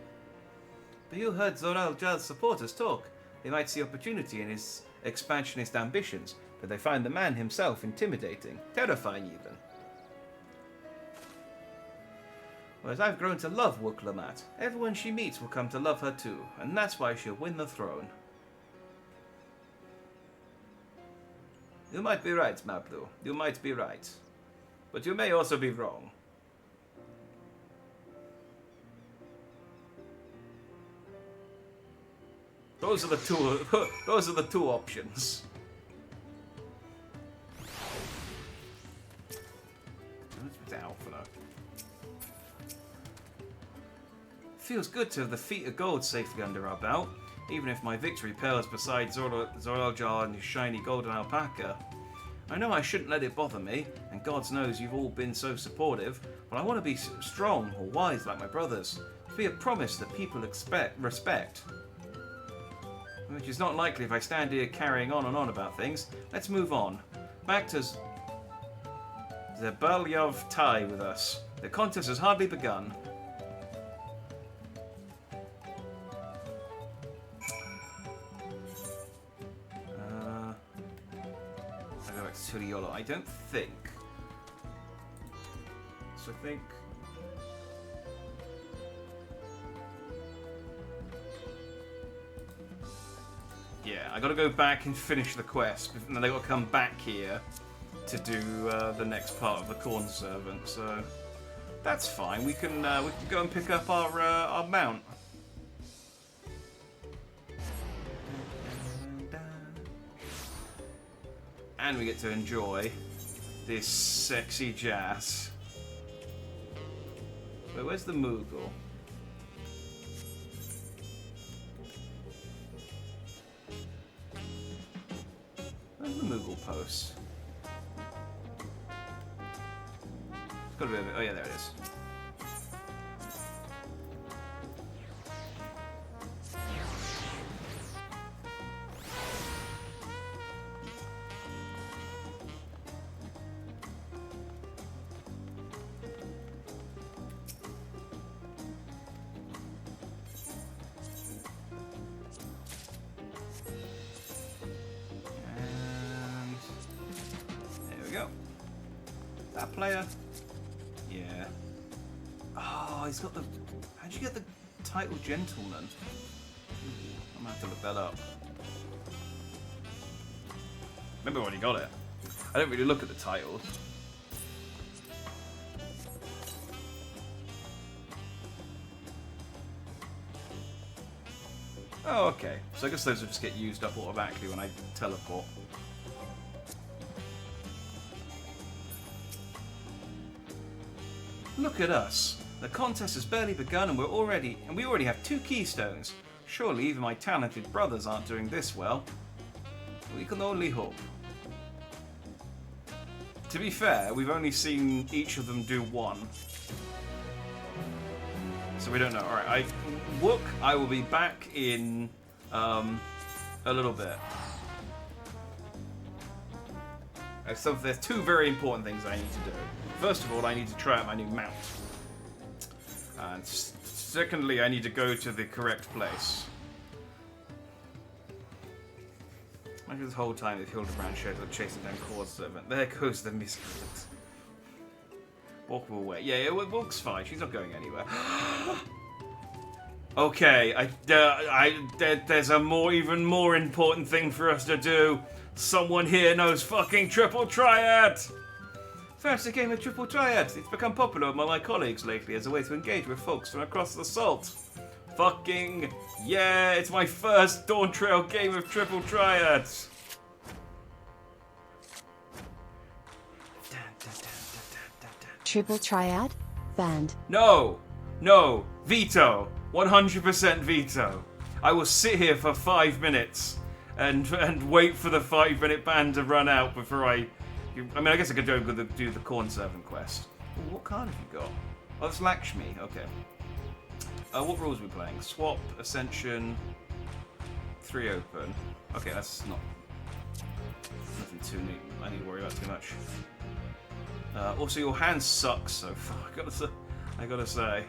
But you heard Zoral Jal's supporters talk. They might see opportunity in his expansionist ambitions, but they find the man himself intimidating, terrifying even. Whereas I've grown to love Wuklamat. Everyone she meets will come to love her too, and that's why she'll win the throne. You might be right, Mablu. You might be right. But you may also be wrong. Those are the two. Those are the two options. It's Alpha. Feels good to have the feet of gold safely under our belt, even if my victory pales beside Zoraljar and his shiny golden alpaca. I know I shouldn't let it bother me, and God knows you've all been so supportive, but I want to be strong or wise like my brothers. To be a promise that people respect. Which is not likely if I stand here carrying on and on about things. Let's move on. Back to Zebalyov Tai with us. The contest has hardly begun. I go back to Turiolo. I don't think. So I think. Yeah, I gotta go back and finish the quest, and then I gotta come back here to do the next part of the Corn Servant. So that's fine. We can go and pick up our mount. And we get to enjoy this sexy jazz. Wait, where's the Moogle? Where's the Moogle post? It's got to be over. Oh yeah, there it is. Player? Yeah. Oh, he's got the... How'd you get the title Gentleman? I'm gonna have to look that up. Remember when he got it? I don't really look at the titles. Oh, okay. So I guess those will just get used up automatically when I teleport. Look at us. The contest has barely begun and we already have 2 keystones. Surely even my talented brothers aren't doing this well. We can only hope. To be fair, we've only seen each of them do 1. So we don't know. Alright, I will be back in a little bit. So there's 2 very important things I need to do. First of all, I need to try out my new mount. And secondly, I need to go to the correct place. Imagine this whole time if Hildebrand showed up chasing down Corn Servant. There goes the miscreant. Walk away. Yeah, Walk's fine. She's not going anywhere. Okay, there's a even more important thing for us to do. Someone here knows fucking Triple Triad! First, a game of Triple Triad. It's become popular among my colleagues lately as a way to engage with folks from across the salt. Fucking yeah, it's my first Dawn Trail game of Triple Triad. Triple Triad? Banned. No, veto. 100% veto. I will sit here for 5 minutes and wait for the 5-minute ban to run out before I mean, I guess I could go do the Corn Servant quest. Ooh, what card have you got? Oh, it's Lakshmi. Okay. What rules are we playing? Swap, Ascension, 3 open. Okay, that's nothing too neat. I need to worry about too much. Also, your hand sucks so far. I gotta say.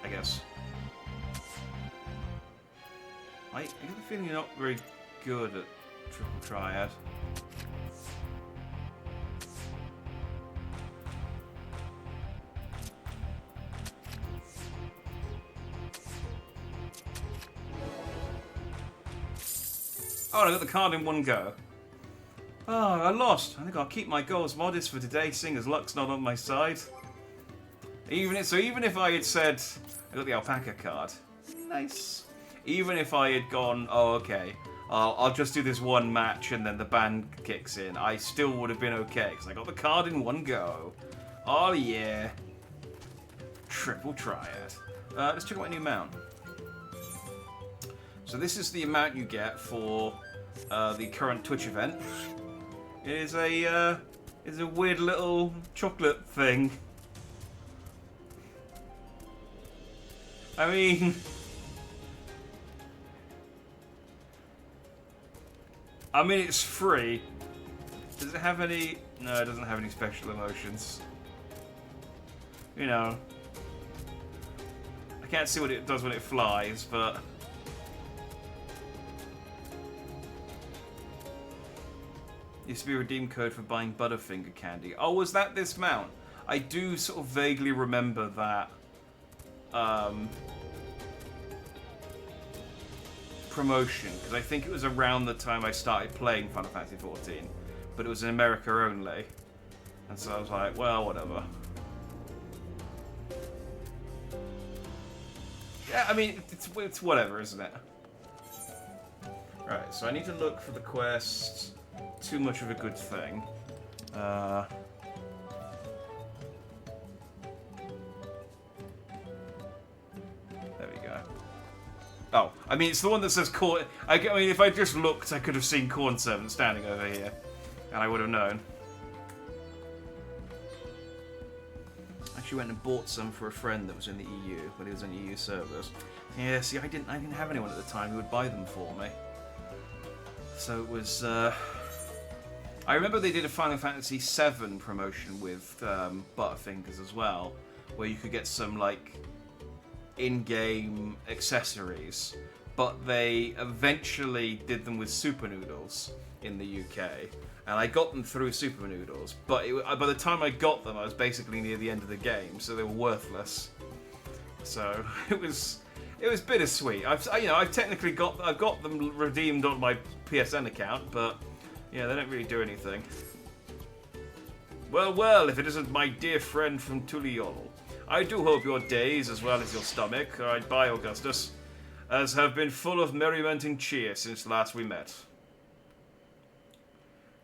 I guess. I get the feeling you're not very good at Triple Triad. Oh, I got the card in one go. Oh, I lost. I think I'll keep my goals modest for today, seeing as luck's not on my side. Even if I had said I got the alpaca card, nice. Even if I had gone, oh okay, I'll just do this one match and then the ban kicks in, I still would have been okay because I got the card in one go. Oh yeah, triple triad. Let's check out my new mount. So this is the amount you get for the current Twitch event. It is a weird little chocolate thing. I mean, it's free. Does it have any? No, it doesn't have any special emotions. You know, I can't see what it does when it flies, but. Used to be a redeem code for buying Butterfinger candy. Oh, was that this mount? I do sort of vaguely remember that promotion, because I think it was around the time I started playing Final Fantasy XIV, but it was in America only. And so I was like, well, whatever. Yeah, I mean, it's whatever, isn't it? Right, so I need to look for the quest. Too much of a good thing. There we go. Oh, I mean, it's the one that says corn. I mean, if I just looked, I could have seen Corn Servant standing over here, and I would have known. Actually, went and bought some for a friend that was in the EU when he was on EU servers. Yeah, see, I didn't have anyone at the time who would buy them for me. So it was. I remember they did a Final Fantasy VII promotion with Butterfingers as well, where you could get some like in-game accessories, but they eventually did them with Super Noodles in the UK, and I got them through Super Noodles. But by the time I got them, I was basically near the end of the game, so they were worthless. So it was bittersweet. I've technically got them redeemed on my PSN account, but. Yeah, they don't really do anything. Well, if it isn't my dear friend from Tuliol. I do hope your days, as well as your stomach, alright, bye Augustus, as have been full of merriment and cheer since last we met.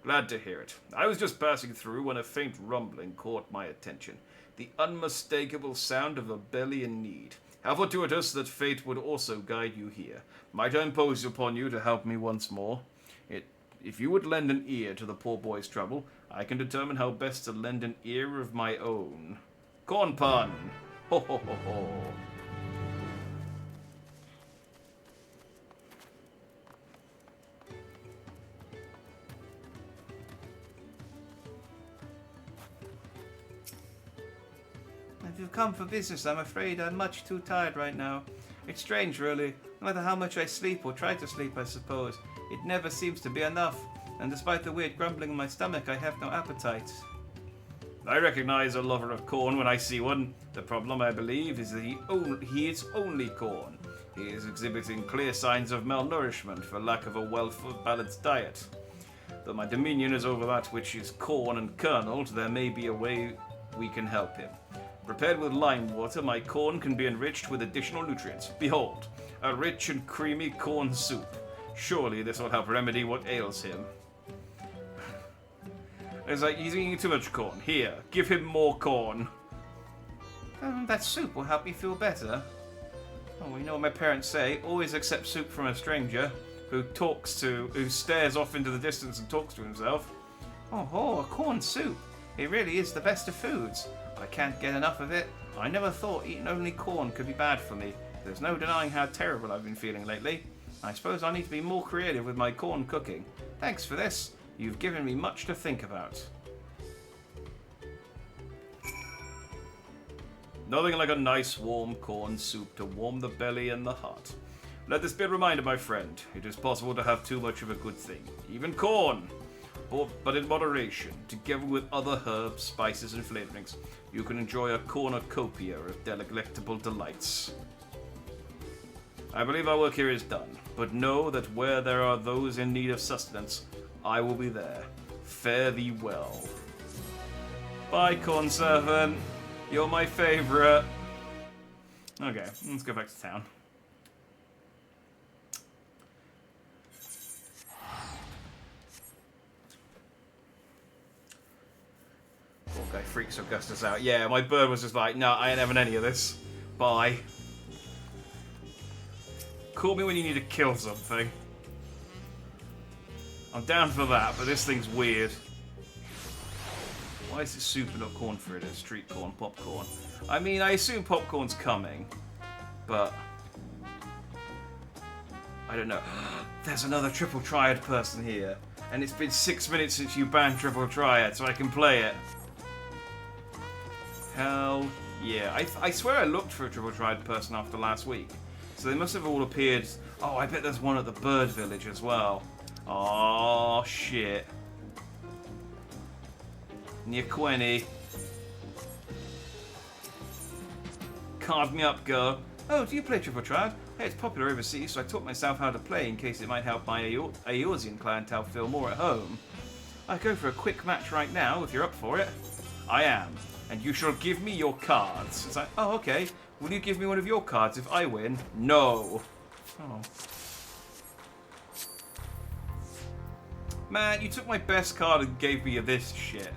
Glad to hear it. I was just passing through when a faint rumbling caught my attention. The unmistakable sound of a belly in need. How fortuitous that fate would also guide you here. Might I impose upon you to help me once more? If you would lend an ear to the poor boy's trouble, I can determine how best to lend an ear of my own. Corn pun! Ho ho ho ho! If you've come for business, I'm afraid I'm much too tired right now. It's strange, really. No matter how much I sleep, or try to sleep, I suppose, it never seems to be enough. And despite the weird grumbling in my stomach, I have no appetite. I recognize a lover of corn when I see one. The problem, I believe, is that he is only corn. He is exhibiting clear signs of malnourishment for lack of a well-balanced diet. Though my dominion is over that which is corn and kerneled, there may be a way we can help him. Prepared with lime water, my corn can be enriched with additional nutrients. Behold, a rich and creamy corn soup. Surely this will help remedy what ails him. It's like, he's eating too much corn. Here, give him more corn. That soup will help me feel better. Oh, well, you know what my parents say, always accept soup from a stranger who stares off into the distance and talks to himself. Oh, a corn soup. It really is the best of foods. I can't get enough of it. I never thought eating only corn could be bad for me. There's no denying how terrible I've been feeling lately. I suppose I need to be more creative with my corn cooking. Thanks for this. You've given me much to think about. Nothing like a nice warm corn soup to warm the belly and the heart. Let this be a reminder, my friend. It is possible to have too much of a good thing. Even corn. But in moderation, together with other herbs, spices, and flavorings, you can enjoy a cornucopia of delectable delights. I believe our work here is done, but know that where there are those in need of sustenance, I will be there. Fare thee well. Bye, Corn Servant. You're my favourite. Okay, let's go back to town. Poor guy freaks Augustus out. Yeah, my bird was just like, no, I ain't having any of this. Bye. Call me when you need to kill something. I'm down for that, but this thing's weird. Why is it soup and not corn for it? It's street corn, popcorn. I mean, I assume popcorn's coming, but I don't know. There's another Triple Triad person here, and it's been 6 minutes since you banned Triple Triad, so I can play it. Hell yeah. I swear I looked for a Triple Triad person after last week, so they must have all appeared. Oh, I bet there's one at the Bird Village as well. Oh shit. Near Quenny. Carve me up, girl. Oh, do you play Triple Triad? Hey, it's popular overseas, so I taught myself how to play in case it might help my Eorzean clientele feel more at home. I go for a quick match right now, if you're up for it. I am, and you shall give me your cards. It's like, oh, okay. Will you give me one of your cards if I win? No. Oh. Man, you took my best card and gave me this shit.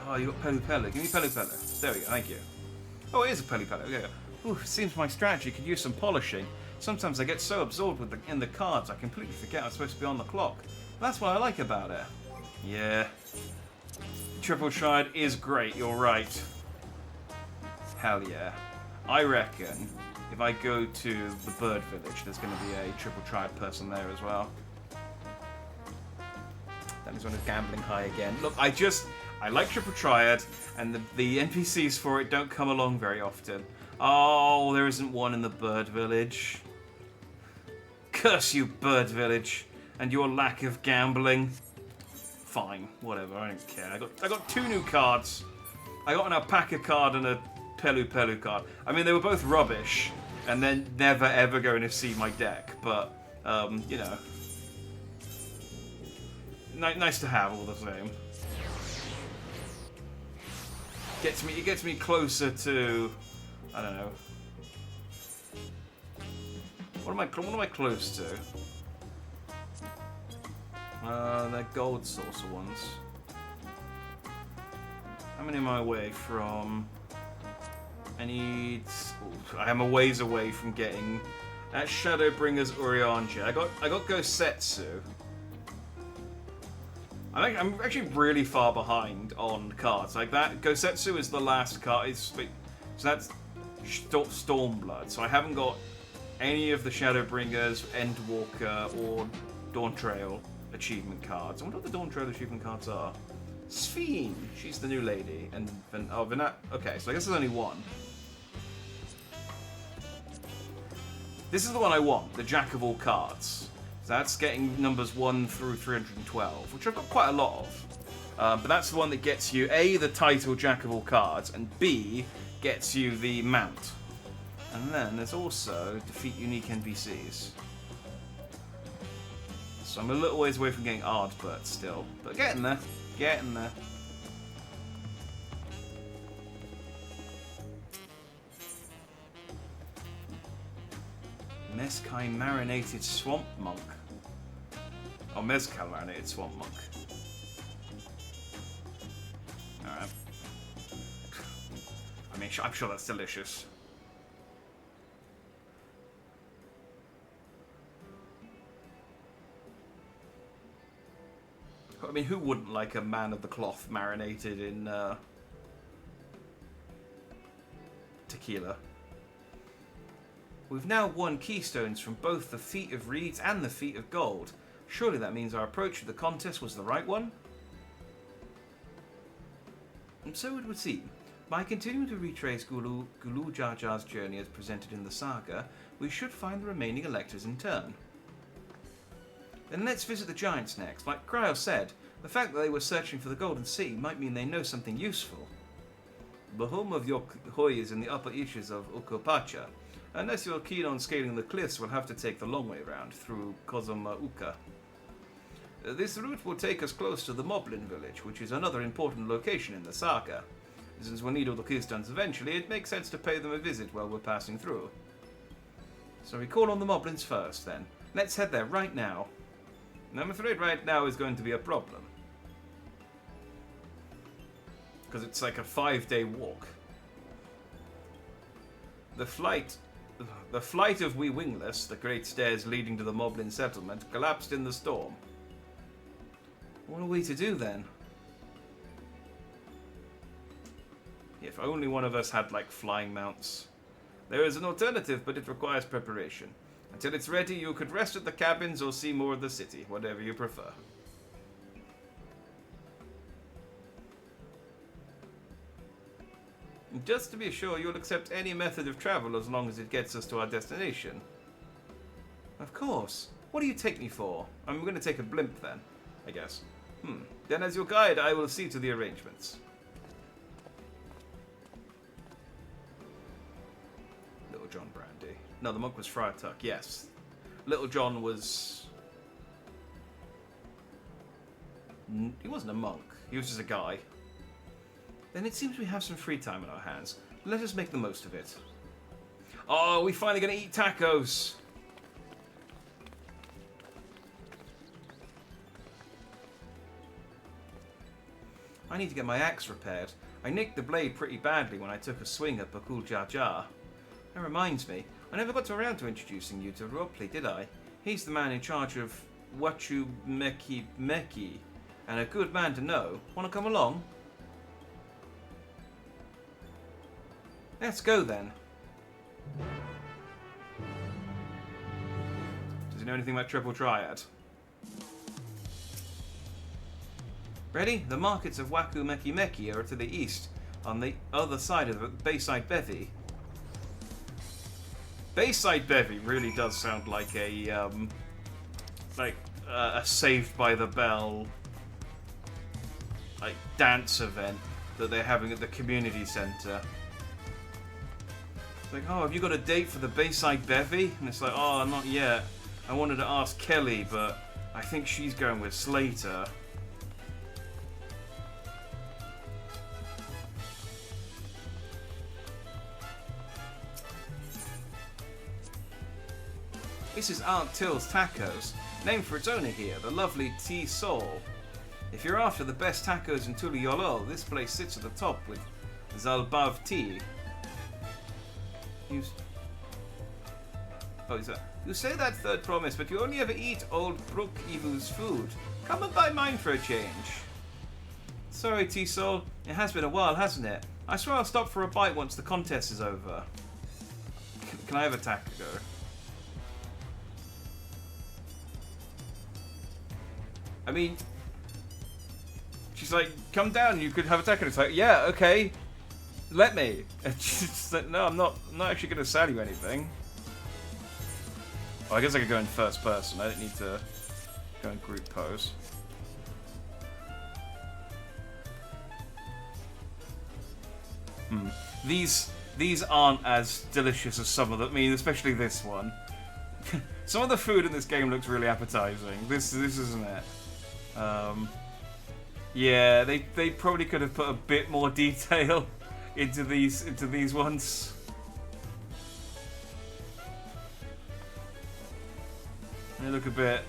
Oh, you got Pelu Pelu. Give me Pelu Pelu. There we go, thank you. Oh, it is a Pelu Pelu. Okay. Ooh, seems my strategy could use some polishing. Sometimes I get so absorbed in the cards I completely forget I'm supposed to be on the clock. That's what I like about it. Yeah. Triple Triad is great, you're right. Hell yeah. I reckon if I go to the Bird Village, there's going to be a Triple Triad person there as well. That means one is gambling high again. Look, I like Triple Triad, and the NPCs for it don't come along very often. Oh, there isn't one in the Bird Village. Curse you, Bird Village, and your lack of gambling. Fine, whatever, I don't care. I got 2 new cards. I got an Alpaca card and a Pelu Pelu card. I mean, they were both rubbish, and they're never ever going to see my deck, but, you know. Nice to have all the same. It gets me closer to, I don't know. What am I close to? They're gold saucer ones. How many am I away from? I am a ways away from getting at Shadowbringer's Urianger. I got Gosetsu. I'm actually really far behind on cards. Like that, Gosetsu is the last card. So that's Stormblood. So I haven't got any of the Shadowbringers, Endwalker, or Dawntrail achievement cards. I wonder what the Dawntrail achievement cards are. Sphene, she's the new lady, and Venat. Okay, so I guess there's only one. This is the one I want, the Jack of all cards. So that's getting numbers 1 through 312, which I've got quite a lot of. But that's the one that gets you A, the title Jack of all cards, and B, gets you the mount. And then there's also defeat unique NPCs. So I'm a little ways away from getting Ardbert still, but getting there. Getting there. Mezkai Marinated Swamp Monk. Oh, Mezcal Marinated Swamp Monk. Alright. I mean, I'm sure that's delicious. I mean, who wouldn't like a man of the cloth marinated in tequila? We've now won keystones from both the Feat of Reeds and the Feat of Gold. Surely that means our approach to the contest was the right one? And so it would seem. By continuing to retrace Gulu Jar Jar's journey as presented in the saga, we should find the remaining electors in turn. Then let's visit the Giants next. Like Cryo said, the fact that they were searching for the Golden City might mean they know something useful. The home of Yokhoi is in the upper reaches of Ukopacha. Unless you're keen on scaling the cliffs, we'll have to take the long way round, through Kozomauka. This route will take us close to the Moblin village, which is another important location in the saga. Since we'll need all the keystones eventually, it makes sense to pay them a visit while we're passing through. So we call on the Moblins first, then. Let's head there right now. And I'm afraid right now is going to be a problem. Because it's like a 5-day walk. The flight of Wee Wingless, the great stairs leading to the Moblin settlement, collapsed in the storm. What are we to do then? If only one of us had, like, flying mounts. There is an alternative, but it requires preparation. Until it's ready, you could rest at the cabins or see more of the city, whatever you prefer. Just to be sure, you'll accept any method of travel as long as it gets us to our destination. Of course. What do you take me for? I'm going to take a blimp then, I guess. Then as your guide, I will see to the arrangements. Little John Brandy. No, the monk was Friar Tuck, yes. Little John was... He wasn't a monk. He was just a guy. Then it seems we have some free time on our hands. Let us make the most of it. Oh, we finally going to eat tacos! I need to get my axe repaired. I nicked the blade pretty badly when I took a swing at Bakul Jar Jar. That reminds me, I never got around to introducing you to Ropley, did I? He's the man in charge of Wachu Meki, and a good man to know. Want to come along? Let's go then. Does he know anything about Triple Triad? Ready? The markets of Waku Meki Meki are to the east, on the other side of the Bayside Bevy. Bayside Bevy really does sound like a Saved by the Bell like dance event that they're having at the community centre. It's like, oh, have you got a date for the Bayside Bevy? And it's like, oh, not yet. I wanted to ask Kelly, but I think she's going with Slater. This is Aunt Till's Tacos, named for its owner here, the lovely T Soul. If you're after the best tacos in Tuliolol, this place sits at the top with Zalbav tea. You say that third promise, but you only ever eat old Brook Evu's food. Come and buy mine for a change. Sorry, T-Soul. It has been a while, hasn't it? I swear I'll stop for a bite once the contest is over. Can I have a taco? I mean, she's like, come down, you could have a taco. It's like, yeah, okay. Let me. And she's like, no, I'm not actually going to sell you anything. Well, I guess I could go in first person. I don't need to go in group pose. These aren't as delicious as some of them. I mean, especially this one. Some of the food in this game looks really appetizing. This isn't it. Yeah, they probably could have put a bit more detail into these ones. They look a bit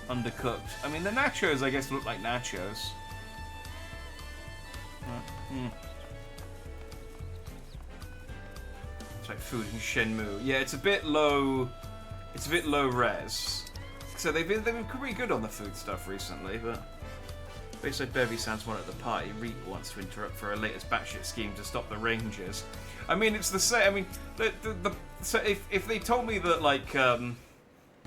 undercooked. I mean, the nachos, I guess, look like nachos. It's like food in Shenmue. Yeah, it's a bit low. It's a bit low res. So they've been pretty good on the food stuff recently, but Bayside Bevy sounds one at the party. Reaper wants to interrupt for her latest batshit scheme to stop the Rangers. I mean, it's the same. I mean, so if they told me that like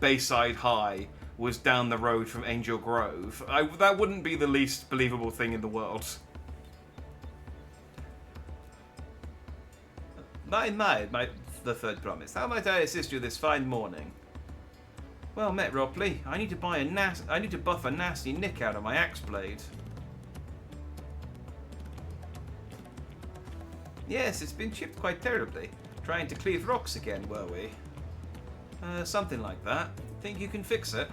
Bayside High was down the road from Angel Grove, that wouldn't be the least believable thing in the world. The third promise. How might I assist you this fine morning? Well met, Ropley. I need to buff a nasty nick out of my axe blade. Yes, it's been chipped quite terribly. Trying to cleave rocks again, were we? Something like that. Think you can fix it?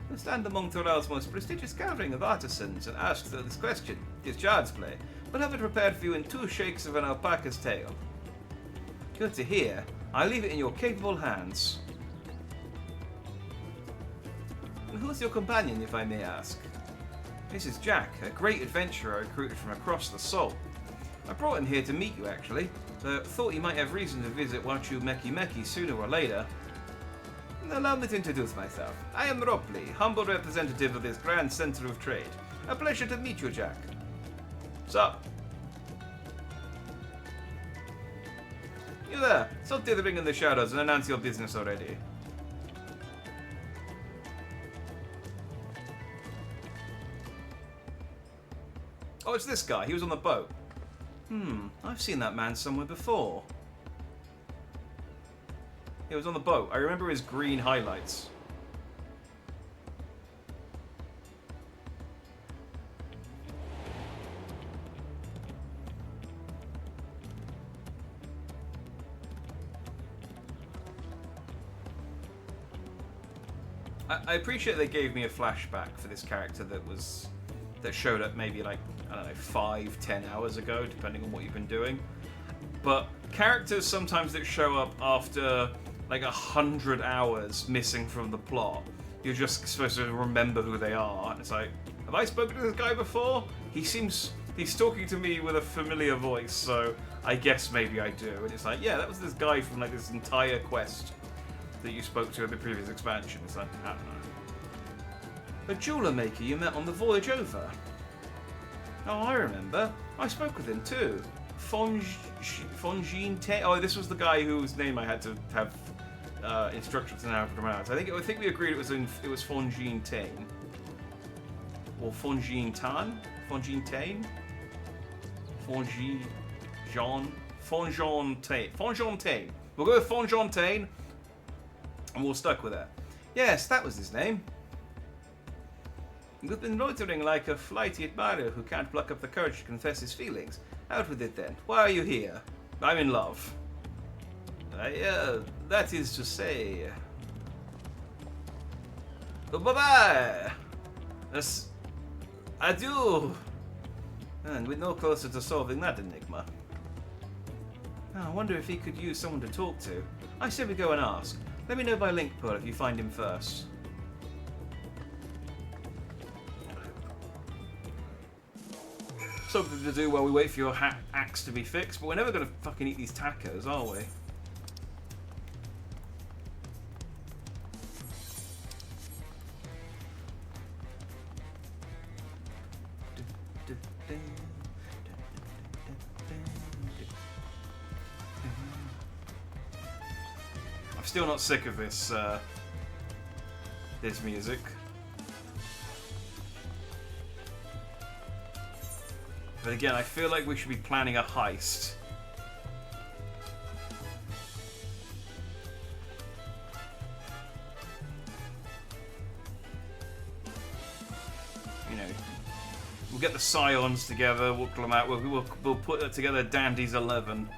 You'll stand among Thorel's most prestigious gathering of artisans and ask this question. It is child's play, but have it prepared for you in 2 shakes of an alpaca's tail. Good to hear. I leave it in your capable hands. And who's your companion, if I may ask? This is Jack, a great adventurer recruited from across the Sol. I brought him here to meet you, actually, but thought he might have reason to visit Wachu Meki Meki sooner or later. Allow me to introduce myself. I am Ropley, humble representative of this grand centre of trade. A pleasure to meet you, Jack. Sup? You there, stop dithering in the shadows and announce your business already. Oh, it's this guy. He was on the boat. I've seen that man somewhere before. He was on the boat. I remember his green highlights. I appreciate they gave me a flashback for this character that showed up maybe like, I don't know, 5-10 hours ago, depending on what you've been doing. But characters sometimes that show up after like 100 hours missing from the plot, you're just supposed to remember who they are. And it's like, have I spoken to this guy before? He's talking to me with a familiar voice, so I guess maybe I do. And it's like, yeah, that was this guy from like this entire quest that you spoke to in the previous expansion. It's like, I don't know. A jeweler maker you met on the voyage over. Oh, I remember. I spoke with him too. Fonjin Te. Oh, this was the guy whose name I had to have instructions on how to pronounce. I think we agreed it was Fonjin Tane or Fonjin Tan, Fonjin Tane, Fonjon Tane. We'll go with Fonjon Tane, and we'll stuck with it. Yes, that was his name. You've been loitering like a flighty admirer who can't pluck up the courage to confess his feelings. Out with it then. Why are you here? I'm in love. That is to say... Bye-bye! Adieu! And we're no closer to solving that enigma. I wonder if he could use someone to talk to. I say we go and ask. Let me know by link pull if you find him first. Something to do while we wait for your axe to be fixed, but we're never going to fucking eat these tacos, are we? I'm still not sick of this, this music. But again, I feel like we should be planning a heist. You know, we'll get the Scions together, we'll pull them out, we'll put it together Dandy's 11.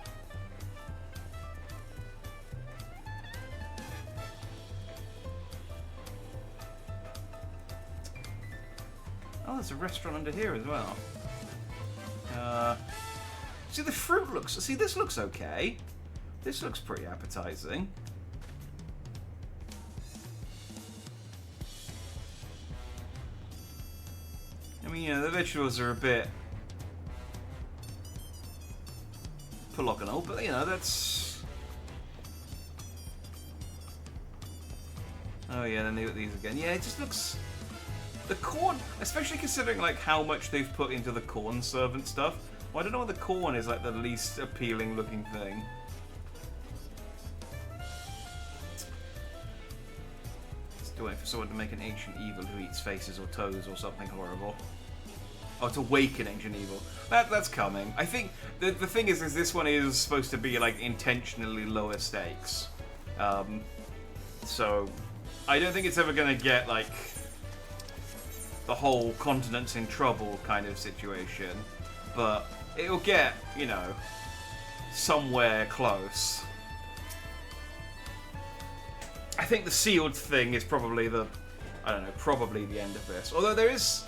Oh, there's a restaurant under here as well. See, the fruit looks... See, this looks okay. This looks pretty appetizing. I mean, you know, the vegetables are a bit... polygonal, but, you know, that's... Oh, yeah, then they got these again. Yeah, it just looks... The corn, especially considering like how much they've put into the corn servant stuff. Well, I don't know why the corn is like the least appealing looking thing. Just waiting for someone to make an ancient evil who eats faces or toes or something horrible. Oh, to awaken ancient evil. That's coming. I think the thing is this one is supposed to be like intentionally lower stakes. So I don't think it's ever gonna get like the whole continent's in trouble kind of situation, but it'll get, you know, somewhere close. I think the sealed thing is probably probably the end of this. Although there is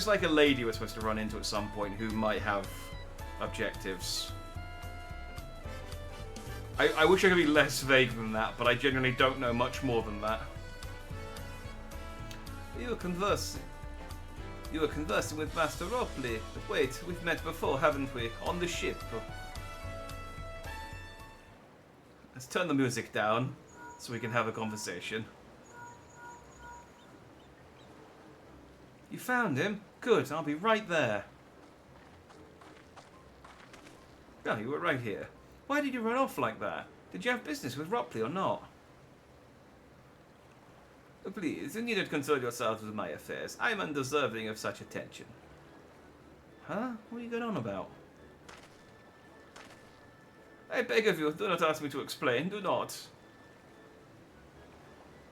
like a lady we're supposed to run into at some point who might have objectives. I wish I could be less vague than that, but I genuinely don't know much more than that. You were conversing with Master Ropley. But wait, we've met before, haven't we? On the ship. Let's turn the music down so we can have a conversation. You found him? Good, I'll be right there. Oh, you were right here. Why did you run off like that? Did you have business with Ropley or not? Please, you needn't concern yourselves with my affairs. I'm undeserving of such attention. Huh? What are you going on about? I beg of you, do not ask me to explain. Do not.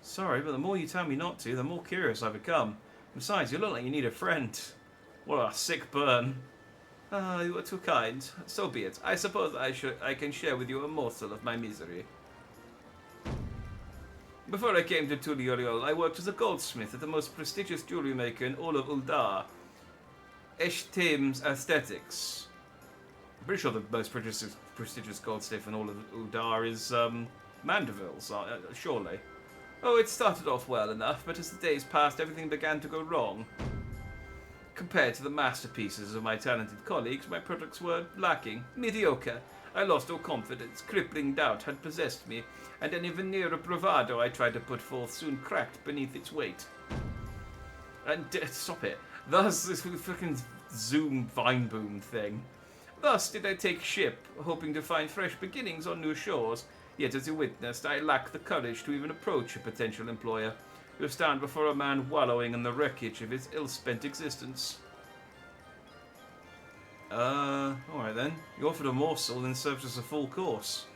Sorry, but the more you tell me not to, the more curious I become. Besides, you look like you need a friend. What a sick burn. Ah, you are too kind. So be it. I suppose I can share with you a morsel of my misery. Before I came to Tulioriol, I worked as a goldsmith at the most prestigious jewelry maker in all of Uldar, Eshtame's Aesthetics. I'm pretty sure the most prestigious goldsmith in all of Uldar is Mandeville's, surely. Oh, it started off well enough, but as the days passed, everything began to go wrong. Compared to the masterpieces of my talented colleagues, my products were lacking, mediocre. I lost all confidence, crippling doubt had possessed me, and any veneer of bravado I tried to put forth soon cracked beneath its weight. And stop it. Thus, this fucking Zoom Vine Boom thing. Thus did I take ship, hoping to find fresh beginnings on new shores. Yet, as you witnessed, I lacked the courage to even approach a potential employer, to stand before a man wallowing in the wreckage of his ill-spent existence. Alright then. You offered a morsel and served us a full course.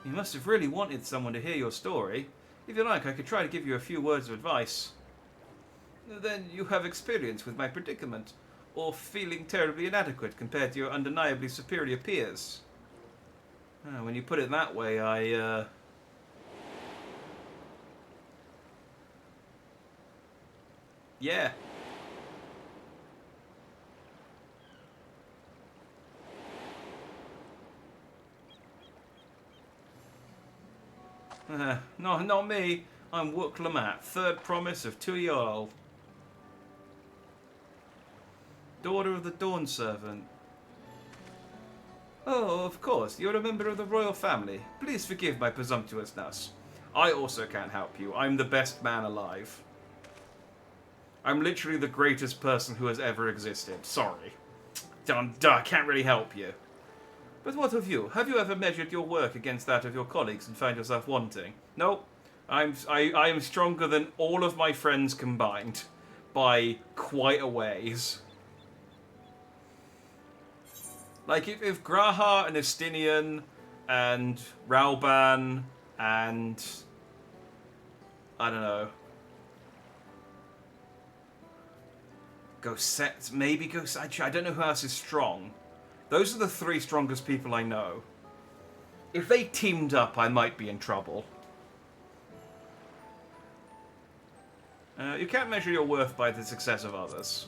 You must have really wanted someone to hear your story. If you like, I could try to give you a few words of advice. Then you have experience with my predicament, or feeling terribly inadequate compared to your undeniably superior peers. When you put it that way, yeah. No, not me. I'm Wook Lamat, third promise of Tuliol. Daughter of the Dawn Servant. Oh, of course, you're a member of the royal family. Please forgive my presumptuousness. I also can't help you. I'm the best man alive. I'm literally the greatest person who has ever existed. Sorry. I can't really help you. But what of you? Have you ever measured your work against that of your colleagues and found yourself wanting? No. I am stronger than all of my friends combined. By quite a ways. Like, if Graha and Estinian and Rauban and... I don't know. Gosset, maybe Gosset. I don't know who else is strong. Those are the three strongest people I know. If they teamed up, I might be in trouble. You can't measure your worth by the success of others.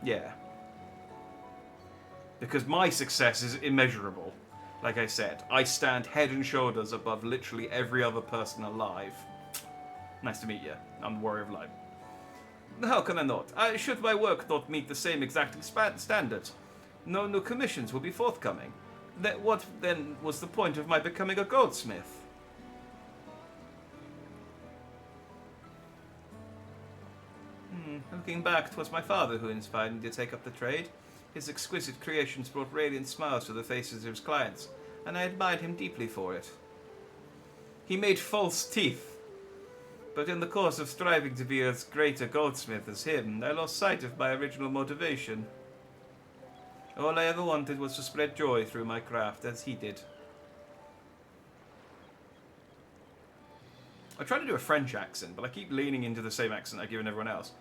Yeah. Because my success is immeasurable. Like I said, I stand head and shoulders above literally every other person alive. Nice to meet you. I'm the Warrior of Light. How can I not? Should my work not meet the same exacting standards, no new commissions will be forthcoming. What then was the point of my becoming a goldsmith? Looking back, 'twas my father who inspired me to take up the trade. His exquisite creations brought radiant smiles to the faces of his clients, and I admired him deeply for it. He made false teeth, but in the course of striving to be as great a goldsmith as him, I lost sight of my original motivation. All I ever wanted was to spread joy through my craft, as he did. I try to do a French accent, but I keep leaning into the same accent I've given everyone else.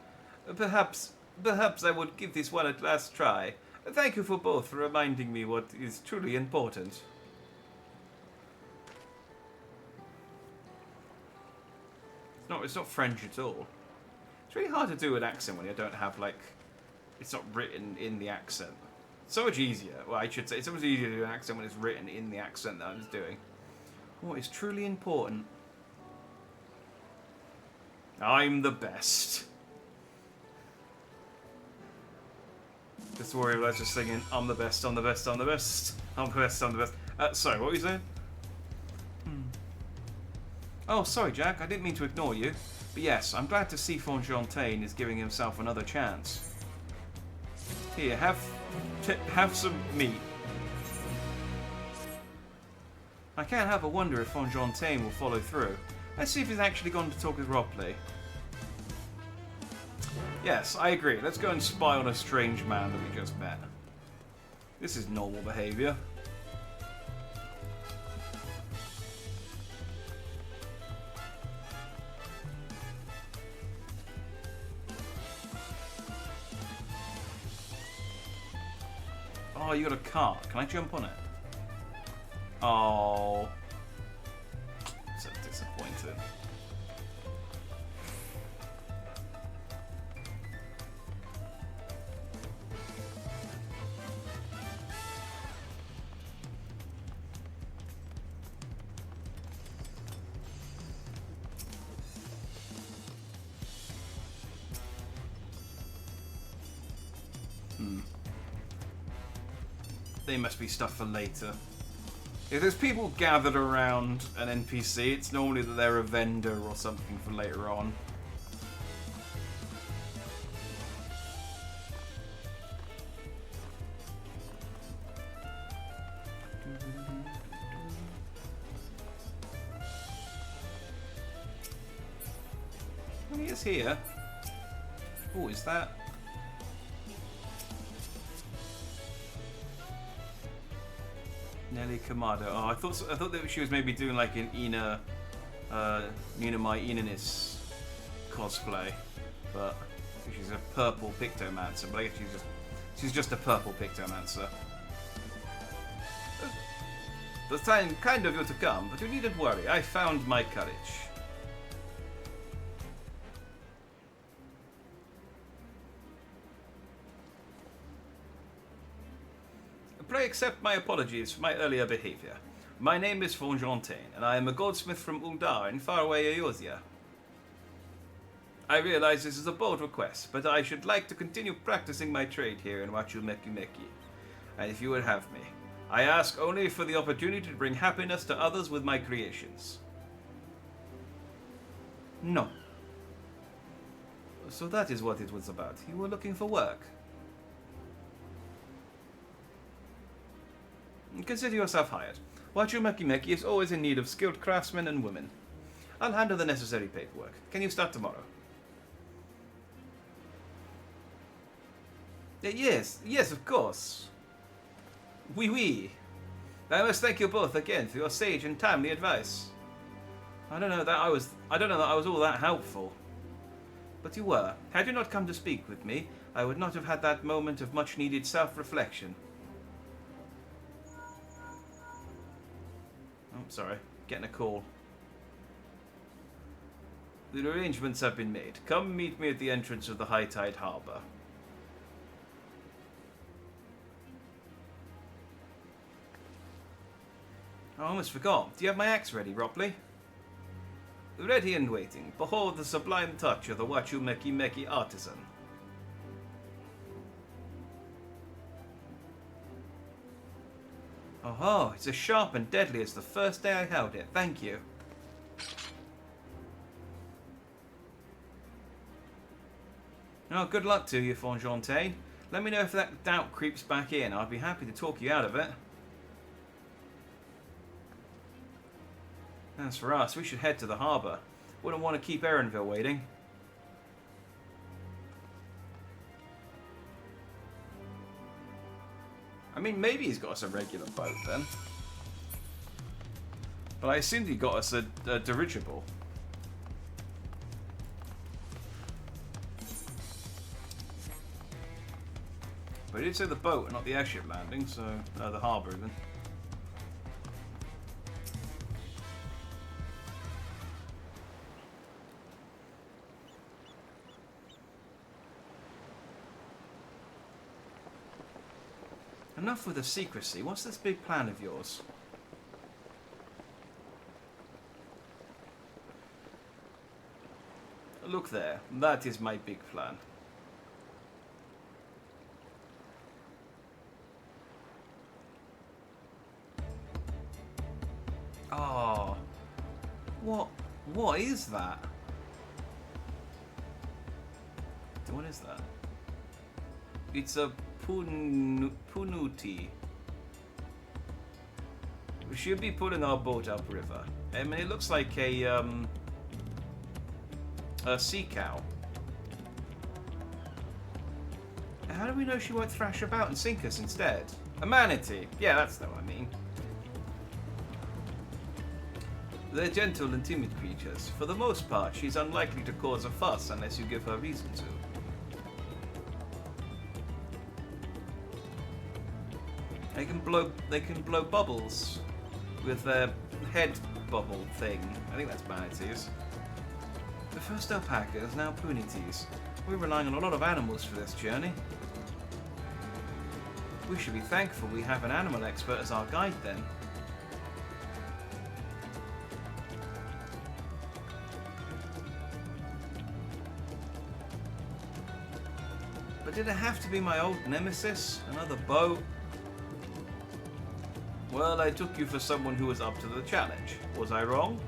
Perhaps I would give this one a last try. Thank you for both for reminding me what is truly important. It's not French at all. It's really hard to do an accent when you don't have, like, it's not written in the accent. It's so much easier. Well, I should say, it's so much easier to do an accent when it's written in the accent that I'm doing. What is truly important? I'm the best. Just worry about just singing, I'm the best, I'm the best, I'm the best. I'm the best, I'm the best. Sorry, what were you saying? Oh, sorry, Jack. I didn't mean to ignore you. But yes, I'm glad to see Fontaine is giving himself another chance. Here, have some meat. I can't help but wonder if Fontaine will follow through. Let's see if he's actually gone to talk with Ropley. Yes, I agree. Let's go and spy on a strange man that we just met. This is normal behaviour. Oh, you got a cart. Can I jump on it? Oh. So disappointed. They must be stuff for later. If there's people gathered around an NPC, it's normally that they're a vendor or something for later on. He is here. Oh, is that? Nelly Kamado. Oh, I thought that she was maybe doing like an Ina, Nina Mai Inanis cosplay, but she's a purple pictomancer. But I guess she's just a purple pictomancer. The time kind of you to come, but you needn't worry. I found my courage. Pray accept my apologies for my earlier behavior. My name is Fontaine, and I am a goldsmith from Uldar in faraway Eosia. I realize this is a bold request, but I should like to continue practicing my trade here in Wachumeki, and if you would have me, I ask only for the opportunity to bring happiness to others with my creations. No. So that is what it was about. You were looking for work. Consider yourself hired. Wachumeki is always in need of skilled craftsmen and women. I'll handle the necessary paperwork. Can you start tomorrow? Yes, of course. Oui. I must thank you both again for your sage and timely advice. I don't know that I was all that helpful. But you were. Had you not come to speak with me, I would not have had that moment of much needed self-reflection. Oh, sorry. Getting a call. The arrangements have been made. Come meet me at the entrance of the High Tide Harbour. I almost forgot. Do you have my axe ready, Ropley? Ready and waiting. Behold the sublime touch of the Wachumeki artisan. Oh, it's as sharp and deadly as the first day I held it. Thank you. Oh, good luck to you, Fontaine. Let me know if that doubt creeps back in. I'd be happy to talk you out of it. As for us, we should head to the harbour. Wouldn't want to keep Erenville waiting. I mean, maybe he's got us a regular boat then. But I assumed he got us a dirigible. But he did say the boat and not the airship landing, so the harbour even. Enough with the secrecy. What's this big plan of yours? Look there. That is my big plan. Oh. What is that? What is that? It's a Punuti. We should be pulling our boat upriver. I mean, it looks like a sea cow. How do we know she won't thrash about and sink us instead? A manatee. Yeah, that's what I mean. They're gentle and timid creatures. For the most part, she's unlikely to cause a fuss unless you give her reason to. They can blow bubbles with their head bubble thing. I think that's manatees. The first alpacas, now punities. We're relying on a lot of animals for this journey. We should be thankful we have an animal expert as our guide then. But did it have to be my old nemesis? Another boat? Well, I took you for someone who was up to the challenge. Was I wrong?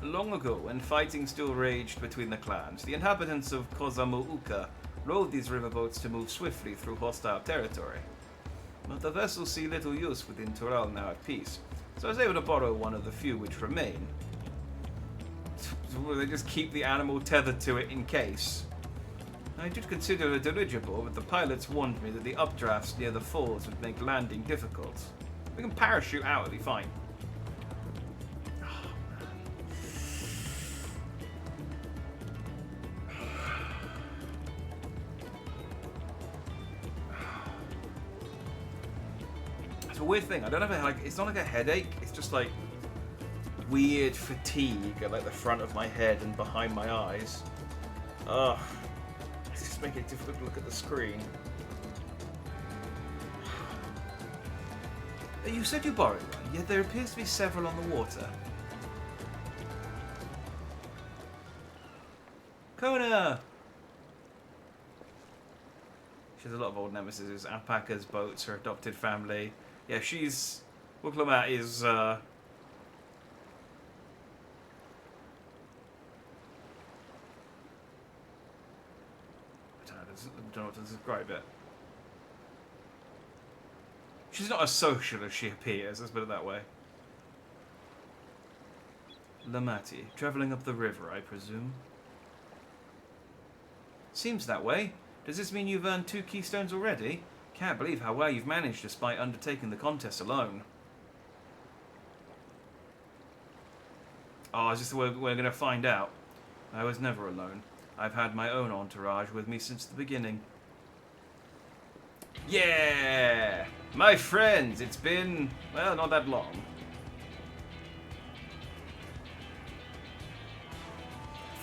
Long ago, when fighting still raged between the clans, the inhabitants of Kozamuuka rode these riverboats to move swiftly through hostile territory. But the vessels see little use within Tural now at peace, so I was able to borrow one of the few which remain. They just keep the animal tethered to it in case. I did consider a dirigible, but the pilots warned me that the updrafts near the falls would make landing difficult. We can parachute out, it'll be fine. Oh, it's a weird thing. I don't have it's not like a headache. It's just like weird fatigue at like the front of my head and behind my eyes. Ugh. It's just making it difficult to look at the screen. You said you borrowed one, yet there appears to be several on the water. Kona! She has a lot of old nemesis. Alpacas, boats, her adopted family. Yeah, she's... Wuklamat is, I don't know what to describe it. She's not as social as she appears, let's put it that way. Lamati, travelling up the river, I presume. Seems that way. Does this mean you've earned 2 keystones already? Can't believe how well you've managed despite undertaking the contest alone. Oh, is this we're going to find out? I was never alone. I've had my own entourage with me since the beginning. Yeah! My friends, it's been, well, not that long.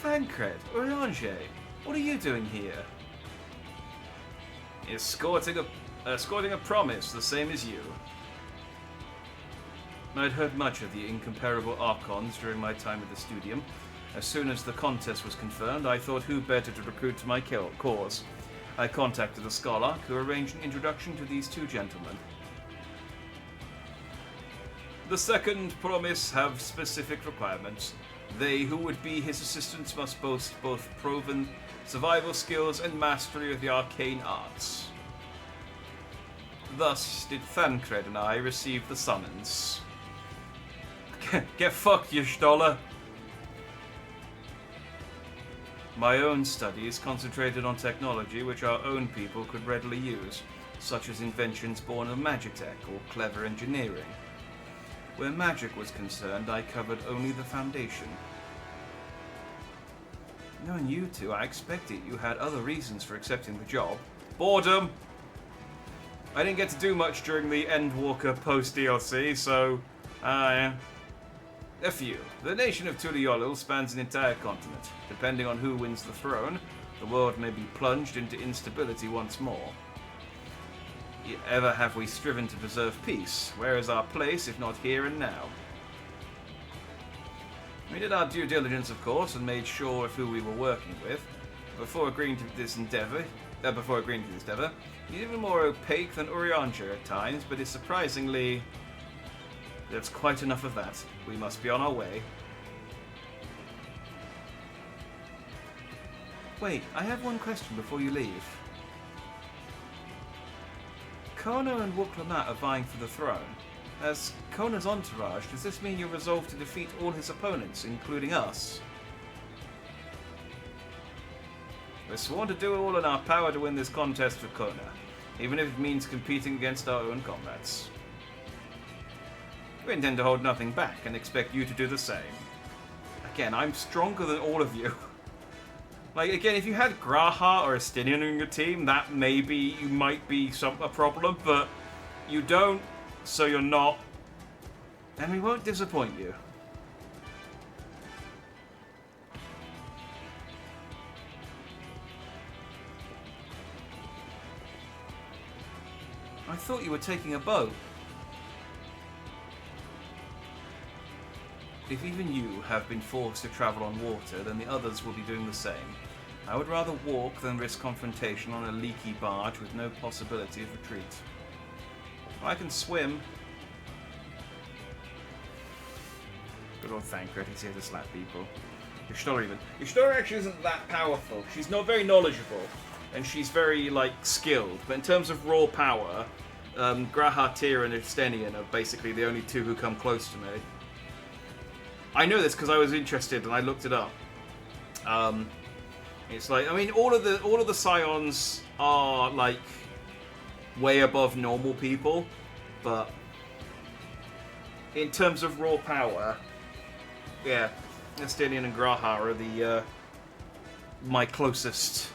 Thancred, Orange, what are you doing here? Escorting a promise, the same as you. I'd heard much of the incomparable Archons during my time at the Studium. As soon as the contest was confirmed, I thought who better to recruit to my cause. I contacted the scholar, who arranged an introduction to these two gentlemen. The second promise have specific requirements. They who would be his assistants must boast both proven survival skills and mastery of the arcane arts. Thus did Thancred and I receive the summons. Get fucked, you Stoller! My own studies concentrated on technology which our own people could readily use, such as inventions born of magitech or clever engineering. Where magic was concerned, I covered only the foundation. Knowing you two, I expected you had other reasons for accepting the job. Boredom! I didn't get to do much during the Endwalker post-DLC, so... yeah. A few. The nation of Tuliolil spans an entire continent. Depending on who wins the throne, the world may be plunged into instability once more. Ever have we striven to preserve peace? Where is our place, if not here and now? We did our due diligence, of course, and made sure of who we were working with. Before agreeing to this endeavor, he's even more opaque than Urianger at times, but is surprisingly... There's quite enough of that. We must be on our way. Wait, I have one question before you leave. Kona and Wuklamat are vying for the throne. As Kona's entourage, does this mean you're resolved to defeat all his opponents, including us? We're sworn to do all in our power to win this contest for Kona, even if it means competing against our own comrades. We intend to hold nothing back and expect you to do the same. Again, I'm stronger than all of you. Like, again, if you had Graha or Estinian in your team, that maybe you might be a problem, but you don't, so you're not. And we won't disappoint you. I thought you were taking a boat. If even you have been forced to travel on water, then the others will be doing the same. I would rather walk than risk confrontation on a leaky barge with no possibility of retreat. I can swim. Good old Thancred, he's here to slap people. Ishtar even. Ishtar actually isn't that powerful. She's not very knowledgeable, and she's very, like, skilled. But in terms of raw power, Graha, Tyr, and Estenian are basically the only two who come close to me. I know this because I was interested and I looked it up. It's like, I mean, all of the Scions are like way above normal people, but in terms of raw power, yeah, Estinian and Graha are the my closest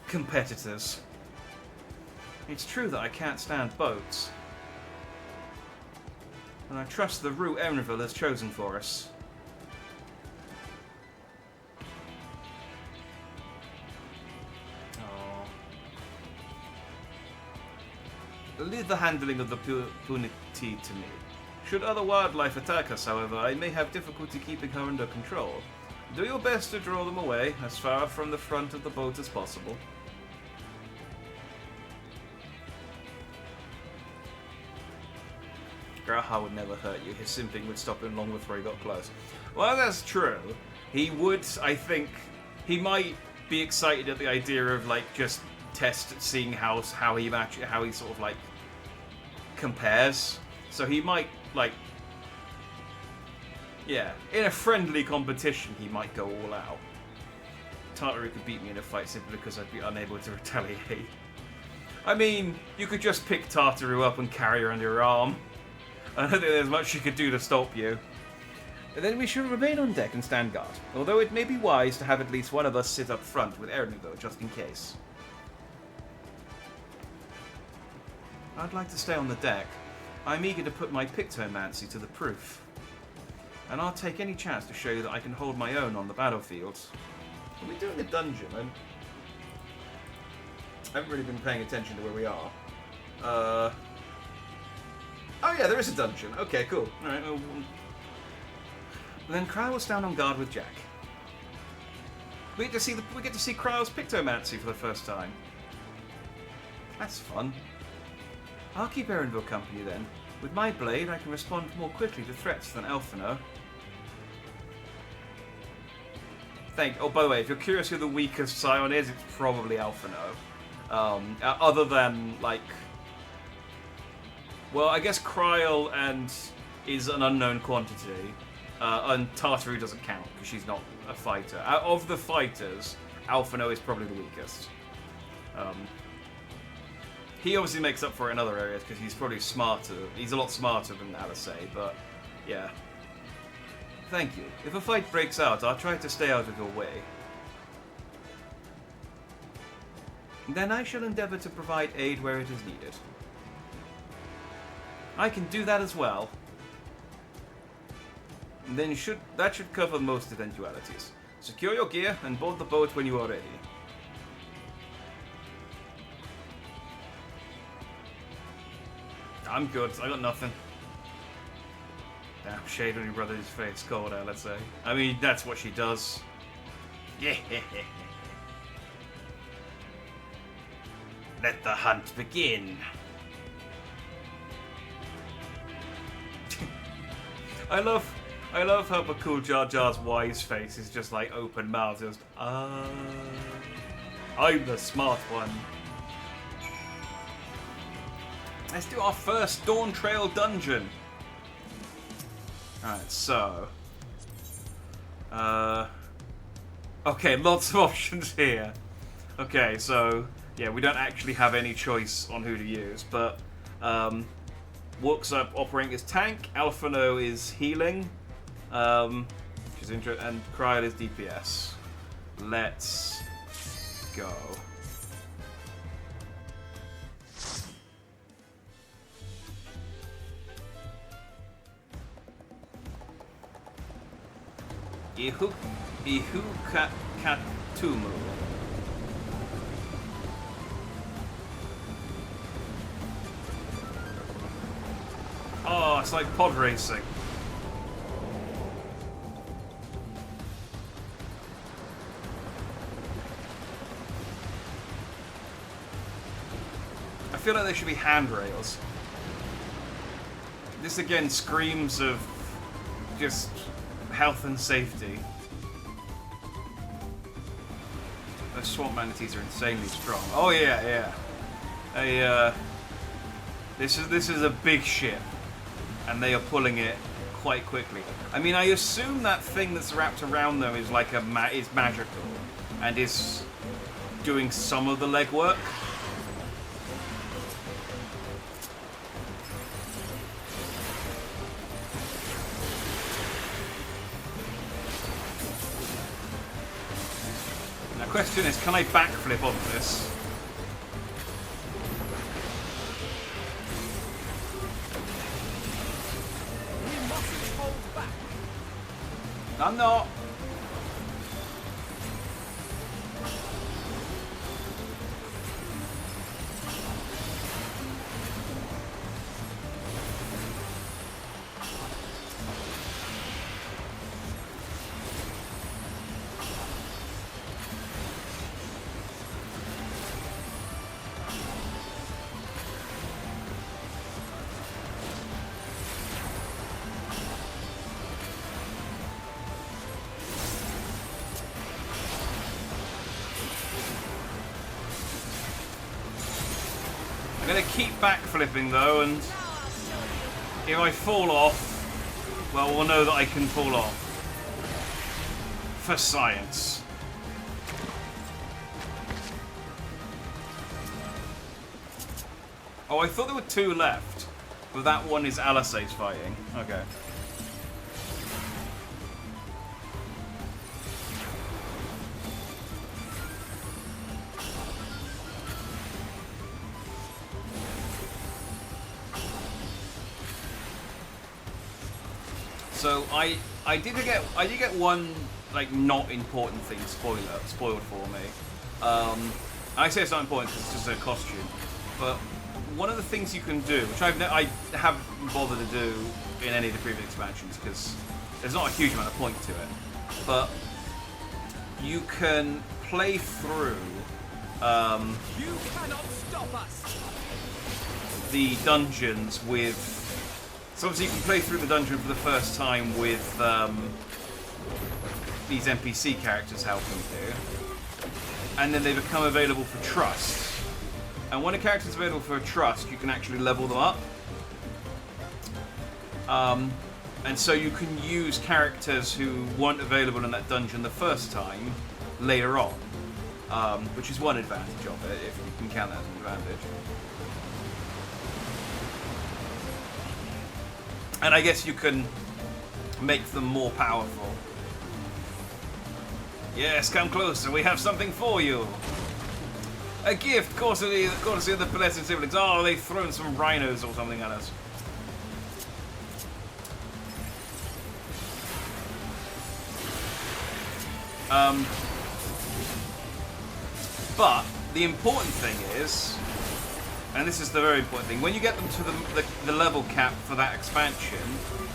competitors. It's true that I can't stand boats, and I trust the route Erenville has chosen for us. Leave the handling of the Puniti to me. Should other wildlife attack us, however, I may have difficulty keeping her under control. Do your best to draw them away, as far from the front of the boat as possible. Graha would never hurt you. His simping would stop him long before he got close. Well, that's true. He would, I think, he might be excited at the idea of, like, just seeing how he sort of, like, compares. So he might, like, yeah, in a friendly competition he might go all out. Tartaru could beat me in a fight simply because I'd be unable to retaliate. I mean, you could just pick Tartaru up and carry her under your arm. I don't think there's much you could do to stop you. And then we should remain on deck and stand guard, although it may be wise to have at least one of us sit up front with Erenville, just in case. I'd like to stay on the deck. I'm eager to put my Pictomancy to the proof. And I'll take any chance to show you that I can hold my own on the battlefield. Are we doing a dungeon? I haven't really been paying attention to where we are. Oh yeah, there is a dungeon. Okay, cool. Alright, well, then Crow will stand on guard with Jack. We get to see Crow's Pictomancy for the first time. That's fun. I'll keep Erenville company then. With my blade, I can respond more quickly to threats than Alphino. Oh, by the way, if you're curious who the weakest Scion is, it's probably Alphino. Other than, like... Well, I guess Kryl is an unknown quantity. And Tartaru doesn't count, because she's not a fighter. Out of the fighters, Alphino is probably the weakest. He obviously makes up for it in other areas, because he's probably smarter. He's a lot smarter than Alice, but yeah. Thank you. If a fight breaks out, I'll try to stay out of your way. Then I shall endeavor to provide aid where it is needed. I can do that as well. Then that should cover most eventualities. Secure your gear and board the boat when you are ready. I'm good. I got nothing. Damn shade on your brother's face. Called out, let's say. I mean, that's what she does. Yeah. Let the hunt begin. I love how Bakul Jar Jar's wise face is just like open mouth, just I'm the smart one. Let's do our first Dawn Trail dungeon. Alright, so okay, lots of options here. Okay, so yeah, we don't actually have any choice on who to use, but Wook's operating as tank, Alphino is healing, which is interesting, and Kryl is DPS. Let's go. Ihu Katumu. Oh, it's like pod racing. I feel like there should be handrails. This again screams of just health and safety. Those swamp manatees are insanely strong. Oh yeah. This is a big ship, and they are pulling it quite quickly. I mean, I assume that thing that's wrapped around them is like is magical, and is doing some of the legwork. Now, question is, can I backflip on this? I'm not. I'm gonna keep backflipping though, and if I fall off, well, we'll know that I can fall off. For science. Oh, I thought there were two left, but that one is Alisae's fighting. Okay. So I did get one like not important thing spoiled for me. I say it's not important because it's just a costume, but one of the things you can do, which I haven't bothered to do in any of the previous expansions because there's not a huge amount of point to it, but you can play through You cannot stop us. the dungeons with. So obviously you can play through the dungeon for the first time with these NPC characters helping you, and then they become available for trust. And when a character is available for a trust, you can actually level them up. And so you can use characters who weren't available in that dungeon the first time later on, which is one advantage of it, if you can count that as an advantage. And I guess you can make them more powerful. Yes, come closer, we have something for you. A gift, courtesy of the blessed siblings. Oh, they've thrown some rhinos or something at us. But the important thing is, and this is the very important thing, when you get them to the level cap for that expansion,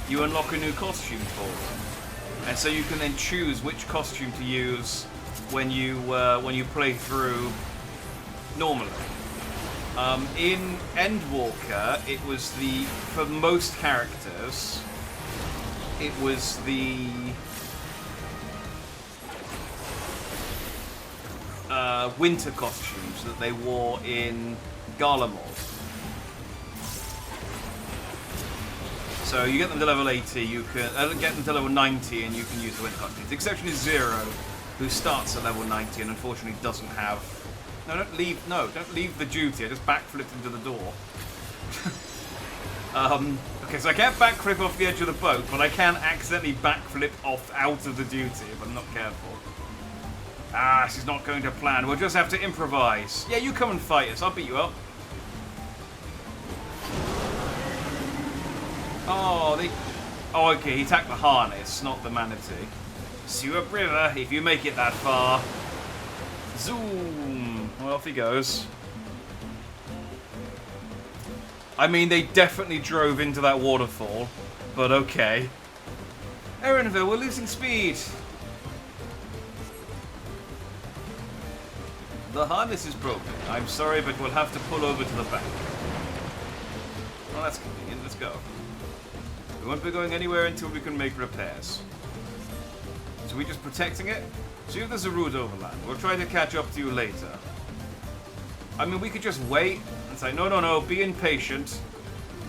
you unlock a new costume for them. And so you can then choose which costume to use when you play through normally. In Endwalker, it was for most characters, it was the winter costumes that they wore in Garlemald. So you get them to level 80, you can get them to level 90, and you can use the winter costumes. The exception is Zero, who starts at level 90 and unfortunately doesn't have. No, don't leave the duty. I just backflipped into the door. Okay, so I can't backflip off the edge of the boat, but I can accidentally backflip off out of the duty if I'm not careful. Ah, this is not going to plan. We'll just have to improvise. Yeah, you come and fight us. I'll beat you up. Oh, okay, he attacked the harness, not the manatee. See up river if you make it that far. Zoom. Well, off he goes. I mean, they definitely drove into that waterfall, but okay. Erenville, we're losing speed. The harness is broken. I'm sorry, but we'll have to pull over to the back. Well, that's convenient. Let's go. We won't be going anywhere until we can make repairs. So we just protecting it? See if there's a route overland. We'll try to catch up to you later. I mean, we could just wait and say, no, be impatient.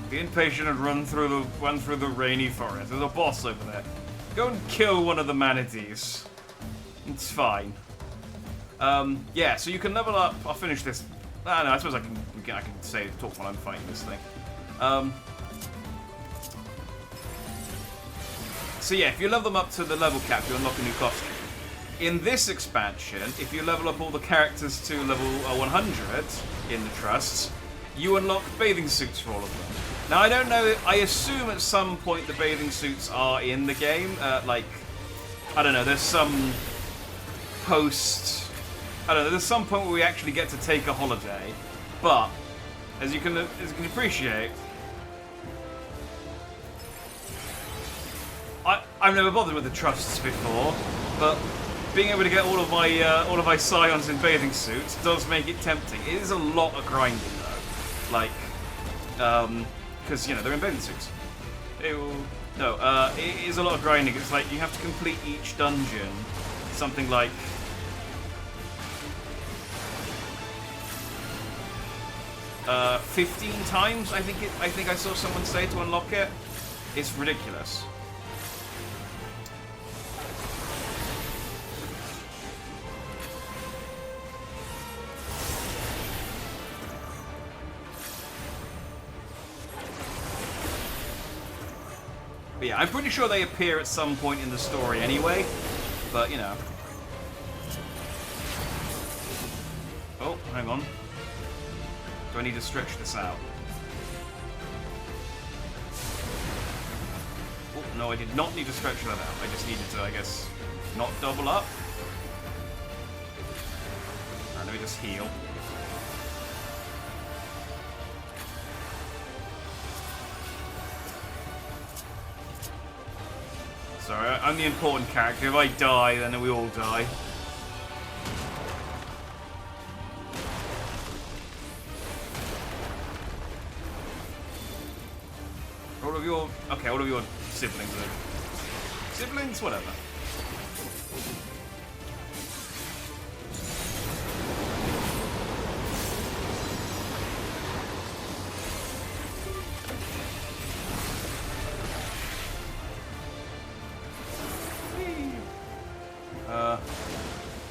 Be impatient and run through the rainy forest. There's a boss over there. Go and kill one of the manatees. It's fine. Yeah, so you can level up. I'll finish this. No, I suppose I can talk while I'm fighting this thing. So yeah, if you level them up to the level cap, you unlock a new costume. In this expansion, if you level up all the characters to level 100 in the trusts, you unlock bathing suits for all of them. Now, I don't know, I assume at some point the bathing suits are in the game. Like, I don't know, there's some there's some point where we actually get to take a holiday. But, as you can appreciate, I've never bothered with the trusts before, but being able to get all of my scions in bathing suits does make it tempting. It is a lot of grinding though, like, because they're in bathing suits. It is a lot of grinding. It's like you have to complete each dungeon something like 15 times. I think I saw someone say to unlock it. It's ridiculous. But yeah, I'm pretty sure they appear at some point in the story anyway, but Oh, hang on. Do I need to stretch this out? Oh, no, I did not need to stretch that out. I just needed to, I guess, not double up. Alright, let me just heal. Sorry, I'm the important character. If I die, then we all die. All of your... Okay, all of your siblings are... Siblings? Whatever.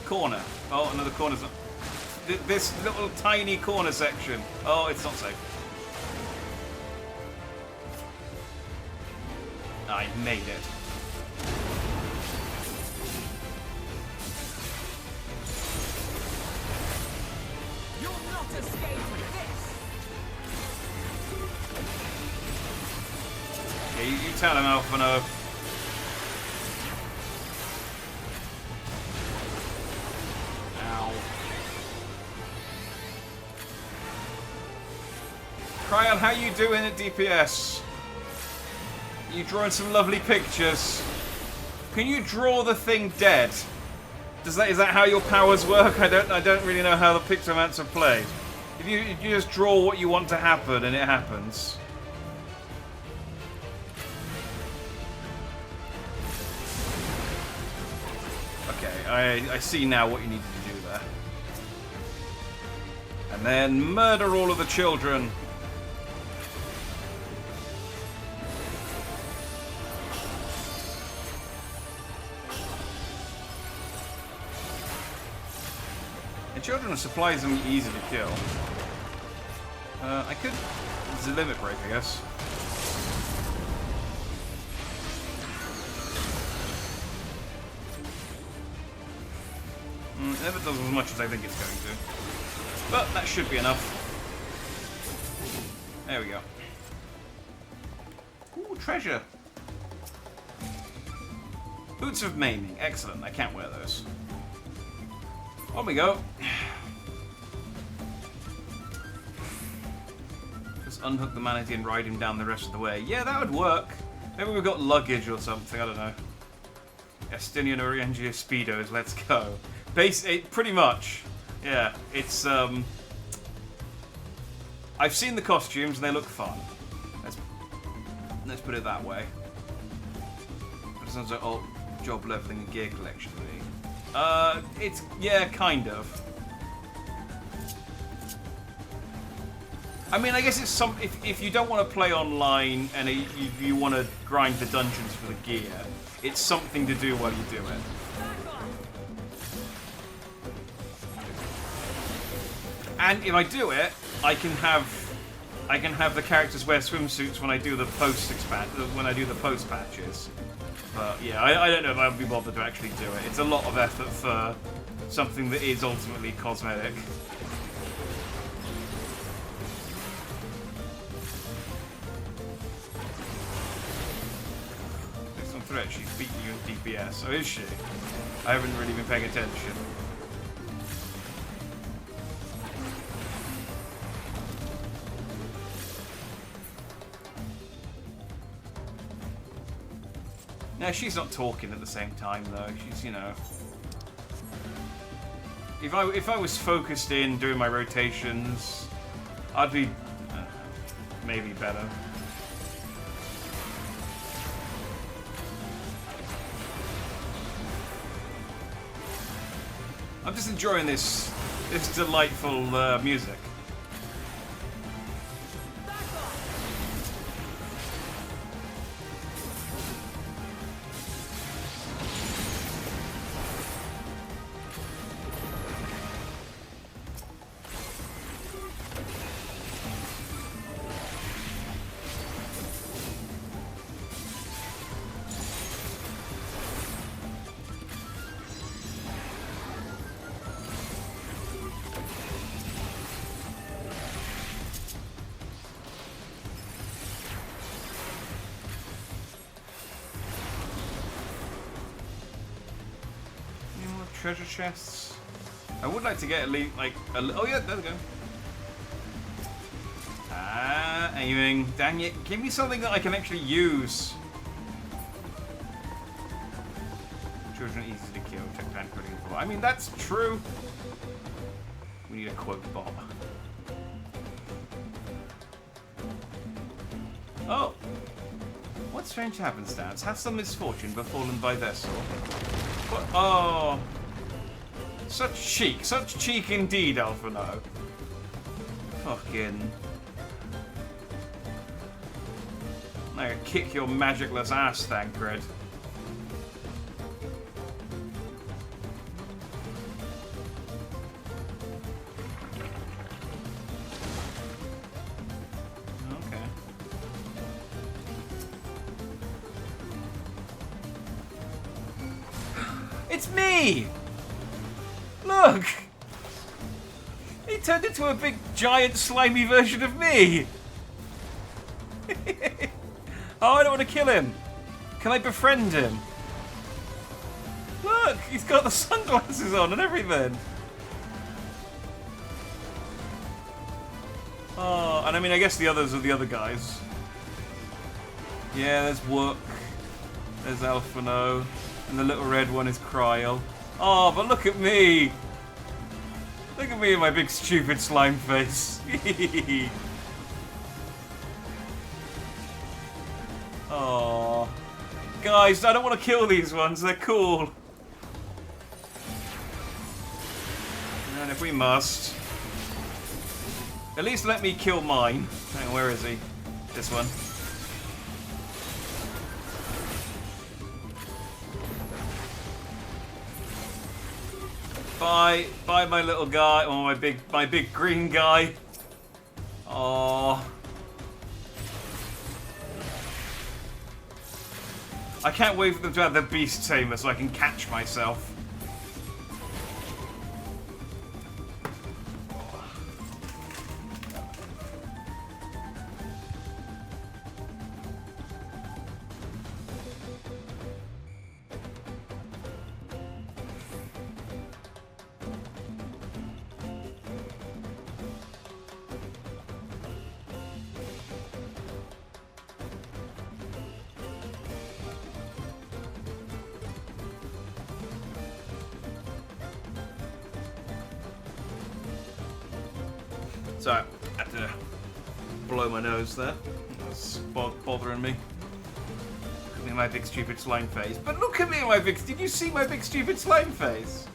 Corner. Oh, another corner's not... This little tiny corner section. Oh, it's not safe. I made it. You'll not escape this. Yeah, you tell him, Alphano. Cryon, how you doing at DPS? You drawing some lovely pictures. Can you draw the thing dead? Is that how your powers work? I don't really know how the Pictomancer played. If you just draw what you want to happen and it happens. Okay, I see now what you needed to do there. And then murder all of the children. Children are surprisingly easy to kill. I could... It's a limit break, I guess. It never does as much as I think it's going to. But that should be enough. There we go. Ooh, treasure! Boots of Maiming. Excellent. I can't wear those. On we go. Just unhook the manatee and ride him down the rest of the way. Yeah, that would work. Maybe we've got luggage or something. I don't know. Estinian Oriengia Speedos. Let's go. Pretty much. Yeah, it's I've seen the costumes and they look fun. Let's put it that way. That sounds like old job leveling and gear collection to me. It's... yeah, kind of. I mean, I guess it's some... If you don't want to play online and you want to grind the dungeons for the gear, it's something to do while you do it. And if I do it, I can have the characters wear swimsuits when I do the post patches. But yeah, I don't know if I'll be bothered to actually do it. It's a lot of effort for something that is ultimately cosmetic. Based on threat, she's beating you in DPS. Oh, is she? I haven't really been paying attention. No, she's not talking at the same time though. She's, you know. If I was focused in doing my rotations, I'd be maybe better. I'm just enjoying this delightful music. Treasure chests. I would like to get at least like oh yeah, there we go. Aiming. Dang it! Give me something that I can actually use. Children easy to kill. Check time critical. I mean that's true. We need a quote bomb. Oh, what strange happenstance? Has some misfortune befallen by vessel? What? Oh. Such cheek indeed, Alphino. Fucking. I'm gonna kick your magicless ass, Thancred. Okay. It's me! Look! He turned into a big, giant, slimy version of me! Oh, I don't want to kill him! Can I befriend him? Look! He's got the sunglasses on and everything! Oh, and I mean, I guess the others are the other guys. Yeah, there's Wook. There's Alphino. And the little red one is Kryl. Oh, but look at me! Look at me and my big stupid slime face. Oh, guys, I don't want to kill these ones. They're cool. And if we must, at least let me kill mine. Hang on, where is he? This one. Bye, bye, my little guy. Oh, my big green guy. Oh. I can't wait for them to have the beast tamer so I can catch myself. So, I had to blow my nose there. That's bothering me. Look at me, my big stupid slime face. But look at me, my big... Did you see my big stupid slime face?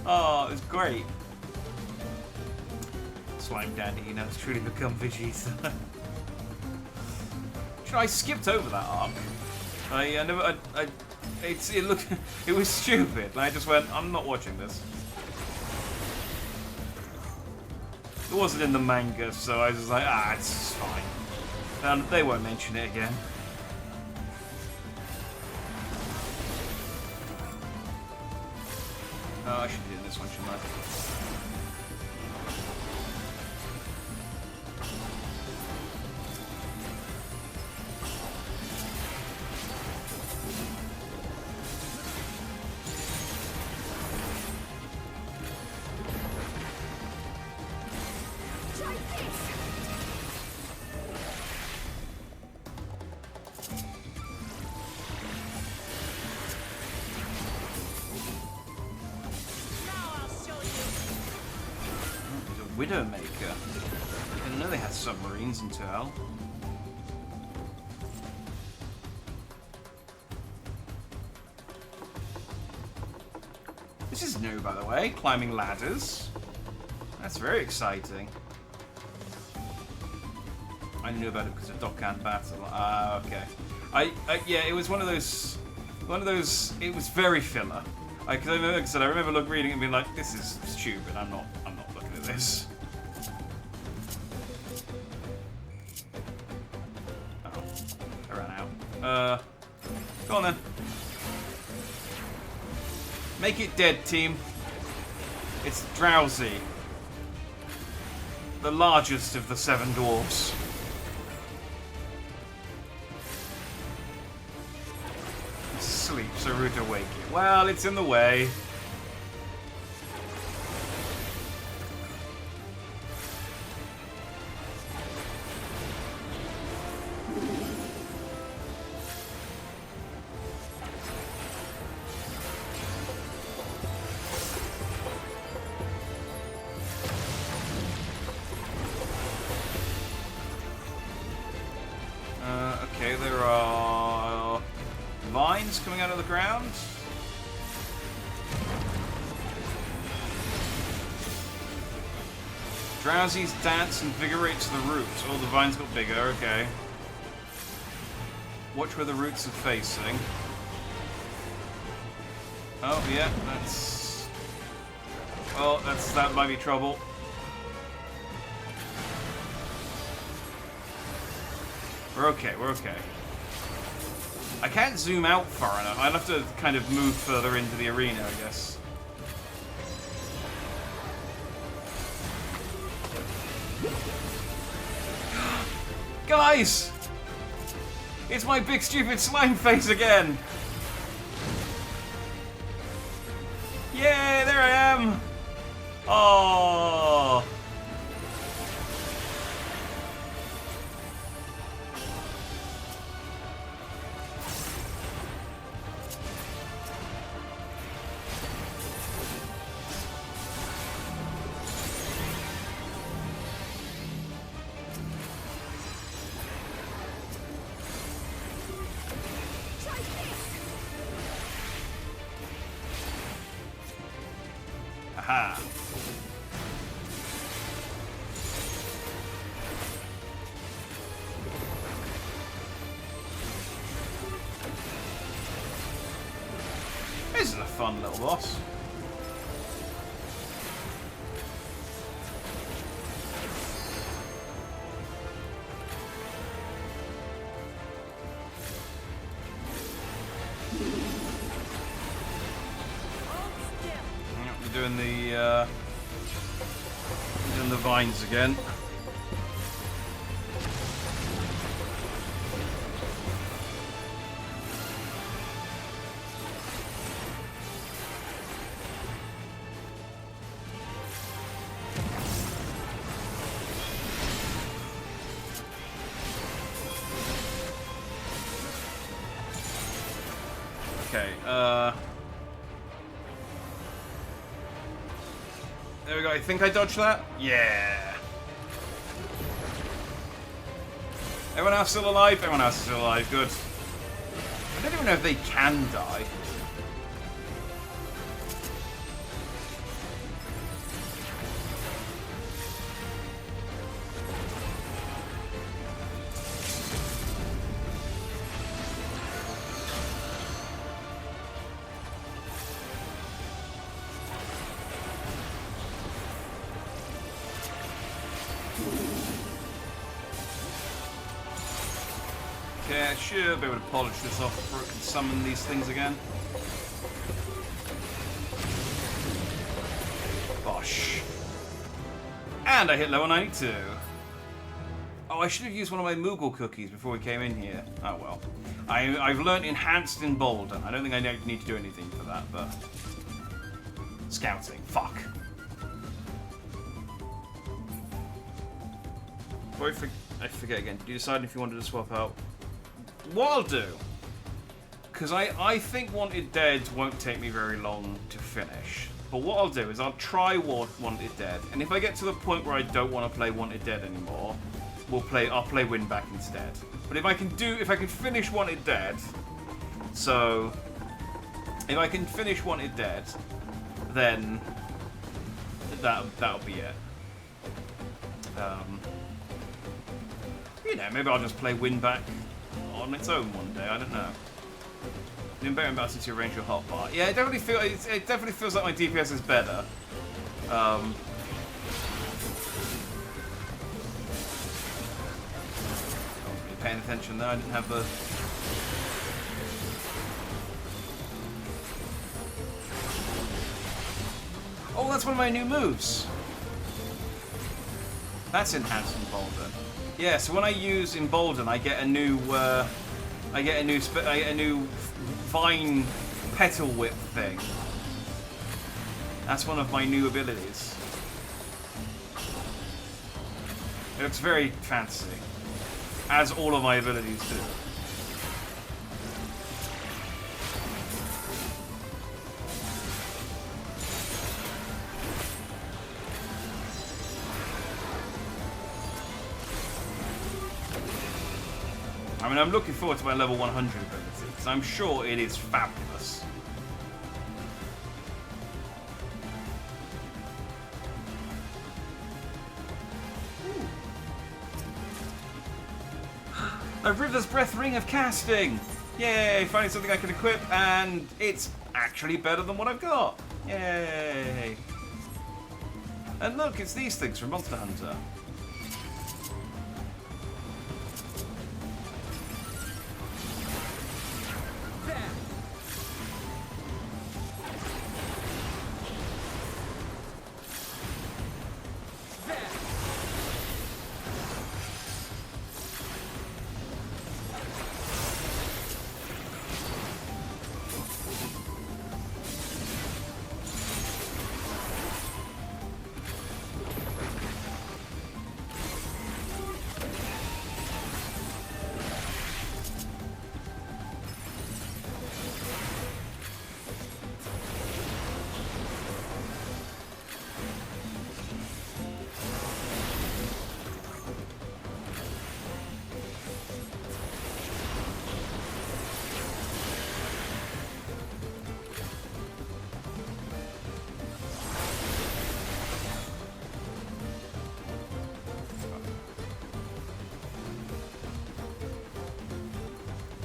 Oh, it was great. Slime Daddy, you know, has truly become Vegeta. I skipped over that arc. It was stupid. And I just went, I'm not watching this. It wasn't in the manga, so I was just like, it's fine. And they won't mention it again. Oh, I should do this one, shouldn't I? Widowmaker. I didn't know they had submarines in Turl. This is new, by the way. Climbing ladders. That's very exciting. I knew about it because of Dokkan Battle. Okay. Yeah, it was one of those. It was very filler. Because I remember reading it and being like, "This is stupid. I'm not looking at this." Oh, I ran out. Go on then. Make it dead, team. It's Drowsy, the largest of the 7 dwarves. Sleep, so rude to wake it. Well, it's in the way. Okay, there are the ground. Drowsy's dance invigorates the roots. Oh, the vines got bigger, okay. Watch where the roots are facing. Oh, yeah, that's... Oh, that might be trouble. We're okay, we're okay. I can't zoom out far enough. I'll have to kind of move further into the arena, I guess. Guys! It's my big stupid slime face again! Yay, there I am! Oh. Aha. This is a fun little boss. We're doing the vines again. Okay, there we go. I think I dodged that. Yeah. Everyone else still alive? Everyone else is still alive. Good. I don't even know if they can die. Okay, I should be able to polish this off before it can summon these things again. Bosh. And I hit level 92. Oh, I should have used one of my Moogle cookies before we came in here. Oh well. I've learnt Enhanced Embolden. I don't think I need to do anything for that, but... Scouting. Fuck. I forget again. Did you decide if you wanted to swap out? What I'll do, because I think Wanted Dead won't take me very long to finish, but what I'll do is I'll try Wanted Dead, and if I get to the point where I don't want to play Wanted Dead anymore, I'll play Winback instead. But if I can finish Wanted Dead, so if I can finish Wanted Dead, then that'll be it. You know, maybe I'll just play Winback on its own one day. I don't know. Doing better about since you arrange your hotbar. Yeah, it definitely feels like my DPS is better. Not really paying attention there. I didn't have the. Oh, that's one of my new moves. That's Enhanced Embolden. Yeah, so when I use Embolden, I get a new vine petal whip thing. That's one of my new abilities. It looks very fancy, as all of my abilities do. I mean, I'm looking forward to my level 100 ability, because I'm sure it is fabulous. A River's Breath Ring of Casting! Yay! Finding something I can equip, and it's actually better than what I've got! Yay! And look, it's these things from Monster Hunter.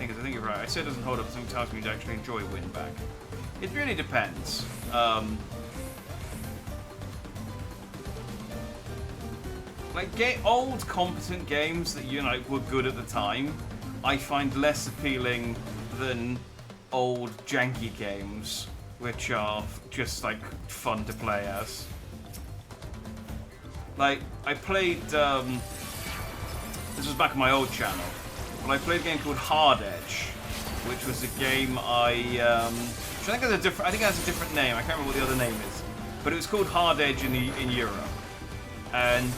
I think you're right. I said it doesn't hold up. Sometimes me to actually enjoy Winback. It really depends. Like old competent games that were good at the time, I find less appealing than old janky games, which are just like fun to play as. Like I played. This was back on my old channel. But I played a game called Hard Edge, which was a game I think has a different. I think it has a different name. I can't remember what the other name is, but it was called Hard Edge in Europe, and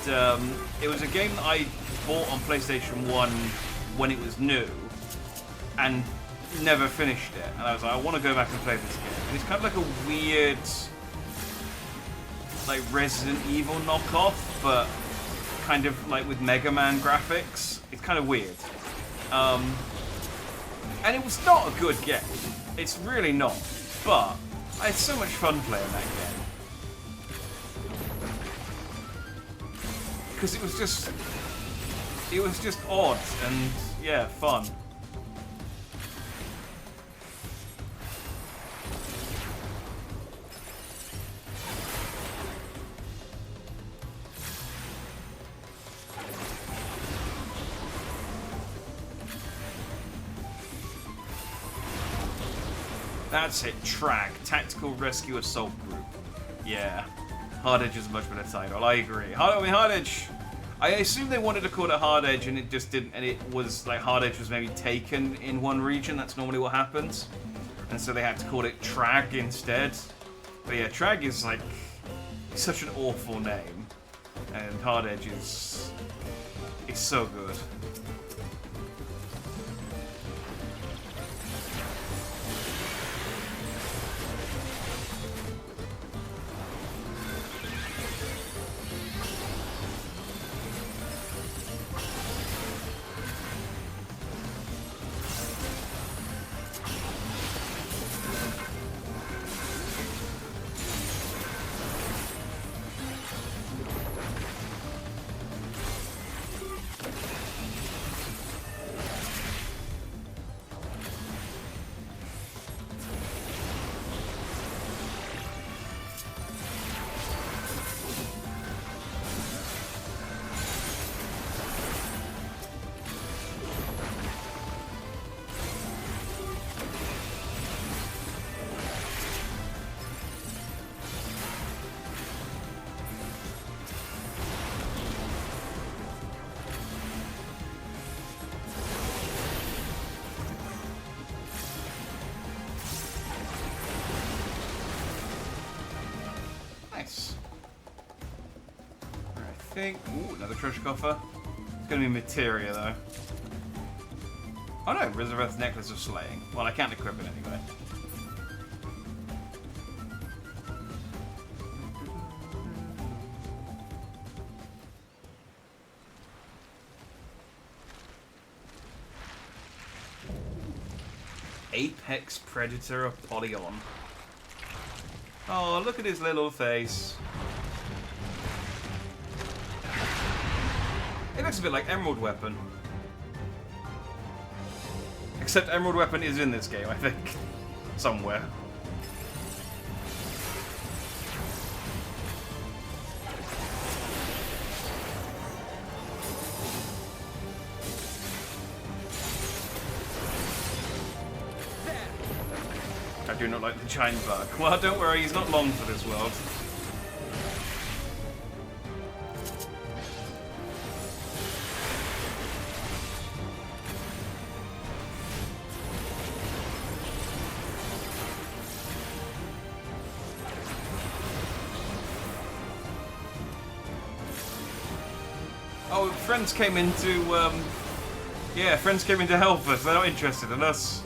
it was a game that I bought on PlayStation 1 when it was new, and never finished it. And I was like, I want to go back and play this game. And it's kind of like a weird, like Resident Evil knockoff, but kind of like with Mega Man graphics. It's kind of weird. And it was not a good game. It's really not. But I had so much fun playing that game. Because it was just odd and, yeah, fun. That's it, TRAG, Tactical Rescue Assault Group. Yeah, Hard Edge is a much better title, I agree. Hard Edge, I assume they wanted to call it Hard Edge and it just didn't, and it was like Hard Edge was maybe taken in one region, that's normally what happens. And so they had to call it TRAG instead. But yeah, TRAG is like, such an awful name. And Hard Edge is so good. Ooh, another treasure coffer. It's gonna be materia though. Oh no, Rizareth's Necklace of Slaying. Well, I can't equip it anyway. Apex Predator of Polygon. Oh, look at his little face. It looks a bit like Emerald Weapon. Except Emerald Weapon is in this game, I think. Somewhere. I do not like the giant bug. Well, don't worry, he's not long for this world. Oh, friends came in to, yeah, friends came in to help us. They're not interested in us.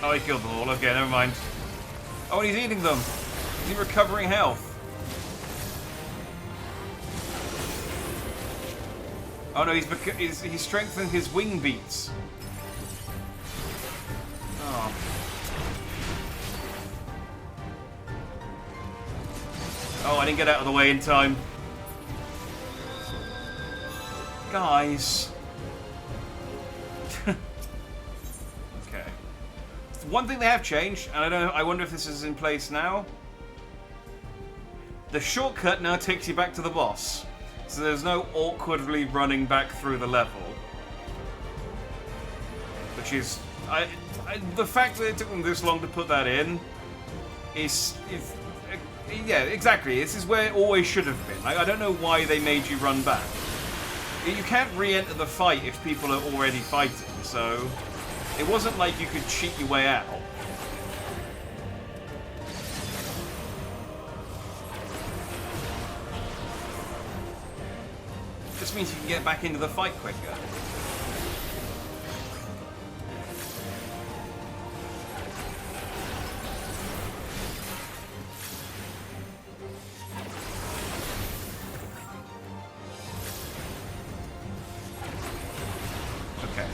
Oh, he killed them all. Okay, never mind. Oh, and he's eating them. Is he recovering health? Oh no, he's strengthened his wing beats. Oh. Oh, I didn't get out of the way in time. Guys. Okay. One thing they have changed, and I don't know, I wonder if this is in place now. The shortcut now takes you back to the boss. So there's no awkwardly running back through the level. Which is... the fact that it took them this long to put that in is yeah, exactly. This is where it always should have been. I don't know why they made you run back. You can't re-enter the fight if people are already fighting, so it wasn't like you could cheat your way out. Just means you can get back into the fight quicker.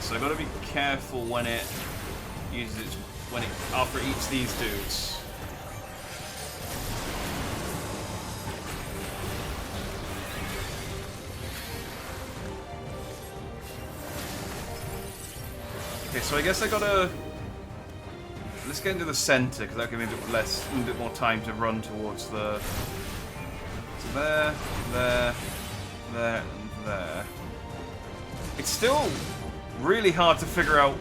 So I've got to be careful when it uses its, after it eats these dudes. Okay, so I guess I gotta, let's get into the center because that'll give me a bit more time to run towards the. So there, there, there, and there. It's still really hard to figure out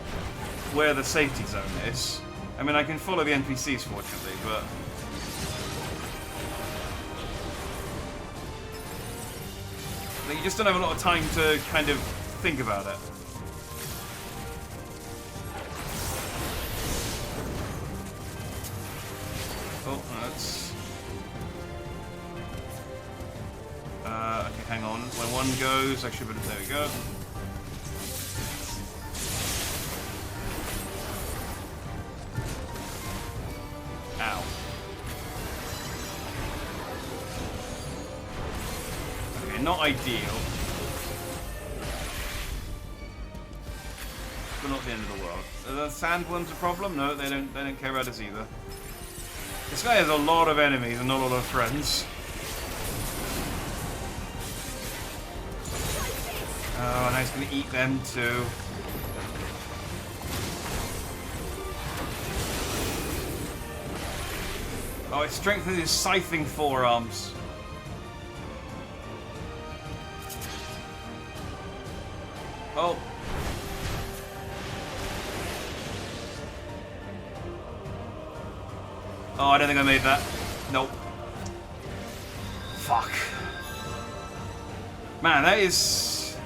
where the safety zone is. I mean, I can follow the NPCs, fortunately, but... you just don't have a lot of time to kind of think about it. Oh, that's... okay, hang on. When one goes, I should be... there we go. Ow. Okay, not ideal. But not the end of the world. Are the sandworms a problem? No, they don't care about us either. This guy has a lot of enemies and not a lot of friends. Oh, and he's gonna eat them too. Oh, it strengthened his scything forearms. Oh. Oh, I don't think I made that. Nope. Fuck. Man, that is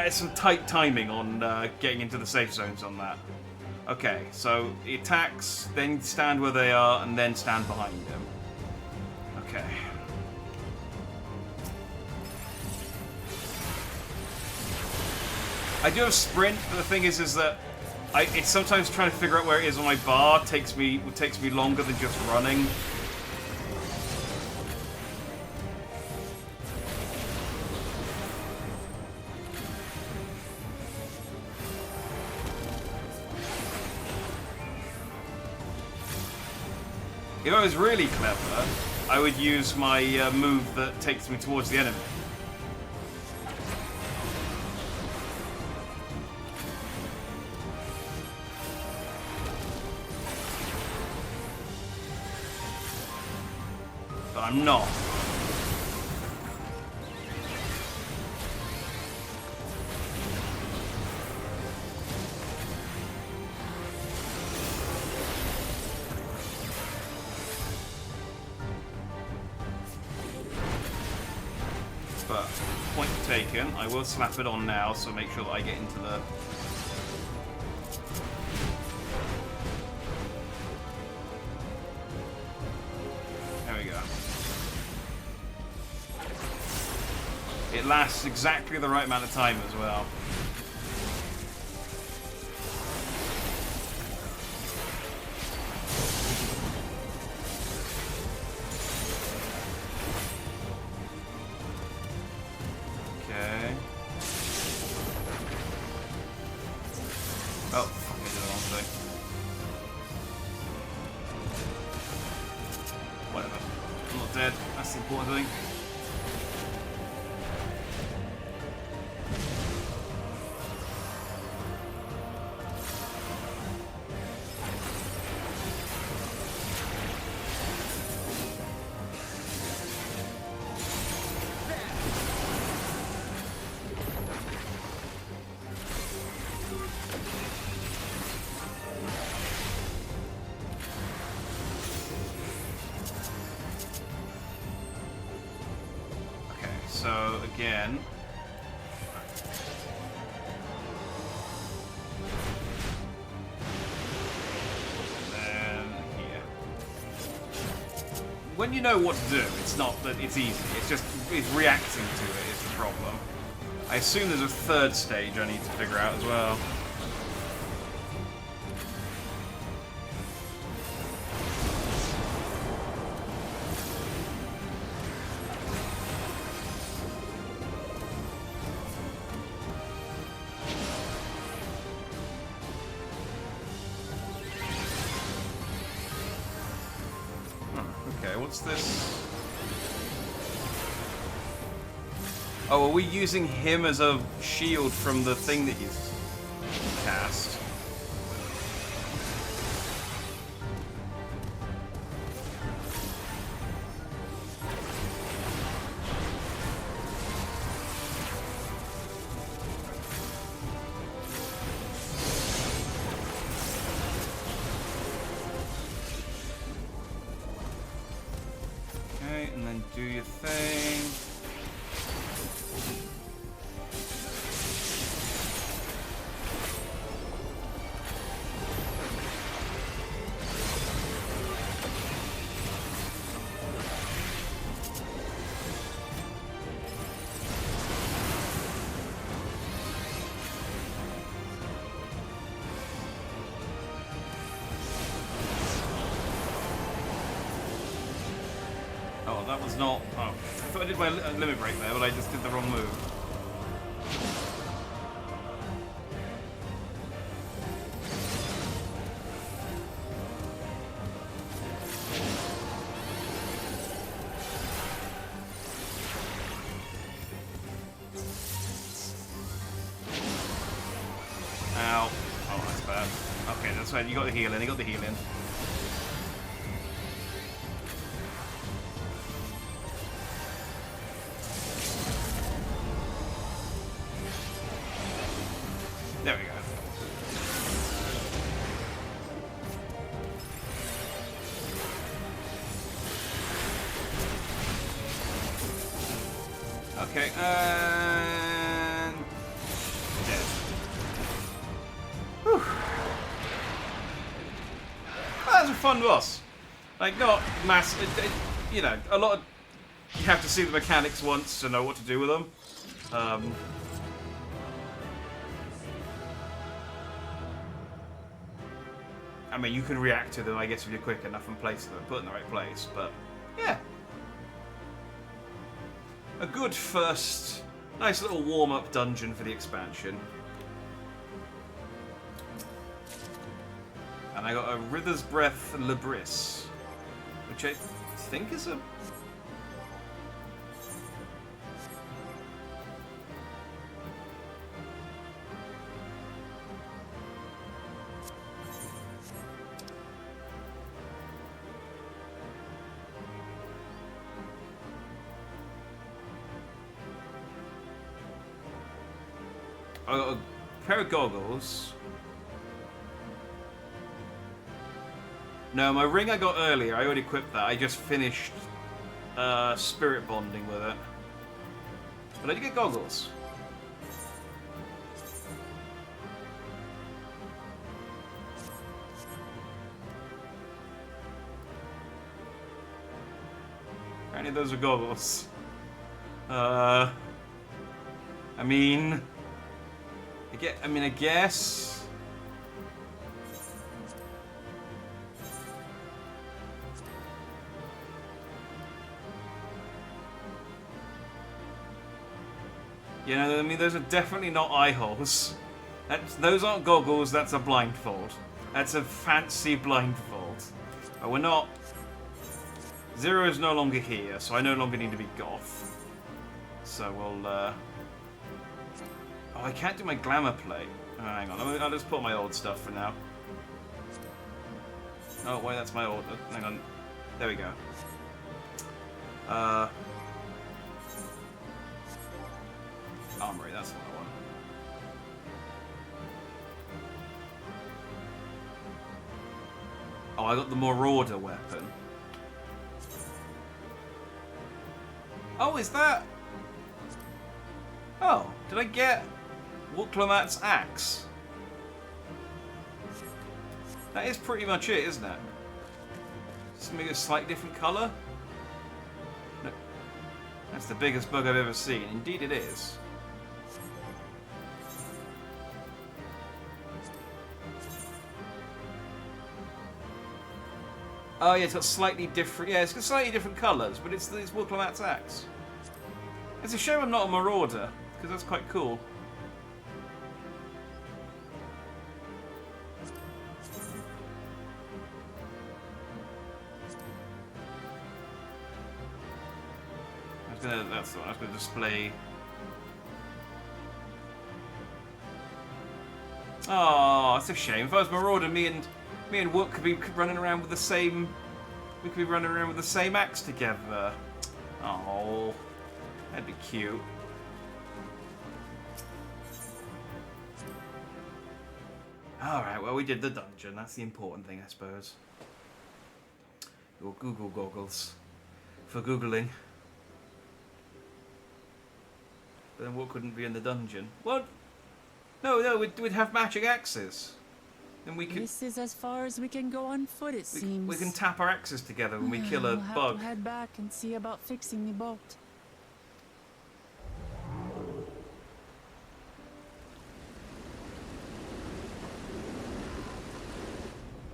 some tight timing on getting into the safe zones on that. Okay, so he attacks, then stand where they are, and then stand behind them. Okay. I do have sprint, but the thing is that it's sometimes trying to figure out where it is on my bar takes me longer than just running. If I was really clever, I would use my move that takes me towards the enemy. But I'm not. But point taken. I will slap it on now, so make sure that I get into the... There we go. It lasts exactly the right amount of time as well. Okay. Oh, fuck, I did the wrong thing. Whatever. I'm not dead. That's the important thing. So again, then here. When you know what to do, it's not that it's easy. It's just reacting to it is the problem. I assume there's a third stage I need to figure out as well. Okay, what's this? Oh, are we using him as a shield from the thing that he's cast? And then do your thing. Oh, that was not... Oh, I thought I did my limit break there, but I just did the wrong move. Ow. Oh, that's bad. Okay, that's right. You got the healing. You got the healing. There we go. Okay, and... dead. Whew. That was a fun boss. Like, not massive... you know, a lot of... You have to see the mechanics once to know what to do with them. I mean, you can react to them, I guess, if you're quick enough and place them and put in the right place, but yeah. A good first, nice little warm-up dungeon for the expansion. And I got a Rither's Breath Libris. which I think is a... a pair of goggles. No, my ring I got earlier, I already equipped that. I just finished spirit bonding with it. But I did get goggles. Apparently those are goggles. I mean... I guess... You know, I mean, those are definitely not eye holes. Those aren't goggles, that's a blindfold. That's a fancy blindfold. But we're not... Zero is no longer here, so I no longer need to be goth. So we'll, Oh, I can't do my glamour plate. Oh, hang on, I'll just put my old stuff for now. Oh, wait, that's my old... Hang on. There we go. Armory, that's what I want. Oh, I got the Marauder weapon. Oh, is that... Oh, did I get Wuklomat's axe? That is pretty much it, isn't it? Just maybe a slightly different colour? No. That's the biggest bug I've ever seen. Indeed it is. Oh yeah, it's got slightly different... Yeah, it's got slightly different colours, but it's Wuklomat's axe. It's a shame I'm not a Marauder, because that's quite cool. That's the one. I was going to display... Oh, it's a shame. If I was Marauder, me and Wook could be running around with the same... We could be running around with the same axe together. Oh, that'd be cute. Alright, well, we did the dungeon. That's the important thing, I suppose. Your Google goggles. For Googling. But then what couldn't be in the dungeon? What? No, we'd have matching axes. And we could... This is as far as we can go on foot, it seems. We can tap our axes together when we kill a we'll have bug. to head back and see about fixing the boat.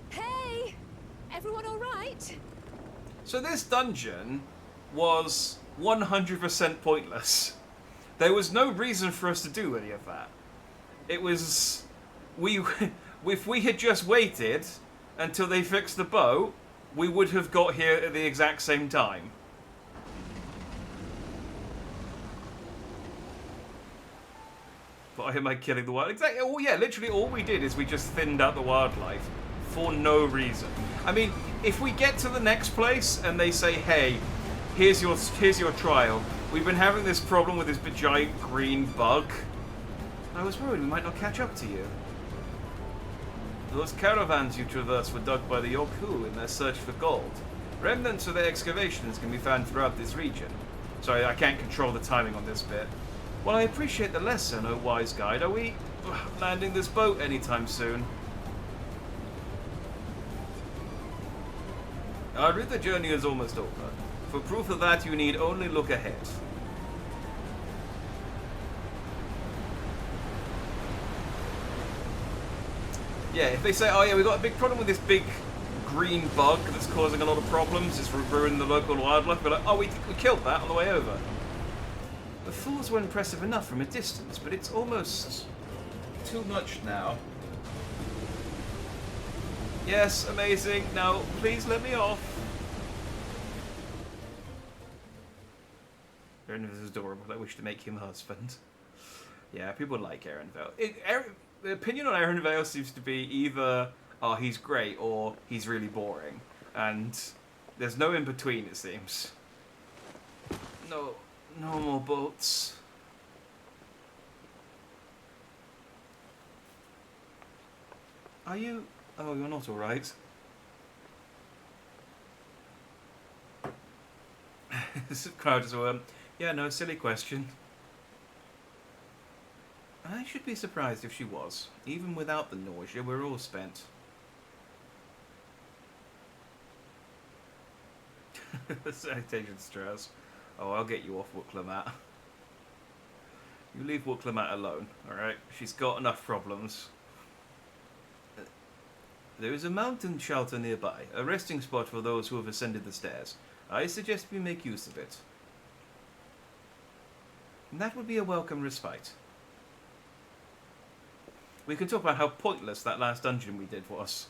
Hey! Everyone all right? So this dungeon was 100% pointless. There was no reason for us to do any of that. It was... If we had just waited until they fixed the boat, we would have got here at the exact same time. But am I killing the wild? Exactly. Oh yeah, literally all we did is we just thinned out the wildlife for no reason. I mean, if we get to the next place and they say, "Hey, here's your trial. We've been having this problem with this giant green bug." I was worried we might not catch up to you. Those caravans you traverse were dug by the Yoku in their search for gold. Remnants of their excavations can be found throughout this region. Sorry, I can't control the timing on this bit. Well, I appreciate the lesson, O wise guide. Are we landing this boat anytime soon? I read the journey is almost over. For proof of that, you need only look ahead. Yeah, if they say, oh yeah, we've got a big problem with this big green bug that's causing a lot of problems, it's ruining the local wildlife, we're like, oh, we killed that on the way over. The falls were impressive enough from a distance, but it's almost too much now. Yes, amazing. Now, please let me off. Erenville is adorable. I wish to make him husband. Yeah, people like Erenville. The opinion on Erenville seems to be either, oh, he's great, or he's really boring. And there's no in between, it seems. No more boats. Are you... Oh, you're not alright. This crowd as well. Yeah, no, silly question. I should be surprised if she was. Even without the nausea, we're all spent. Sanitation stress. Oh, I'll get you off Wooklamat. You leave Wooklamat alone, alright? She's got enough problems. There is a mountain shelter nearby, a resting spot for those who have ascended the stairs. I suggest we make use of it. And that would be a welcome respite. We can talk about how pointless that last dungeon we did was.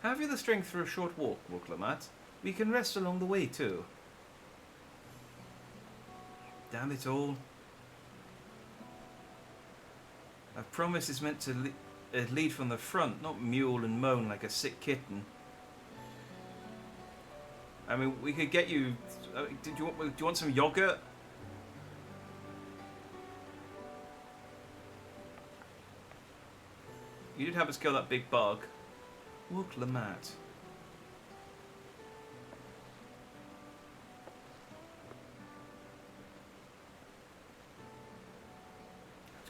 Have you the strength for a short walk, Wooklamat? We can rest along the way too. Damn it all. A promise is meant to lead from the front, not mule and moan like a sick kitten. I mean, we could get you... do you want some yogurt? You did have us kill that big bug. Wooklamat.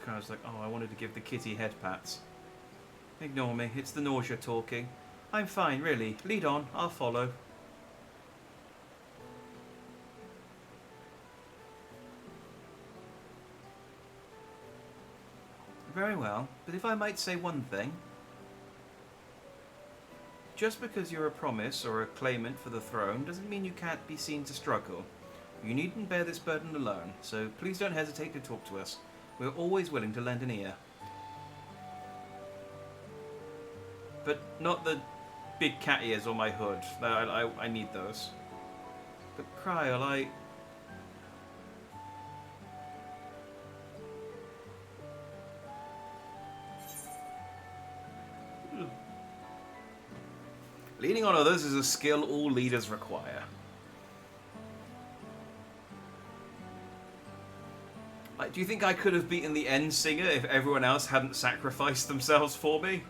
I was like, oh, I wanted to give the kitty head pats. Ignore me, it's the nausea talking. I'm fine, really. Lead on, I'll follow. Very well, but if I might say one thing. Just because you're a promise or a claimant for the throne doesn't mean you can't be seen to struggle. You needn't bear this burden alone, so please don't hesitate to talk to us. We're always willing to lend an ear. But not the big cat ears on my hood. I need those. But Kryl, Leaning on others is a skill all leaders require. Do you think I could have beaten the End Singer if everyone else hadn't sacrificed themselves for me?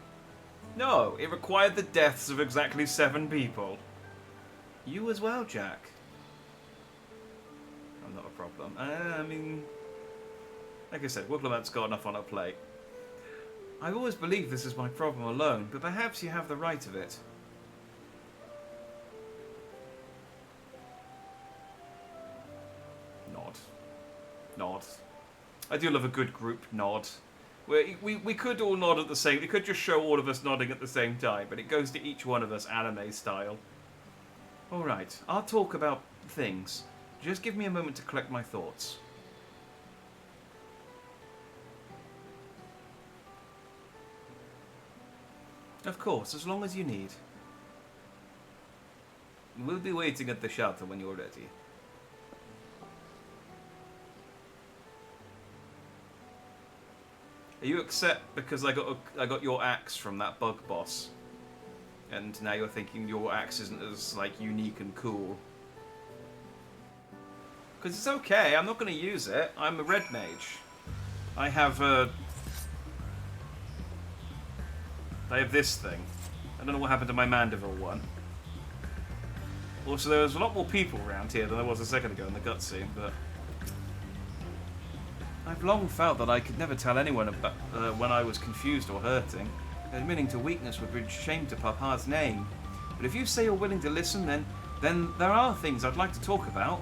No, it required the deaths of exactly 7 people. You as well, Jack. I'm not a problem. I mean, like I said, Wooklamat's got enough on her plate. I've always believed this is my problem alone, but perhaps you have the right of it. Nod. I do love a good group nod. We could all nod at the same... We could just show all of us nodding at the same time, but it goes to each one of us anime style. Alright, I'll talk about things. Just give me a moment to collect my thoughts. Of course, as long as you need. We'll be waiting at the shelter when you're ready. Are you upset because I got your axe from that bug boss, and now you're thinking your axe isn't as like unique and cool? Because it's okay. I'm not going to use it. I'm a red mage. I have this thing. I don't know what happened to my Mandeville one. Also, there was a lot more people around here than there was a second ago in the cutscene, but. I've long felt that I could never tell anyone about when I was confused or hurting. Admitting to weakness would bring shame to Papa's name. But if you say you're willing to listen, then there are things I'd like to talk about.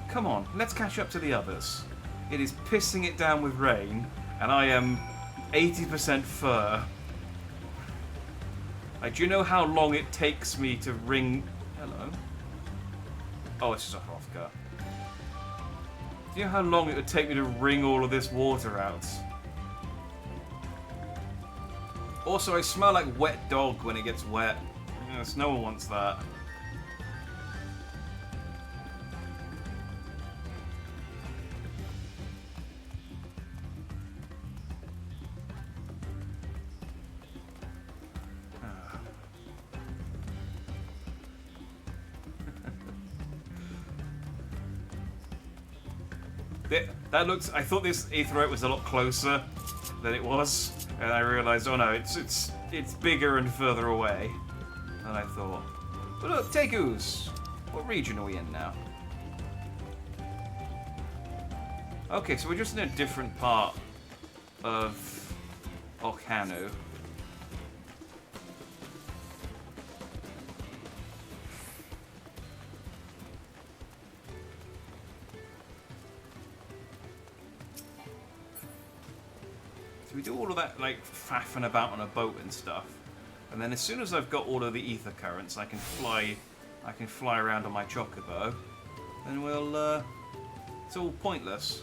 Come on, let's catch up to the others. It is pissing it down with rain, and I am 80% fur. Do you know how long it takes me to wring... Hello? Oh, it's just a Hrothgar. Do you know how long it would take me to wring all of this water out? Also, I smell like wet dog when it gets wet. Yes, no one wants that. That looks. I thought this Aetheryte was a lot closer than it was, and I realised, oh no, it's bigger and further away than I thought. But look, Tegus. What region are we in now? Okay, so we're just in a different part of Okanu. We do all of that, like, faffing about on a boat and stuff, and then as soon as I've got all of the ether currents, I can fly around on my chocobo, and we'll, it's all pointless.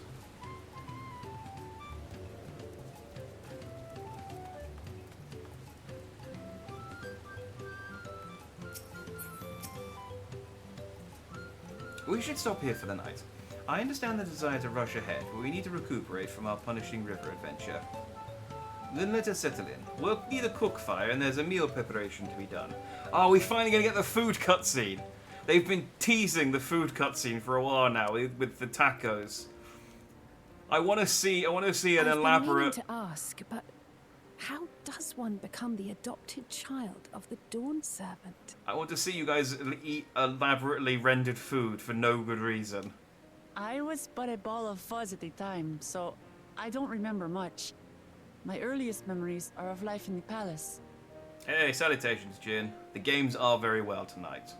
We should stop here for the night. I understand the desire to rush ahead, but we need to recuperate from our punishing river adventure. Then let us settle in. We'll need a cook fire, and there's a meal preparation to be done. Oh, we're finally going to get the food cutscene. They've been teasing the food cutscene for a while now with the tacos. I want to see an elaborate. I've been meaning to ask, but how does one become the adopted child of the Dawn Servant? I want to see you guys eat elaborately rendered food for no good reason. I was but a ball of fuzz at the time, so I don't remember much. My earliest memories are of life in the palace. Hey, salutations, Jin. The games are very well tonight.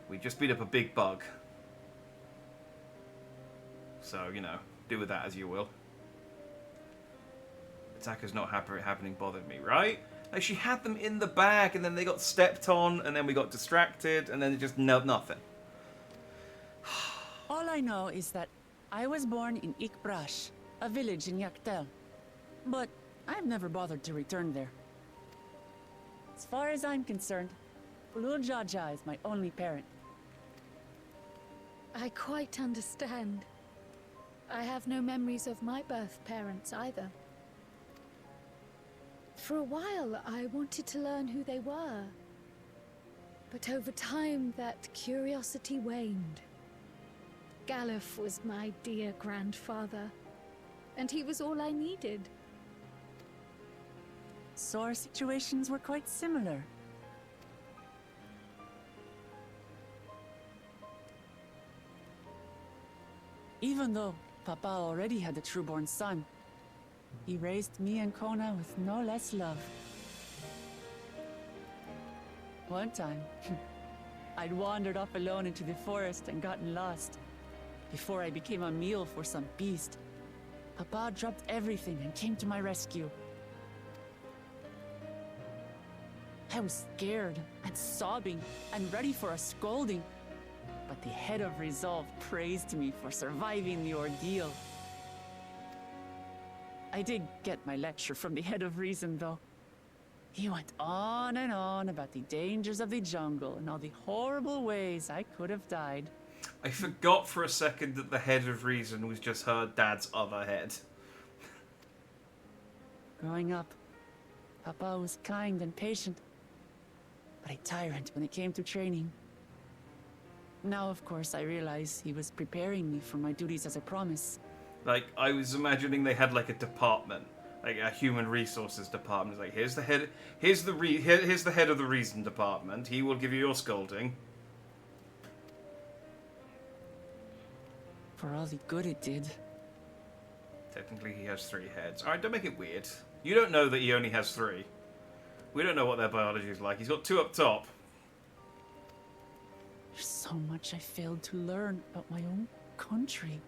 We just beat up a big bug. So, you know, do with that as you will. Attacker's not happening bothered me, right? Like, she had them in the bag, and then they got stepped on, and then we got distracted, and then it just nothing. All I know is that I was born in Ikbrash, a village in Yaktel. But I've never bothered to return there. As far as I'm concerned, Lul Jaja is my only parent. I quite understand. I have no memories of my birth parents either. For a while, I wanted to learn who they were. But over time, that curiosity waned. Galuf was my dear grandfather, and he was all I needed. So our situations were quite similar. Even though Papa already had a trueborn son, he raised me and Kona with no less love. One time, I'd wandered off alone into the forest and gotten lost. Before I became a meal for some beast, Papa dropped everything and came to my rescue. I was scared and sobbing and ready for a scolding, but the head of resolve praised me for surviving the ordeal. I did get my lecture from the head of reason, though. He went on and on about the dangers of the jungle and all the horrible ways I could have died. I forgot for a second that the head of reason was just her dad's other head. Growing up, Papa was kind and patient, but a tyrant when it came to training. Now, of course, I realize he was preparing me for my duties as a promise. Like, I was imagining they had like a department, like a human resources department. It's like, here's the head, here's the head of the reason department. He will give you your scolding. For all the good it did. Technically, he has 3 heads. All right, don't make it weird. You don't know that he only has 3. We don't know what their biology is like. He's got 2 up top. There's so much I failed to learn about my own country.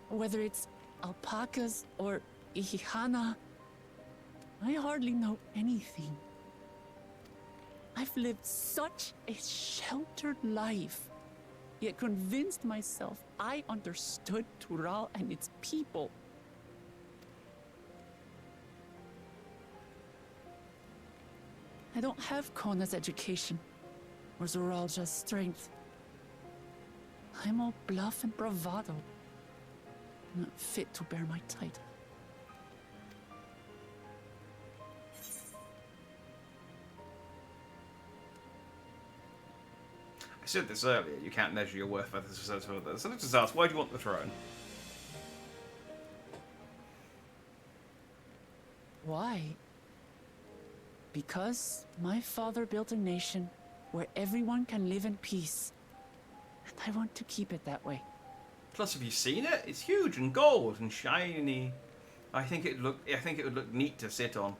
Whether it's alpacas or Ihihana, I hardly know anything. I've lived such a sheltered life, yet convinced myself I understood Tural and its people. I don't have Kona's education, or Zoralja's strength. I'm all bluff and bravado, not fit to bear my title. I said this earlier, you can't measure your worth by the success of others. So let's just ask, why do you want the throne? Why? Because my father built a nation where everyone can live in peace. And I want to keep it that way. Plus, have you seen it? It's huge and gold and shiny. I think it would look neat to sit on.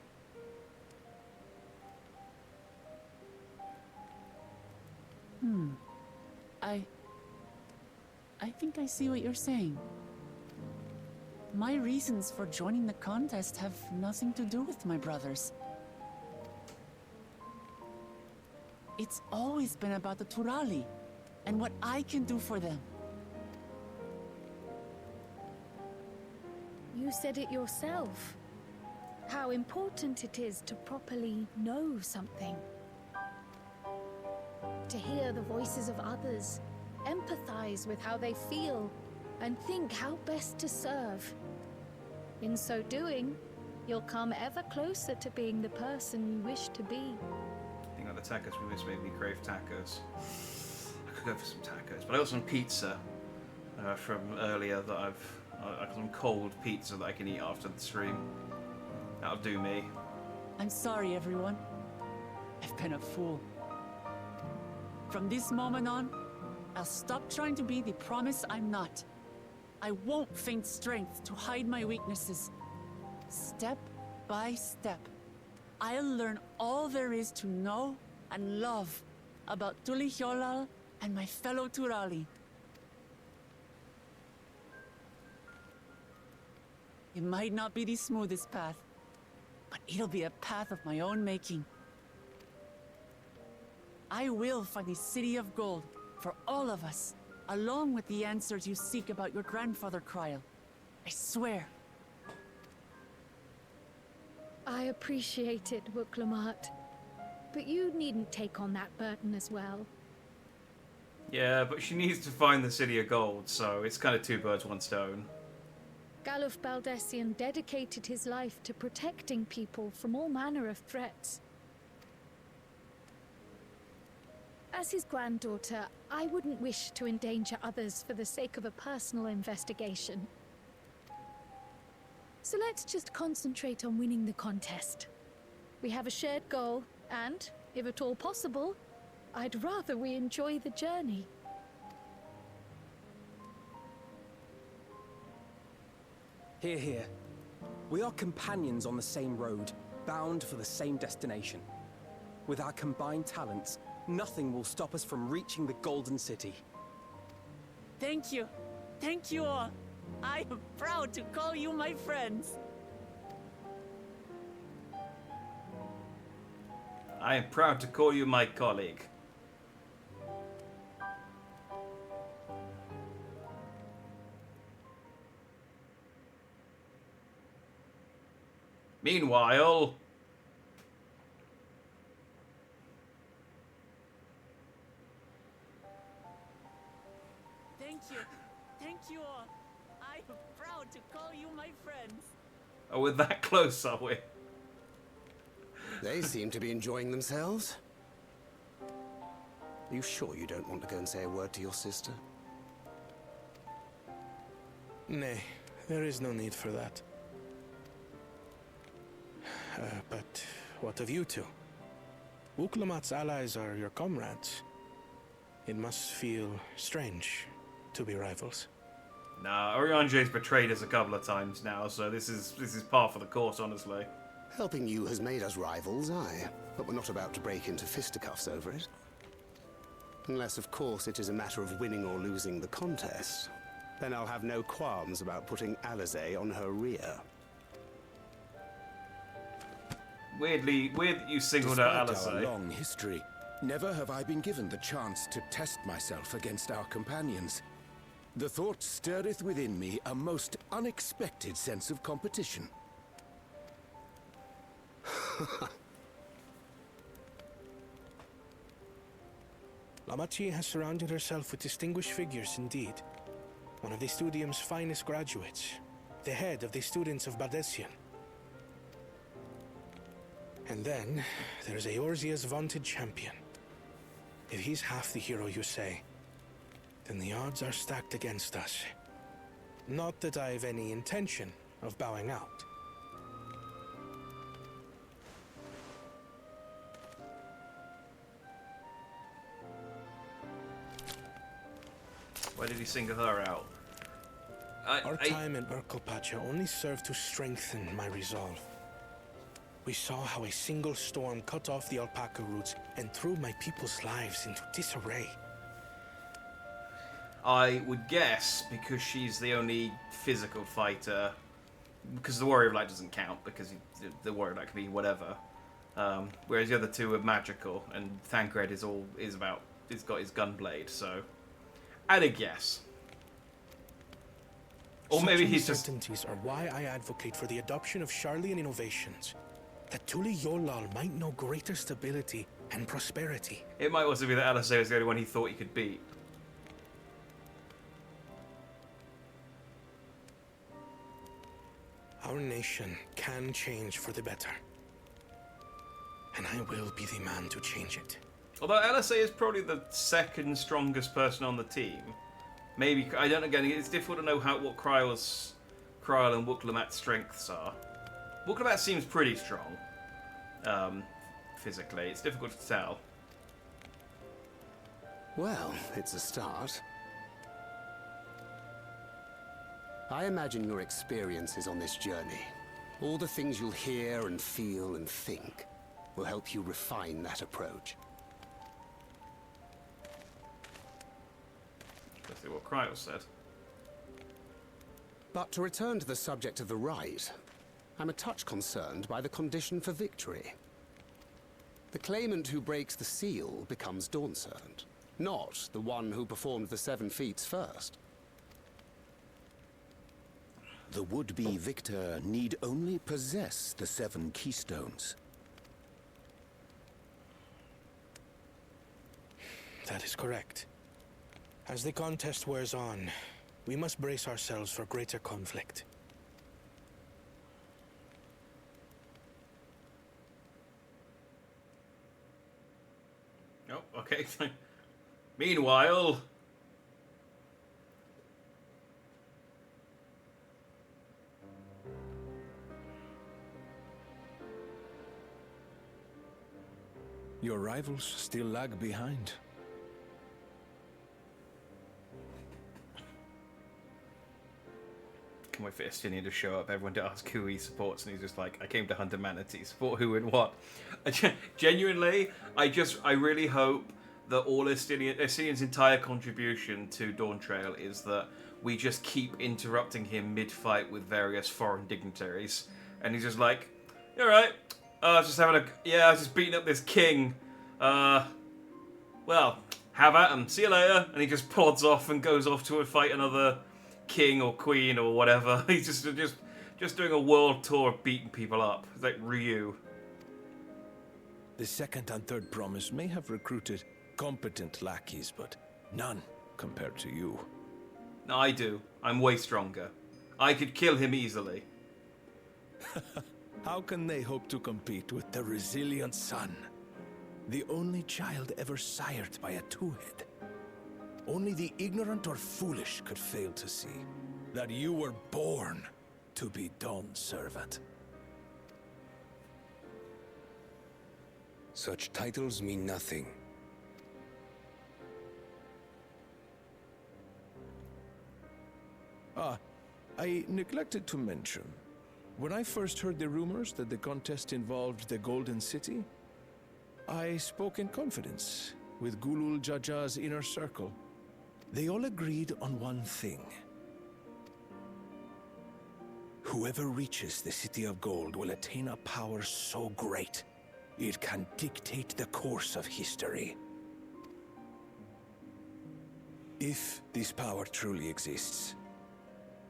I think I see what you're saying. My reasons for joining the contest have nothing to do with my brothers. It's always been about the Turali and what I can do for them. You said it yourself. How important it is to properly know something. To hear the voices of others, empathize with how they feel, and think how best to serve. In so doing, you'll come ever closer to being the person you wish to be. I think like the tacos we missed made me crave tacos. I could go for some tacos, but I got some pizza from earlier that I got some cold pizza that I can eat after the stream. That'll do me. I'm sorry, everyone. I've been a fool. From this moment on, I'll stop trying to be the promise I'm not. I won't feign strength to hide my weaknesses. Step by step, I'll learn all there is to know and love about Tulihyolal and my fellow Turali. It might not be the smoothest path, but it'll be a path of my own making. I will find the City of Gold for all of us, along with the answers you seek about your grandfather, Kryl. I swear. I appreciate it, Wuklamart. But you needn't take on that burden as well. Yeah, but she needs to find the City of Gold, so it's kind of two birds, one stone. Galuf Baldessian dedicated his life to protecting people from all manner of threats. As his granddaughter, I wouldn't wish to endanger others for the sake of a personal investigation. So let's just concentrate on winning the contest. We have a shared goal, and, if at all possible, I'd rather we enjoy the journey. Hear, hear. We are companions on the same road, bound for the same destination. With our combined talents, nothing will stop us from reaching the Golden City. Thank you. Thank you all. I am proud to call you my friends. I am proud to call you my colleague. Meanwhile... Thank you. Thank you all. I am proud to call you my friends. Oh, we're that close, are we? They seem to be enjoying themselves. Are you sure you don't want to go and say a word to your sister? Nay, there is no need for that. But what of you two? Wukalamat's allies are your comrades. It must feel strange to be rivals. Nah, Oriange's betrayed us a couple of times now, so this is par for the course, honestly. Helping you has made us rivals, aye, but we're not about to break into fisticuffs over it. Unless, of course, it is a matter of winning or losing the contest. Then I'll have no qualms about putting Alizé on her rear. Weird that you singled out Despite our Alizé. long history, never have I been given the chance to test myself against our companions. The thought stirreth within me a most unexpected sense of competition. Lamachi has surrounded herself with distinguished figures indeed. One of the Studium's finest graduates, the head of the students of Bardessian. And then, there's Eorzea's vaunted champion. If he's half the hero you say, then the odds are stacked against us. Not that I've any intention of bowing out. Why did he single her out? Our time in Urkelpacha only served to strengthen my resolve. We saw how a single storm cut off the alpaca roots and threw my people's lives into disarray. I would guess because she's the only physical fighter, because the Warrior of Light doesn't count, because the Warrior of Light can be whatever. Whereas the other two are magical, and Thancred is got his gunblade, so I'd a guess. Or maybe he's just... Uncertainties are why I advocate for the adoption of Sharlayan innovations, that Tuli Yolal might know greater stability and prosperity. It might also be that LSA was the only one he thought he could beat. Our nation can change for the better. And I will be the man to change it. Although LSA is probably the second strongest person on the team. Maybe, I don't know, again, it's difficult to know what Kryl and Wuklamat's strengths are. Wuklamat seems pretty strong, physically. It's difficult to tell. Well, it's a start. I imagine your experiences on this journey, all the things you'll hear and feel and think, will help you refine that approach. Let's see what Kryl said. But to return to the subject of the rite, I'm a touch concerned by the condition for victory. The claimant who breaks the seal becomes Dawn Servant, not the one who performed the 7 feats first. The would-be victor need only possess the 7 keystones. That is correct. As the contest wears on, we must brace ourselves for greater conflict. Oh, okay. Meanwhile... Your rivals still lag behind. Can't wait for Estinian to show up, everyone to ask who he supports, and he's just like, I came to hunt a manatee, support who and what. Genuinely, I really hope that all Estinian's entire contribution to Dawn Trail is that we just keep interrupting him mid-fight with various foreign dignitaries, and he's just like, alright, I was just beating up this king. Well, have at him. See you later. And he just plods off and goes off to fight another king or queen or whatever. He's just doing a world tour of beating people up. It's like Ryu. The second and third promise may have recruited competent lackeys, but none compared to you. I do. I'm way stronger. I could kill him easily. How can they hope to compete with the resilient son? The only child ever sired by a two-head. Only the ignorant or foolish could fail to see that you were born to be Dawn Servant. Such titles mean nothing. I neglected to mention. When I first heard the rumors that the contest involved the Golden City, I spoke in confidence with Gulul Jaja's inner circle. They all agreed on one thing. Whoever reaches the City of Gold will attain a power so great, it can dictate the course of history. If this power truly exists,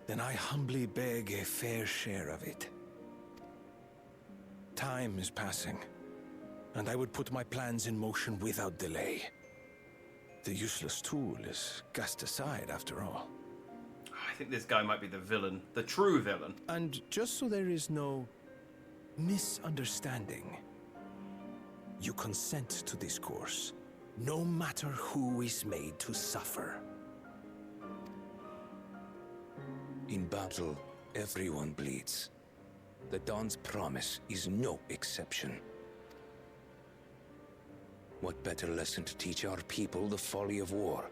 then I humbly beg a fair share of it. Time is passing, and I would put my plans in motion without delay. The useless tool is cast aside after all. I think this guy might be the villain. The true villain. And just so there is no misunderstanding, you consent to this course, no matter who is made to suffer. In battle, everyone bleeds. The Dawn's promise is no exception. What better lesson to teach our people the folly of war?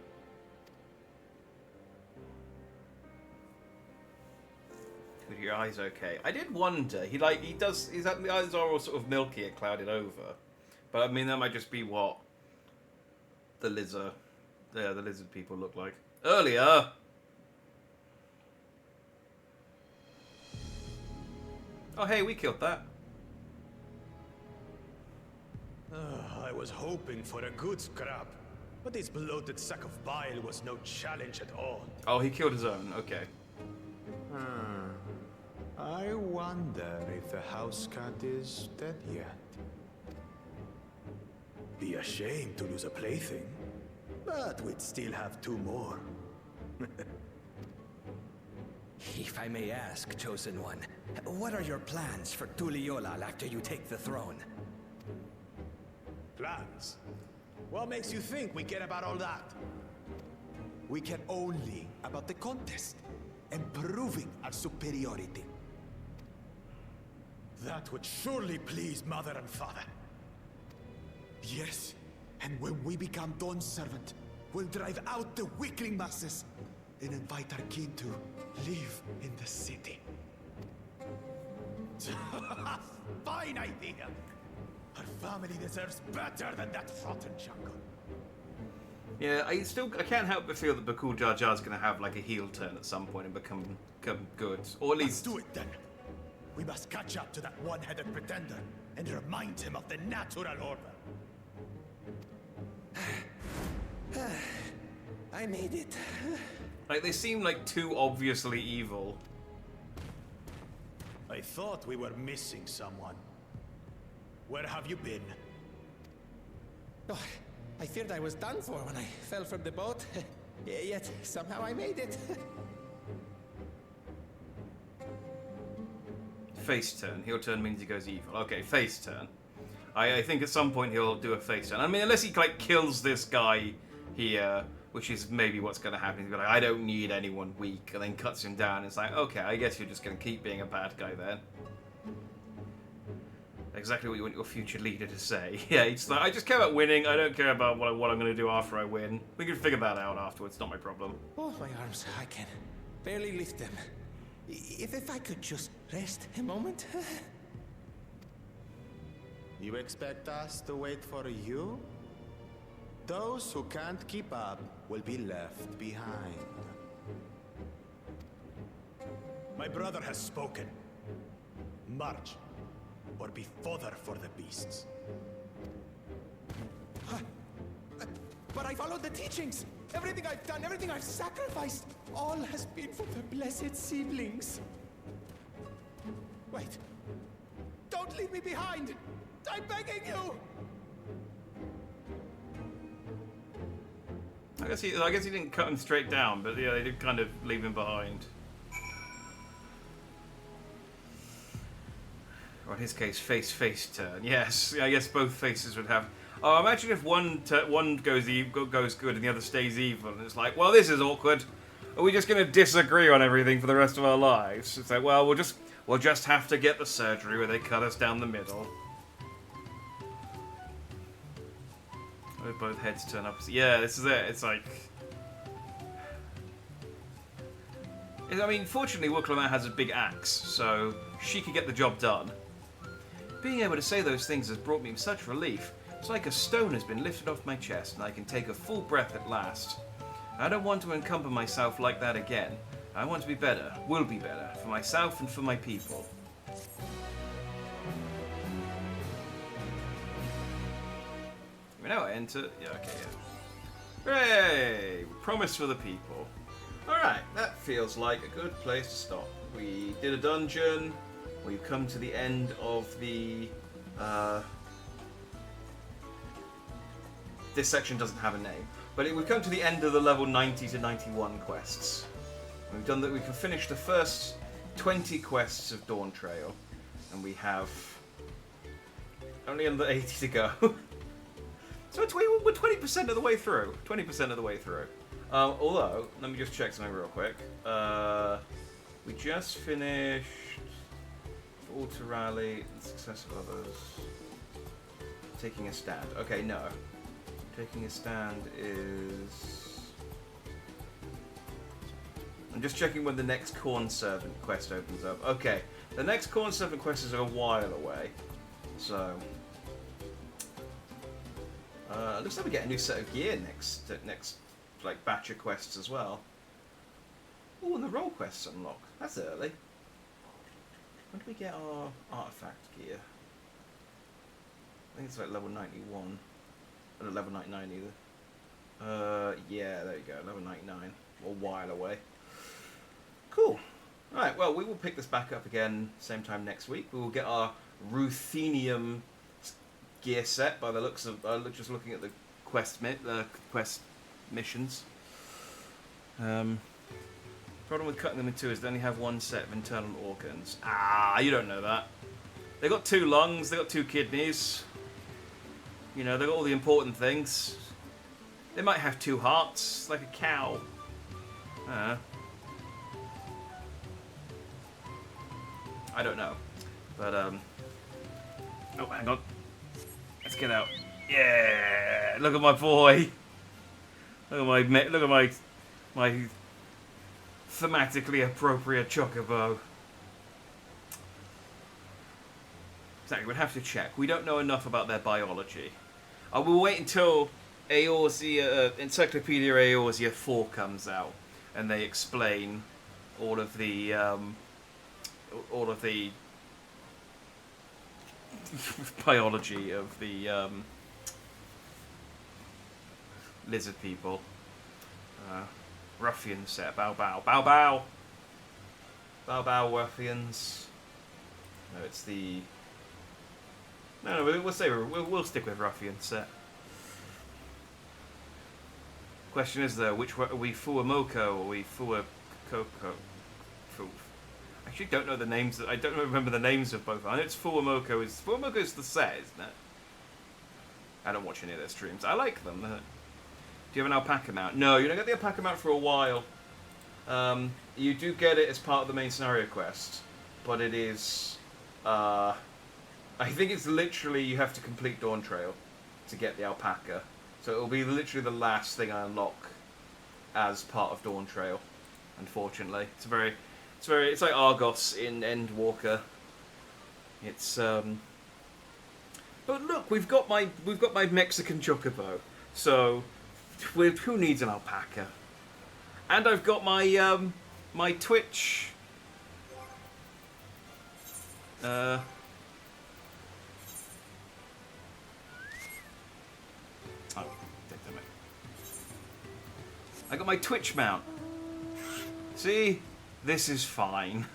Good, your eyes okay. I did wonder. The eyes are all sort of milky and clouded over. But I mean, that might just be what the lizard people look like. Earlier! Oh, hey, we killed that. I was hoping for a good scrap, but this bloated sack of bile was no challenge at all. Oh, he killed his own. Okay. I wonder if the house cat is dead yet. Be a shame to lose a plaything, but we'd still have 2 more. If I may ask, Chosen One, what are your plans for Tuliolal after you take the throne? Plans? What makes you think we care about all that? We care only about the contest and proving our superiority. That would surely please Mother and Father. Yes, and when we become Dawn's servant, we'll drive out the weakling masses and invite our kin to live in the city. Fine idea! Our family deserves better than that rotten jungle. Yeah, I can't help but feel that Bakul Jar Jar's going to have like a heel turn at some point and become good, or at least. Let's do it then. We must catch up to that one-headed pretender and remind him of the natural order. I made it. Like, they seem like too obviously evil. I thought we were missing someone. Where have you been? Oh, I feared I was done for when I fell from the boat. Yet somehow I made it. Face turn. Heel turn means he goes evil. Okay, face turn. I think at some point he'll do a face turn. I mean, unless he like kills this guy here, which is maybe what's going to happen. He's like, I don't need anyone weak, and then cuts him down. It's like, okay, I guess you're just going to keep being a bad guy then. Exactly what you want your future leader to say. Yeah, it's like, I just care about winning. I don't care about what I'm going to do after I win. We can figure that out afterwards. Not my problem. Oh, my arms. I can barely lift them. If I could just rest a moment. You expect us to wait for you? Those who can't keep up will be left behind. My brother has spoken. March, or be fodder for the beasts. But I followed the teachings. Everything I've done, everything I've sacrificed, all has been for the blessed seedlings. Wait. Don't leave me behind! I'm begging you! I guess he didn't cut him straight down, but yeah, they did kind of leave him behind. Or in his case, face turn. Yes, I guess both faces would have. Oh, imagine if one goes good and the other stays evil, and it's like, well, this is awkward. Are we just going to disagree on everything for the rest of our lives? It's like, well, we'll just have to get the surgery where they cut us down the middle. Where both heads turn up. Yeah, this is it. It's like. I mean, fortunately, Wuklamar has a big axe, so she could get the job done. Being able to say those things has brought me such relief. It's like a stone has been lifted off my chest and I can take a full breath at last. I don't want to encumber myself like that again. I want to be better, will be better, for myself and for my people. We now enter... Yeah, okay, yeah. Hooray! Promise for the people. Alright, that feels like a good place to stop. We did a dungeon. We've come to the end of the... This section doesn't have a name, but we've come to the end of the level 90 to 91 quests. We've done that. We can finish the first 20 quests of Dawn Trail, and we have only another 80 to go. So we're 20% of the way through. 20% of the way through. Although, let me just check something real quick. We just finished All to Rally and Success of Others. Taking a stand. Okay, no. Taking a stand is... I'm just checking when the next Corn Servant quest opens up. Okay, the next Corn Servant quest is a while away. So, looks like we get a new set of gear next like batch of quests as well. Oh, and the role quests unlock. That's early. When do we get our artifact gear? I think it's like level 91. Or level 99 either. Yeah, there you go, level 99. A while away. Cool. Alright, well, we will pick this back up again same time next week. We will get our Ruthenium gear set by the looks of... just looking at the quest missions. Problem with cutting them in two is they only have one set of internal organs. Ah, you don't know that. They got 2 lungs, they got 2 kidneys. You know, they got all the important things. They might have 2 hearts, like a cow. I don't know. But, oh, hang on. Let's get out. Yeah! Look at my boy! Look at my thematically appropriate chocobo. Exactly, we'd have to check. We don't know enough about their biology. We'll wait until Eorzea, Encyclopedia Eorzea 4 comes out, and they explain all of the biology of the lizard people. Ruffian set. Bow bow. Bow bow! Bow bow ruffians. No, it's the... No, we'll stick with ruffian set. Question is though, which are we, Fuamoko or we Fuakoko? I actually don't know the names. I don't remember the names of both. I know it's Fuamoko. Fuamoko is the set, isn't it? I don't watch any of their streams. I like them. Do you have an alpaca mount? No, you don't get the alpaca mount for a while. You do get it as part of the main scenario quest, but it is... I think it's literally you have to complete Dawn Trail to get the alpaca. So it'll be literally the last thing I unlock as part of Dawn Trail, unfortunately. It's like Argos in Endwalker. It's But look, we've got my Mexican chocobo. So who needs an alpaca? And I've got my my Twitch I got my Twitch mount. See? This is fine.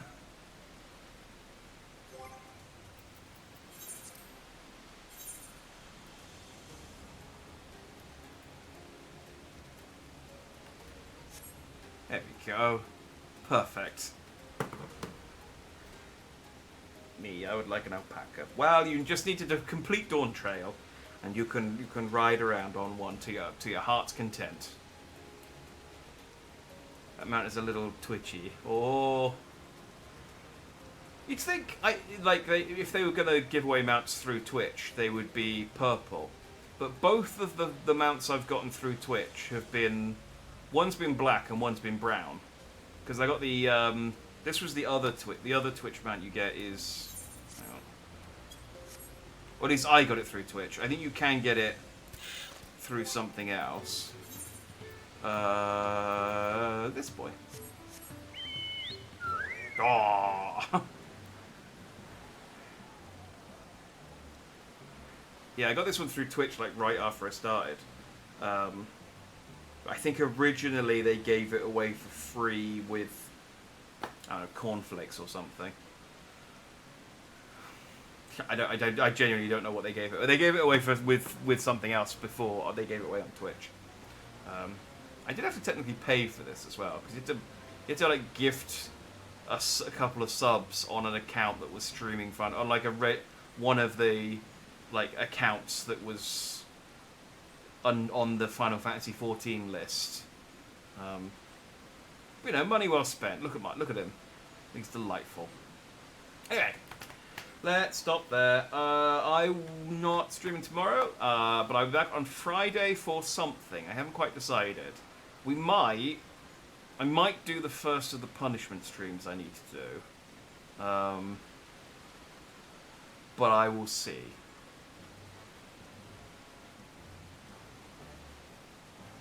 There we go. Perfect. Me, I would like an alpaca. Well, you just need to complete Dawn Trail, and you can ride around on one to your heart's content. That mount is a little twitchy. Oh, you'd think if they were gonna give away mounts through Twitch, they would be purple. But both of the mounts I've gotten through Twitch have been, one's been black and one's been brown. Because I got the this was the other Twitch mount you get is, hang on. Or at least I got it through Twitch. I think you can get it through something else. This boy. Oh. Yeah, I got this one through Twitch like right after I started. I think originally they gave it away for free with, I don't know, cornflakes or something. I genuinely don't know what they gave it. They gave it away with something else before, or they gave it away on Twitch. I did have to technically pay for this as well, because you had to like gift a couple of subs on an account that was streaming fun, on like one of the like accounts that was on the Final Fantasy XIV list. You know, money well spent. Look at him. He's delightful. Anyway, let's stop there. I'm not streaming tomorrow, but I'm back on Friday for something. I haven't quite decided. We might I might do the first of the punishment streams I need to do. But I will see.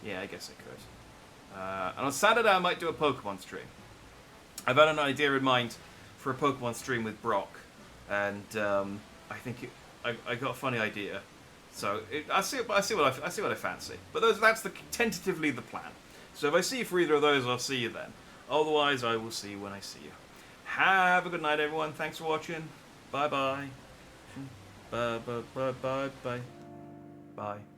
Yeah, I guess I could. And on Saturday I might do a Pokemon stream. I've had an idea in mind for a Pokemon stream with Brock, and I think I got a funny idea. So I see what I fancy. But that's tentatively the plan. So if I see you for either of those, I'll see you then. Otherwise, I will see you when I see you. Have a good night, everyone. Thanks for watching. Bye bye. Bye bye bye bye bye. Bye.